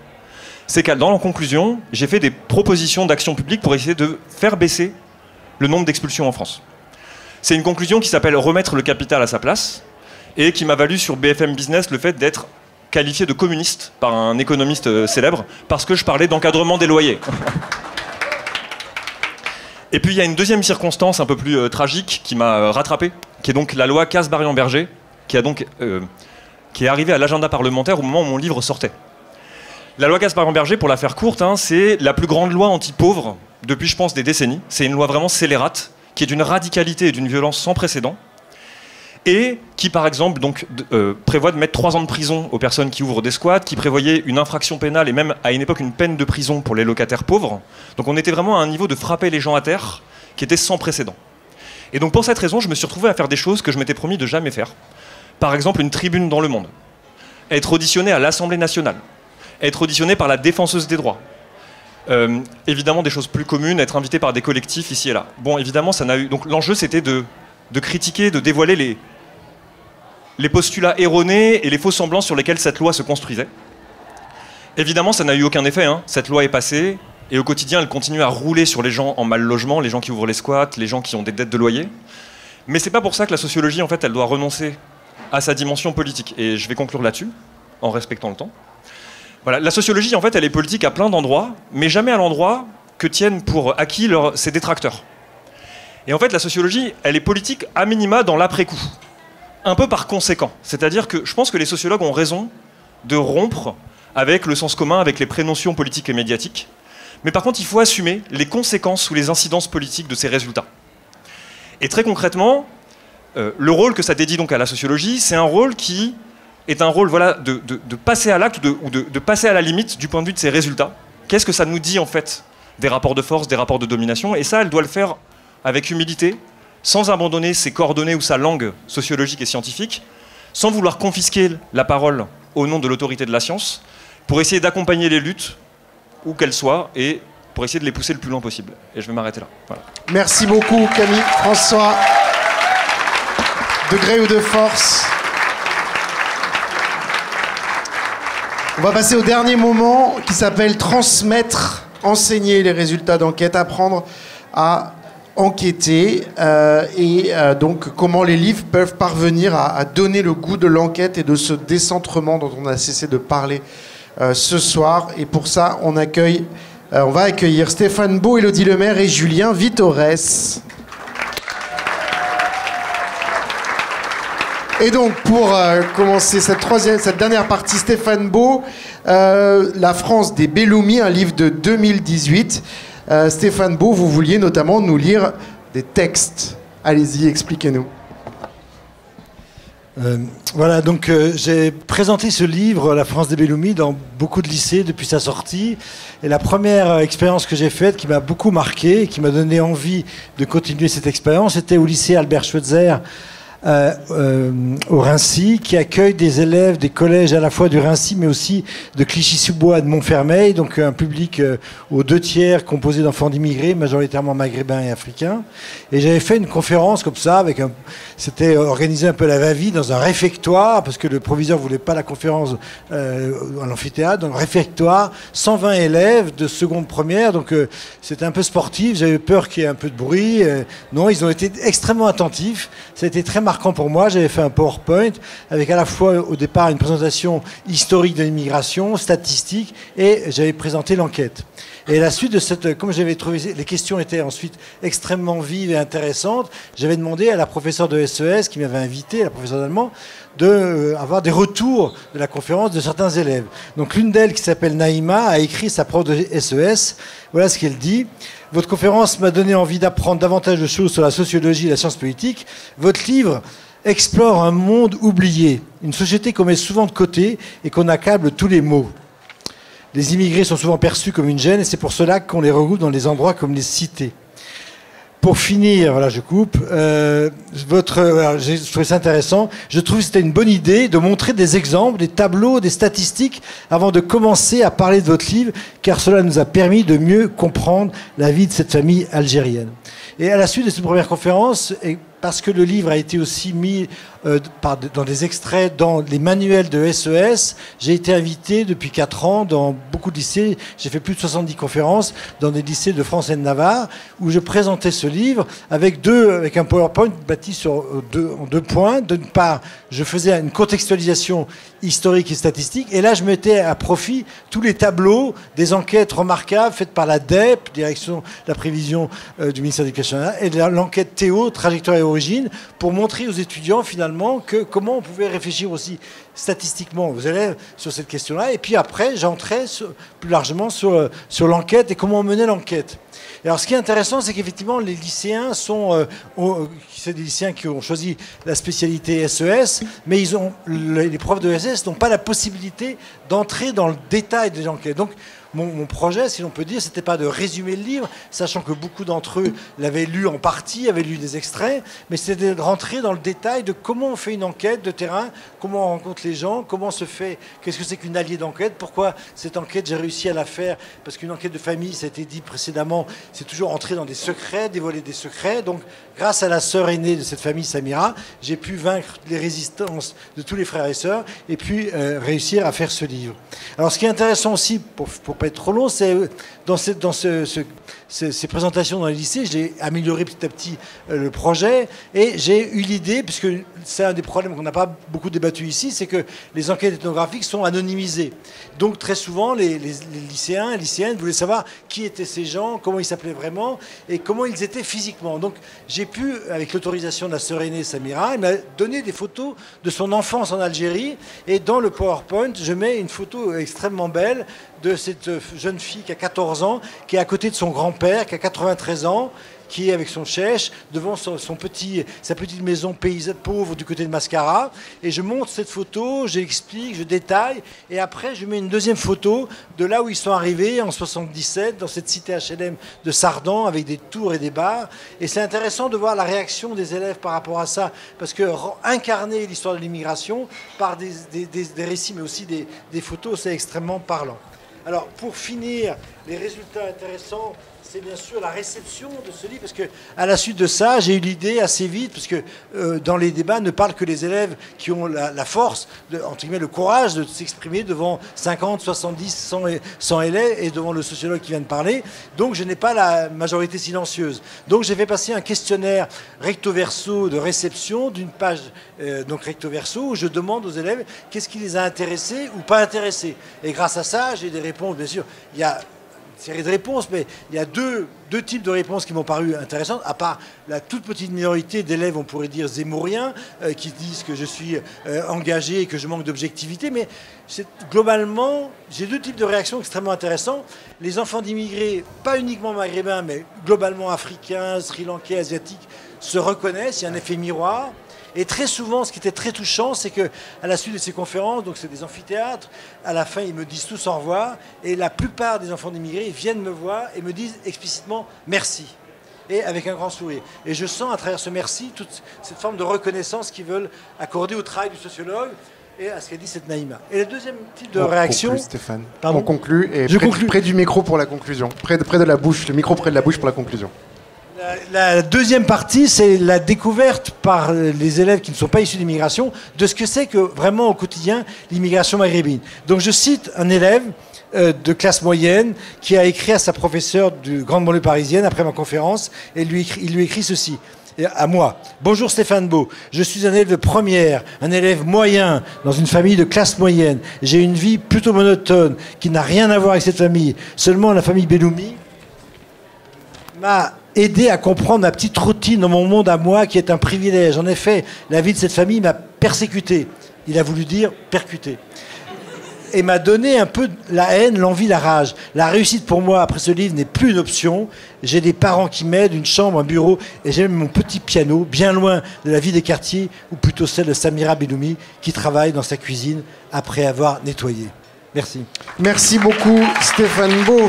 c'est que dans la conclusion, j'ai fait des propositions d'action publique pour essayer de faire baisser le nombre d'expulsions en France. C'est une conclusion qui s'appelle remettre le capital à sa place et qui m'a valu sur BFM Business le fait d'être qualifié de communiste par un économiste célèbre parce que je parlais d'encadrement des loyers. Et puis il y a une deuxième circonstance un peu plus tragique qui m'a rattrapé, qui est donc la loi Kasbarian-Berger, qui est arrivée à l'agenda parlementaire au moment où mon livre sortait. La loi Kasbarian-Berger, pour la faire courte, c'est la plus grande loi anti-pauvre depuis, je pense, des décennies. C'est une loi vraiment scélérate, qui est d'une radicalité et d'une violence sans précédent, et qui, par exemple, prévoit de mettre 3 ans de prison aux personnes qui ouvrent des squats, qui prévoyait une infraction pénale et même, à une époque, une peine de prison pour les locataires pauvres. Donc on était vraiment à un niveau de frapper les gens à terre qui était sans précédent. Et donc pour cette raison, je me suis retrouvé à faire des choses que je m'étais promis de jamais faire. Par exemple, une tribune dans Le Monde, être auditionné à l'Assemblée nationale, être auditionné par la défenseuse des droits. Évidemment, des choses plus communes, être invité par des collectifs ici et là. Bon, évidemment, ça n'a eu... Donc l'enjeu, c'était de critiquer, de dévoiler les postulats erronés et les faux semblants sur lesquels cette loi se construisait. Évidemment, ça n'a eu aucun effet. Cette loi est passée, et au quotidien, elle continue à rouler sur les gens en mal logement, les gens qui ouvrent les squats, les gens qui ont des dettes de loyer. Mais c'est pas pour ça que la sociologie, en fait, elle doit renoncer à sa dimension politique. Et je vais conclure là-dessus, en respectant le temps. Voilà, la sociologie, en fait, elle est politique à plein d'endroits, mais jamais à l'endroit que tiennent pour acquis ses détracteurs. Et en fait, la sociologie, elle est politique à minima dans l'après-coup. Un peu par conséquent. C'est-à-dire que je pense que les sociologues ont raison de rompre avec le sens commun, avec les prénotions politiques et médiatiques. Mais par contre, il faut assumer les conséquences ou les incidences politiques de ces résultats. Et très concrètement, le rôle que ça dédie donc à la sociologie, c'est un rôle qui est un rôle de passer à l'acte ou de passer à la limite du point de vue de ces résultats. Qu'est-ce que ça nous dit en fait des rapports de force, des rapports de domination? Et ça, elle doit le faire avec humilité, sans abandonner ses coordonnées ou sa langue sociologique et scientifique, sans vouloir confisquer la parole au nom de l'autorité de la science, pour essayer d'accompagner les luttes, où qu'elles soient, et pour essayer de les pousser le plus loin possible. Et je vais m'arrêter là. Voilà. Merci beaucoup Camille, François. Degré ou de force. On va passer au dernier moment qui s'appelle transmettre, enseigner les résultats d'enquête, apprendre à enquêter donc comment les livres peuvent parvenir à donner le goût de l'enquête et de ce décentrement dont on a cessé de parler ce soir. Et pour ça, on va accueillir Stéphane Beau, Élodie Lemaire et Julien Vittorès. Et donc, pour commencer cette dernière partie, Stéphane Beau, La France des Belloumi, un livre de 2018. Stéphane Beau, vous vouliez notamment nous lire des textes. Allez-y, expliquez-nous. Voilà, donc j'ai présenté ce livre, La France des Belloumi, dans beaucoup de lycées depuis sa sortie. Et la première expérience que j'ai faite, qui m'a beaucoup marqué, qui m'a donné envie de continuer cette expérience, c'était au lycée Albert Schweitzer, au Rincy, qui accueille des élèves des collèges à la fois du Rincy mais aussi de Clichy-sous-Bois, de Montfermeil, donc un public aux 2/3 composé d'enfants d'immigrés, majoritairement maghrébins et africains. Et j'avais fait une conférence comme ça, c'était organisé un peu à la va-vite dans un réfectoire, parce que le proviseur voulait pas la conférence en amphithéâtre, dans le réfectoire, 120 élèves de seconde première, donc c'était un peu sportif, j'avais peur qu'il y ait un peu de bruit. Non, ils ont été extrêmement attentifs, ça a été très marquant pour moi. J'avais fait un PowerPoint avec à la fois au départ une présentation historique de l'immigration, statistique, et j'avais présenté l'enquête. Et à la suite de cette, comme j'avais trouvé, les questions étaient ensuite extrêmement vives et intéressantes, j'avais demandé à la professeure de SES qui m'avait invité, la professeure d'allemand, d'avoir des retours de la conférence de certains élèves. Donc l'une d'elles, qui s'appelle Naïma, a écrit sa prof de SES. Voilà ce qu'elle dit. Votre conférence m'a donné envie d'apprendre davantage de choses sur la sociologie et la science politique. Votre livre explore un monde oublié, une société qu'on met souvent de côté et qu'on accable tous les maux. Les immigrés sont souvent perçus comme une gêne et c'est pour cela qu'on les regroupe dans des endroits comme les cités. Pour finir, voilà, je coupe. J'ai trouvé ça intéressant. Je trouve que c'était une bonne idée de montrer des exemples, des tableaux, des statistiques avant de commencer à parler de votre livre, car cela nous a permis de mieux comprendre la vie de cette famille algérienne. Et à la suite de cette première conférence, et parce que le livre a été aussi mis dans des extraits dans les manuels de SES, j'ai été invité depuis 4 ans dans beaucoup de lycées. J'ai fait plus de 70 conférences dans des lycées de France et de Navarre où je présentais ce livre avec un PowerPoint bâti en 2 points. D'une part, je faisais une contextualisation historique et statistique, et là je mettais à profit tous les tableaux des enquêtes remarquables faites par la DEP, Direction de la prévision du ministère de l'Éducation nationale, et de l'enquête Théo, Trajectoire et Origine, pour montrer aux étudiants finalement comment on pouvait réfléchir aussi statistiquement aux élèves sur cette question-là. Et puis après, j'entrais plus largement sur l'enquête et comment on menait l'enquête. Et alors, ce qui est intéressant, c'est qu'effectivement, les lycéens c'est des lycéens qui ont choisi la spécialité SES, mais les profs de SES n'ont pas la possibilité d'entrer dans le détail des enquêtes. Donc, mon projet, si l'on peut dire, c'était pas de résumer le livre, sachant que beaucoup d'entre eux l'avaient lu en partie, avaient lu des extraits, mais c'était de rentrer dans le détail de comment on fait une enquête de terrain, comment on rencontre les gens, comment se fait, qu'est-ce que c'est qu'une alliée d'enquête, pourquoi cette enquête, j'ai réussi à la faire, parce qu'une enquête de famille, ça a été dit précédemment, c'est toujours entrer dans des secrets, dévoiler des secrets. Donc, grâce à la sœur aînée de cette famille, Samira, j'ai pu vaincre les résistances de tous les frères et sœurs, et puis réussir à faire ce livre. Alors, ce qui est intéressant aussi, pour pas être trop long, c'est dans ces présentations dans les lycées, j'ai amélioré petit à petit le projet, et j'ai eu l'idée, puisque c'est un des problèmes qu'on n'a pas beaucoup débattu ici, c'est que les enquêtes ethnographiques sont anonymisées. Donc très souvent, les lycéens et lycéennes voulaient savoir qui étaient ces gens, comment ils s'appelaient vraiment, et comment ils étaient physiquement. Donc j'ai pu, avec l'autorisation de la sœur aînée Samira, elle m'a donné des photos de son enfance en Algérie, et dans le PowerPoint, je mets une photo extrêmement belle de cette jeune fille qui a 14 ans, qui est à côté de son grand-père, qui a 93 ans, qui est avec son chèche, devant sa petite maison paysanne pauvre du côté de Mascara. Et je montre cette photo, j'explique, je détaille, et après je mets une deuxième photo de là où ils sont arrivés en 77, dans cette cité HLM de Sardan, avec des tours et des bars. Et c'est intéressant de voir la réaction des élèves par rapport à ça, parce que incarner l'histoire de l'immigration par des récits, mais aussi des photos, c'est extrêmement parlant. Alors, pour finir, les résultats intéressants, c'est bien sûr la réception de ce livre, parce que à la suite de ça, j'ai eu l'idée assez vite, parce que dans les débats ne parlent que les élèves qui ont la force, entre guillemets, le courage de s'exprimer devant 50, 70, 100 élèves et devant le sociologue qui vient de parler. Donc je n'ai pas la majorité silencieuse. Donc j'ai fait passer un questionnaire recto verso de réception d'une page donc recto verso, où je demande aux élèves qu'est-ce qui les a intéressés ou pas intéressés. Et grâce à ça, j'ai des réponses, bien sûr. Il y a série de réponses, mais il y a deux types de réponses qui m'ont paru intéressantes, à part la toute petite minorité d'élèves, on pourrait dire zémouriens, qui disent que je suis engagé et que je manque d'objectivité, mais globalement, j'ai deux types de réactions extrêmement intéressantes. Les enfants d'immigrés, pas uniquement maghrébins, mais globalement africains, sri-lankais, asiatiques, se reconnaissent, il y a un effet miroir. Et très souvent, ce qui était très touchant, c'est qu'à la suite de ces conférences, donc c'est des amphithéâtres, à la fin, ils me disent tous au revoir. Et la plupart des enfants d'immigrés viennent me voir et me disent explicitement merci. Et avec un grand sourire. Et je sens à travers ce merci toute cette forme de reconnaissance qu'ils veulent accorder au travail du sociologue et à ce qu'a dit cette Naïma. Et le deuxième type de réaction... Conclut, Stéphane. Pardon. On conclut, et près du micro pour la conclusion. Près de la bouche, le micro près de la bouche pour la conclusion. La deuxième partie, c'est la découverte par les élèves qui ne sont pas issus d'immigration de ce que c'est que vraiment au quotidien l'immigration maghrébine. Donc je cite un élève de classe moyenne qui a écrit à sa professeure de grande banlieue parisienne après ma conférence et il lui écrit ceci. À moi. Bonjour Stéphane Beau, je suis un élève de première, un élève moyen dans une famille de classe moyenne. J'ai une vie plutôt monotone qui n'a rien à voir avec cette famille. Seulement la famille Belloumi m'a aidé à comprendre ma petite routine dans mon monde à moi qui est un privilège. En effet, la vie de cette famille m'a persécuté. Il a voulu dire percuté. Et m'a donné un peu la haine, l'envie, la rage. La réussite pour moi, après ce livre, n'est plus une option. J'ai des parents qui m'aident, une chambre, un bureau, et j'ai même mon petit piano, bien loin de la vie des quartiers, ou plutôt celle de Samira Belloumi, qui travaille dans sa cuisine après avoir nettoyé. Merci. Merci beaucoup, Stéphane Beau.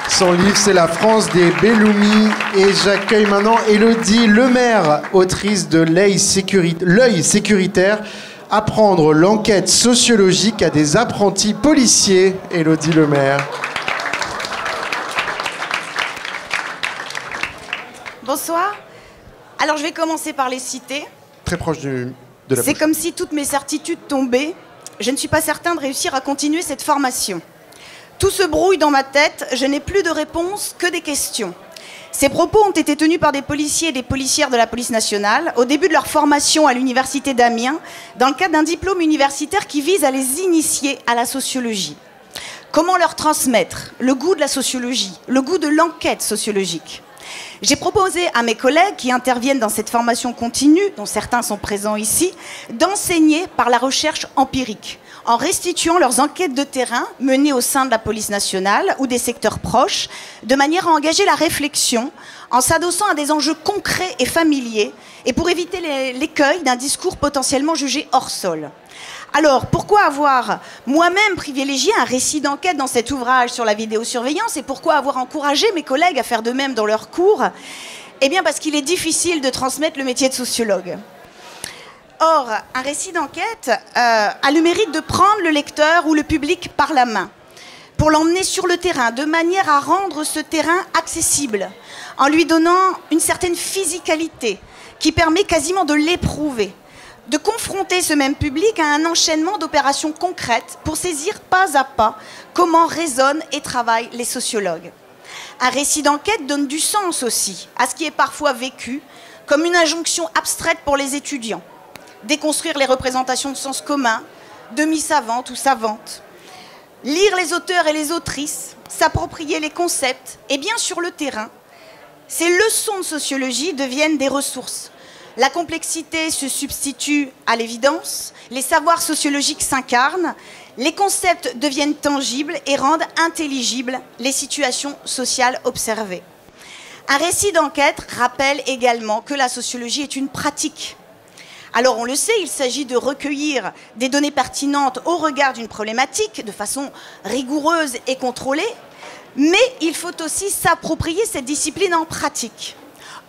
Son livre, c'est La France des Belloumi. Et j'accueille maintenant Élodie Lemaire, autrice de L'œil sécuritaire. Apprendre l'enquête sociologique à des apprentis policiers. Élodie Lemaire. Bonsoir. Alors je vais commencer par les citer. Très proche de la C'est bouche. comme si toutes mes certitudes tombaient. Je ne suis pas certain de réussir à continuer cette formation. Tout se brouille dans ma tête, je n'ai plus de réponses que des questions. Ces propos ont été tenus par des policiers et des policières de la police nationale au début de leur formation à l'université d'Amiens, dans le cadre d'un diplôme universitaire qui vise à les initier à la sociologie. Comment leur transmettre le goût de la sociologie, le goût de l'enquête sociologique? J'ai proposé à mes collègues qui interviennent dans cette formation continue, dont certains sont présents ici, d'enseigner par la recherche empirique, en restituant leurs enquêtes de terrain menées au sein de la police nationale ou des secteurs proches, de manière à engager la réflexion en s'adossant à des enjeux concrets et familiers, et pour éviter l'écueil d'un discours potentiellement jugé hors sol. Alors, pourquoi avoir moi-même privilégié un récit d'enquête dans cet ouvrage sur la vidéosurveillance et pourquoi avoir encouragé mes collègues à faire de même dans leurs cours? Eh bien, parce qu'il est difficile de transmettre le métier de sociologue. Or, un récit d'enquête a le mérite de prendre le lecteur ou le public par la main, pour l'emmener sur le terrain, de manière à rendre ce terrain accessible, en lui donnant une certaine physicalité qui permet quasiment de l'éprouver, de confronter ce même public à un enchaînement d'opérations concrètes pour saisir pas à pas comment raisonnent et travaillent les sociologues. Un récit d'enquête donne du sens aussi à ce qui est parfois vécu comme une injonction abstraite pour les étudiants. Déconstruire les représentations de sens commun, demi-savantes ou savantes. Lire les auteurs et les autrices, s'approprier les concepts, et bien sur le terrain, ces leçons de sociologie deviennent des ressources. La complexité se substitue à l'évidence, les savoirs sociologiques s'incarnent, les concepts deviennent tangibles et rendent intelligibles les situations sociales observées. Un récit d'enquête rappelle également que la sociologie est une pratique. Alors on le sait, il s'agit de recueillir des données pertinentes au regard d'une problématique de façon rigoureuse et contrôlée, mais il faut aussi s'approprier cette discipline en pratique.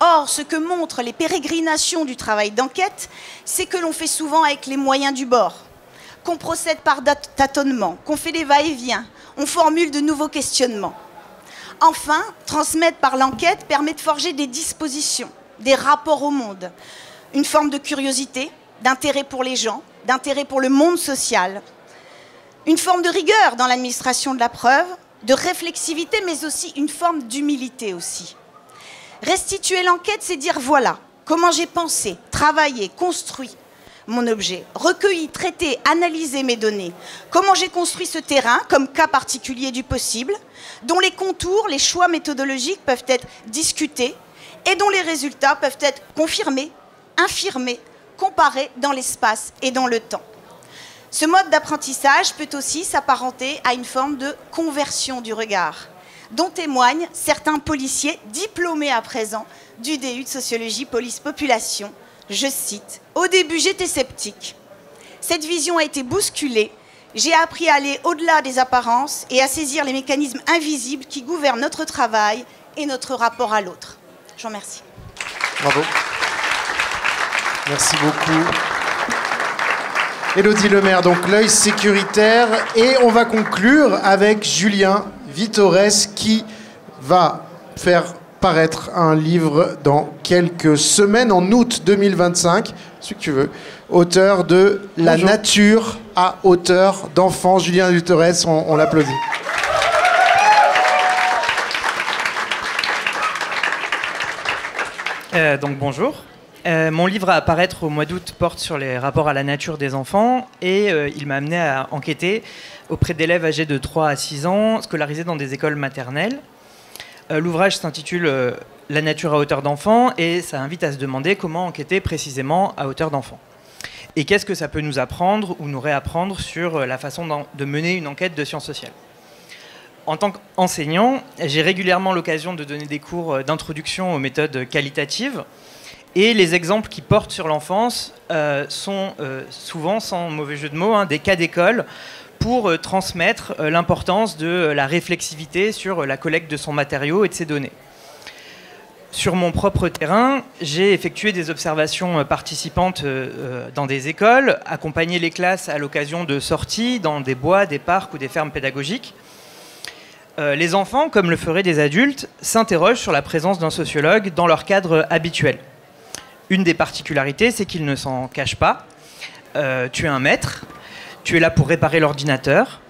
Or, ce que montrent les pérégrinations du travail d'enquête, c'est que l'on fait souvent avec les moyens du bord, qu'on procède par tâtonnement, qu'on fait des va-et-vient, on formule de nouveaux questionnements. Enfin, transmettre par l'enquête permet de forger des dispositions, des rapports au monde, une forme de curiosité, d'intérêt pour les gens, d'intérêt pour le monde social, une forme de rigueur dans l'administration de la preuve, de réflexivité, mais aussi une forme d'humilité aussi. Restituer l'enquête, c'est dire voilà, comment j'ai pensé, travaillé, construit, mon objet. Recueillir, traiter, analyser mes données. Comment j'ai construit ce terrain comme cas particulier du possible, dont les contours, les choix méthodologiques peuvent être discutés et dont les résultats peuvent être confirmés, infirmés, comparés dans l'espace et dans le temps. Ce mode d'apprentissage peut aussi s'apparenter à une forme de conversion du regard, dont témoignent certains policiers diplômés à présent du DU de sociologie police-population. Je cite, « Au début, j'étais sceptique. Cette vision a été bousculée. J'ai appris à aller au-delà des apparences et à saisir les mécanismes invisibles qui gouvernent notre travail et notre rapport à l'autre. » Je vous remercie. Bravo. Merci beaucoup. Élodie Lemaire, donc l'œil sécuritaire. Et on va conclure avec Julien Vittorès qui va faire paraître un livre dans quelques semaines, en août 2025, celui que tu veux, auteur de La nature à hauteur d'enfant. Julien Vittorès, on l'applaudit. Donc bonjour. Mon livre à apparaître au mois d'août porte sur les rapports à la nature des enfants et il m'a amené à enquêter auprès d'élèves âgés de 3 à 6 ans, scolarisés dans des écoles maternelles. L'ouvrage s'intitule La nature à hauteur d'enfant et ça invite à se demander comment enquêter précisément à hauteur d'enfant. Et qu'est-ce que ça peut nous apprendre ou nous réapprendre sur la façon de mener une enquête de sciences sociales. En tant qu'enseignant, j'ai régulièrement l'occasion de donner des cours d'introduction aux méthodes qualitatives. Et les exemples qui portent sur l'enfance sont souvent, sans mauvais jeu de mots, des cas d'école pour transmettre l'importance de la réflexivité sur la collecte de son matériau et de ses données. Sur mon propre terrain, j'ai effectué des observations participantes dans des écoles, accompagné les classes à l'occasion de sorties dans des bois, des parcs ou des fermes pédagogiques. Les enfants, comme le feraient des adultes, s'interrogent sur la présence d'un sociologue dans leur cadre habituel. Une des particularités, c'est qu'il ne s'en cache pas. Tu es un maître, tu es là pour réparer l'ordinateur,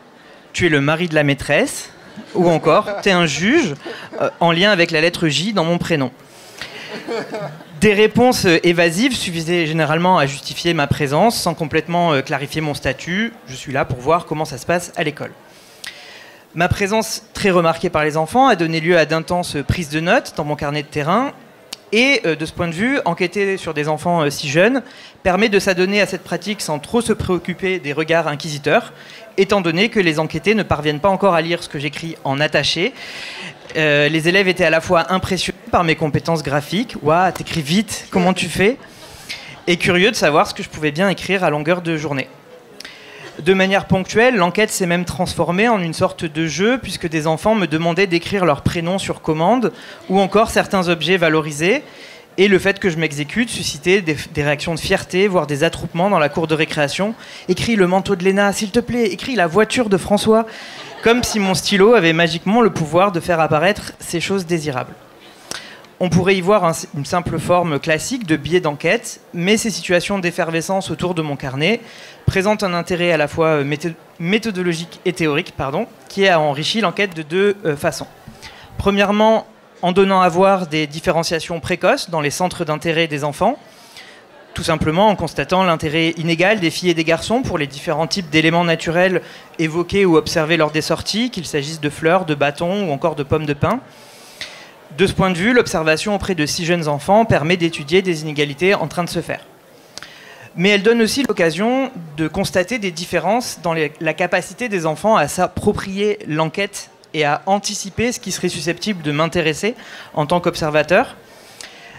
tu es le mari de la maîtresse, ou encore, tu es un juge en lien avec la lettre J dans mon prénom. Des réponses évasives suffisaient généralement à justifier ma présence sans complètement clarifier mon statut. Je suis là pour voir comment ça se passe à l'école. Ma présence très remarquée par les enfants a donné lieu à d'intenses prises de notes dans mon carnet de terrain. Et de ce point de vue, enquêter sur des enfants si jeunes permet de s'adonner à cette pratique sans trop se préoccuper des regards inquisiteurs, étant donné que les enquêtés ne parviennent pas encore à lire ce que j'écris en attaché. Les élèves étaient à la fois impressionnés par mes compétences graphiques, « Waouh, t'écris vite, comment tu fais ?» et curieux de savoir ce que je pouvais bien écrire à longueur de journée. De manière ponctuelle, l'enquête s'est même transformée en une sorte de jeu, puisque des enfants me demandaient d'écrire leur prénom sur commande, ou encore certains objets valorisés, et le fait que je m'exécute suscitait des réactions de fierté, voire des attroupements dans la cour de récréation. « Écris le manteau de Léna, s'il te plaît, écris la voiture de François », comme si mon stylo avait magiquement le pouvoir de faire apparaître ces choses désirables. On pourrait y voir une simple forme classique de biais d'enquête, mais ces situations d'effervescence autour de mon carnet présentent un intérêt à la fois méthodologique et théorique, qui a enrichi l'enquête de deux façons. Premièrement, en donnant à voir des différenciations précoces dans les centres d'intérêt des enfants, tout simplement en constatant l'intérêt inégal des filles et des garçons pour les différents types d'éléments naturels évoqués ou observés lors des sorties, qu'il s'agisse de fleurs, de bâtons ou encore de pommes de pin. De ce point de vue, l'observation auprès de 6 jeunes enfants permet d'étudier des inégalités en train de se faire. Mais elle donne aussi l'occasion de constater des différences dans la capacité des enfants à s'approprier l'enquête et à anticiper ce qui serait susceptible de m'intéresser en tant qu'observateur.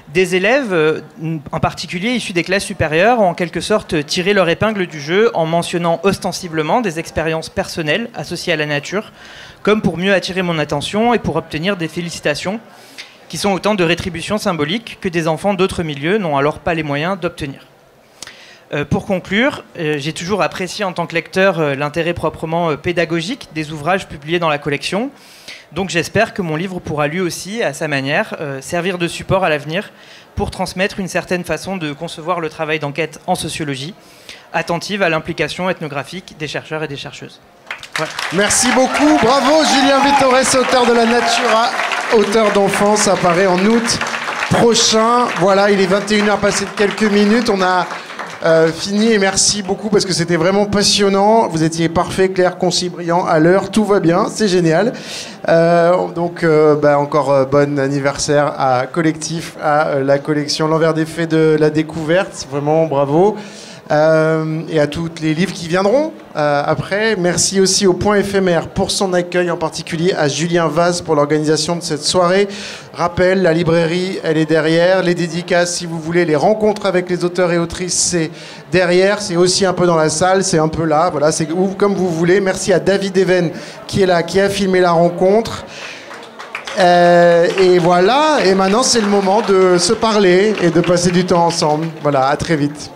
Des élèves, en particulier issus des classes supérieures, ont en quelque sorte tiré leur épingle du jeu en mentionnant ostensiblement des expériences personnelles associées à la nature, comme pour mieux attirer mon attention et pour obtenir des félicitations, qui sont autant de rétributions symboliques que des enfants d'autres milieux n'ont alors pas les moyens d'obtenir. Pour conclure, j'ai toujours apprécié en tant que lecteur l'intérêt proprement pédagogique des ouvrages publiés dans la collection. Donc j'espère que mon livre pourra lui aussi, à sa manière, servir de support à l'avenir pour transmettre une certaine façon de concevoir le travail d'enquête en sociologie, attentive à l'implication ethnographique des chercheurs et des chercheuses. Ouais. Merci beaucoup. Bravo Julien Vittorès, auteur de La nature à hauteur d'enfant. Ça apparaît en août prochain. Voilà, il est 21h passé de quelques minutes. On a fini et merci beaucoup parce que c'était vraiment passionnant. Vous étiez parfait, clair, concis, brillant, à l'heure, tout va bien, c'est génial. Encore bon anniversaire à Collectif, à la collection L'Envers des Faits de la Découverte, vraiment bravo. Et à tous les livres qui viendront après. Merci aussi au Point Éphémère pour son accueil, en particulier à Julien Vaz pour l'organisation de cette soirée. Rappel, la librairie, elle est derrière. Les dédicaces, si vous voulez, les rencontres avec les auteurs et autrices, c'est derrière. C'est aussi un peu dans la salle, c'est un peu là. Voilà, c'est comme vous voulez. Merci à David Even qui est là, qui a filmé la rencontre. Et voilà, et maintenant c'est le moment de se parler et de passer du temps ensemble. Voilà, à très vite.